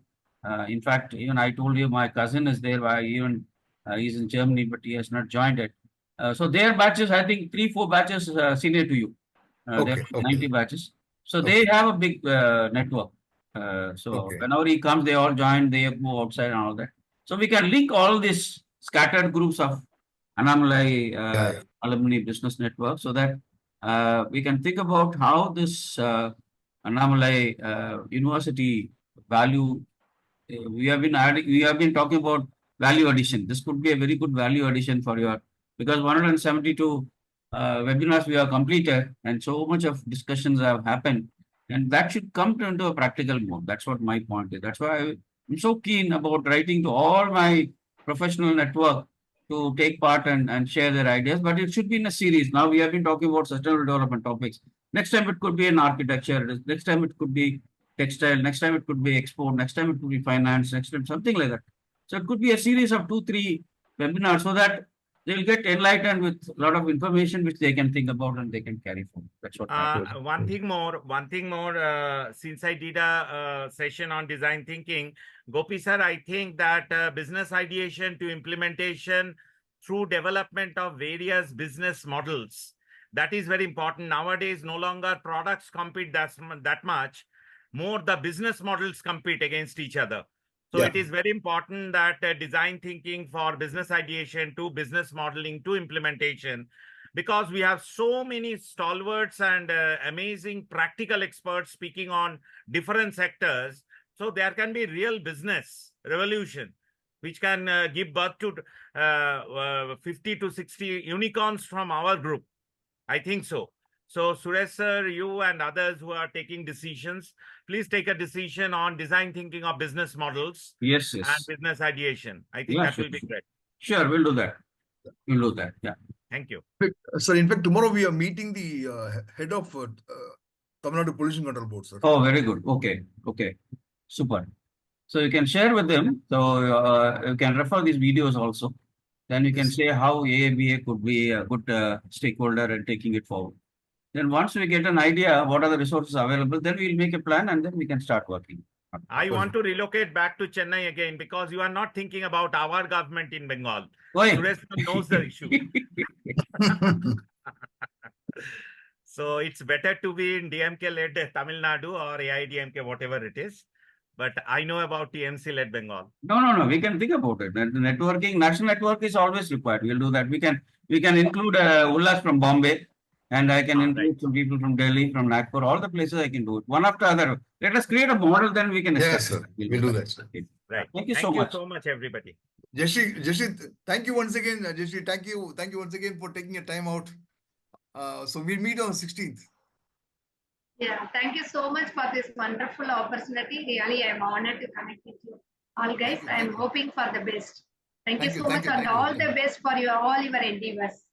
In fact, even I told you my cousin is there. Even he's in Germany, but he has not joined it. So their batches, I think 3-4 batches senior to you. There are 90 batches. So they have a big network. So whenever he comes, they all join, they go outside and all that. So we can link all these scattered groups of anomaly alumni business network, so that we can think about how this anomaly university value, we have been talking about value addition. This could be a very good value addition for your, because 172 webinars we have completed, and so much of discussions have happened, and that should come into a practical mode. That's what my point is. That's why I'm so keen about writing to all my professional network to take part and share their ideas, but it should be in a series. Now we have been talking about sustainable development topics. Next time it could be in architecture. Next time it could be textile. Next time it could be export. Next time it could be finance. Next time something like that. So it could be a series of 2-3 webinars, so that they will get enlightened with a lot of information which they can think about and they can carry forward. That's what one thing more, since I did a session on design thinking, Gopi sir, I think that business ideation to implementation through development of various business models, that is very important. Nowadays, no longer products compete that much, more the business models compete against each other. So it is very important that design thinking for business ideation to business modeling to implementation, because we have so many stalwarts and amazing practical experts speaking on different sectors. So there can be real business revolution, which can give birth to 50 to 60 unicorns from our group. I think so. So Suresh sir, you and others who are taking decisions, please take a decision on design thinking of business models. Yes. And business ideation. I think that will be great. Sure, we'll do that. We'll do that. Yeah. Thank you. Sir, in fact, tomorrow we are meeting the head of Tamil Nadu Pollution Control Board, sir. Oh, very good. Okay. Super. So you can share with them. So you can refer these videos also. Then you can say how AABA could be a good stakeholder and taking it forward. Then once we get an idea what are the resources available, then we'll make a plan and then we can start working. I want to relocate back to Chennai again, because you are not thinking about our government in Bengal. Suresh knows the issue. So it's better to be in DMK-led Tamil Nadu or AIDMK, whatever it is. But I know about TMC-led Bengal. No. We can think about it. The networking, national network is always required. We'll do that. We can include Ullas from Bombay. And I can include some people from Delhi, from Nagpur, all the places I can do it. One after other. Let us create a model, then we can Yes, sir. We'll do that, sir. Right. Thank you so much, everybody. Jayasri, thank you once again. Jayasri, thank you once again for taking your time out. So we'll meet on 16th. Yeah, thank you so much for this wonderful opportunity. Really, I am honored to connect with you all, guys. I am hoping for the best. Thank you so much, and all the best for all your endeavors.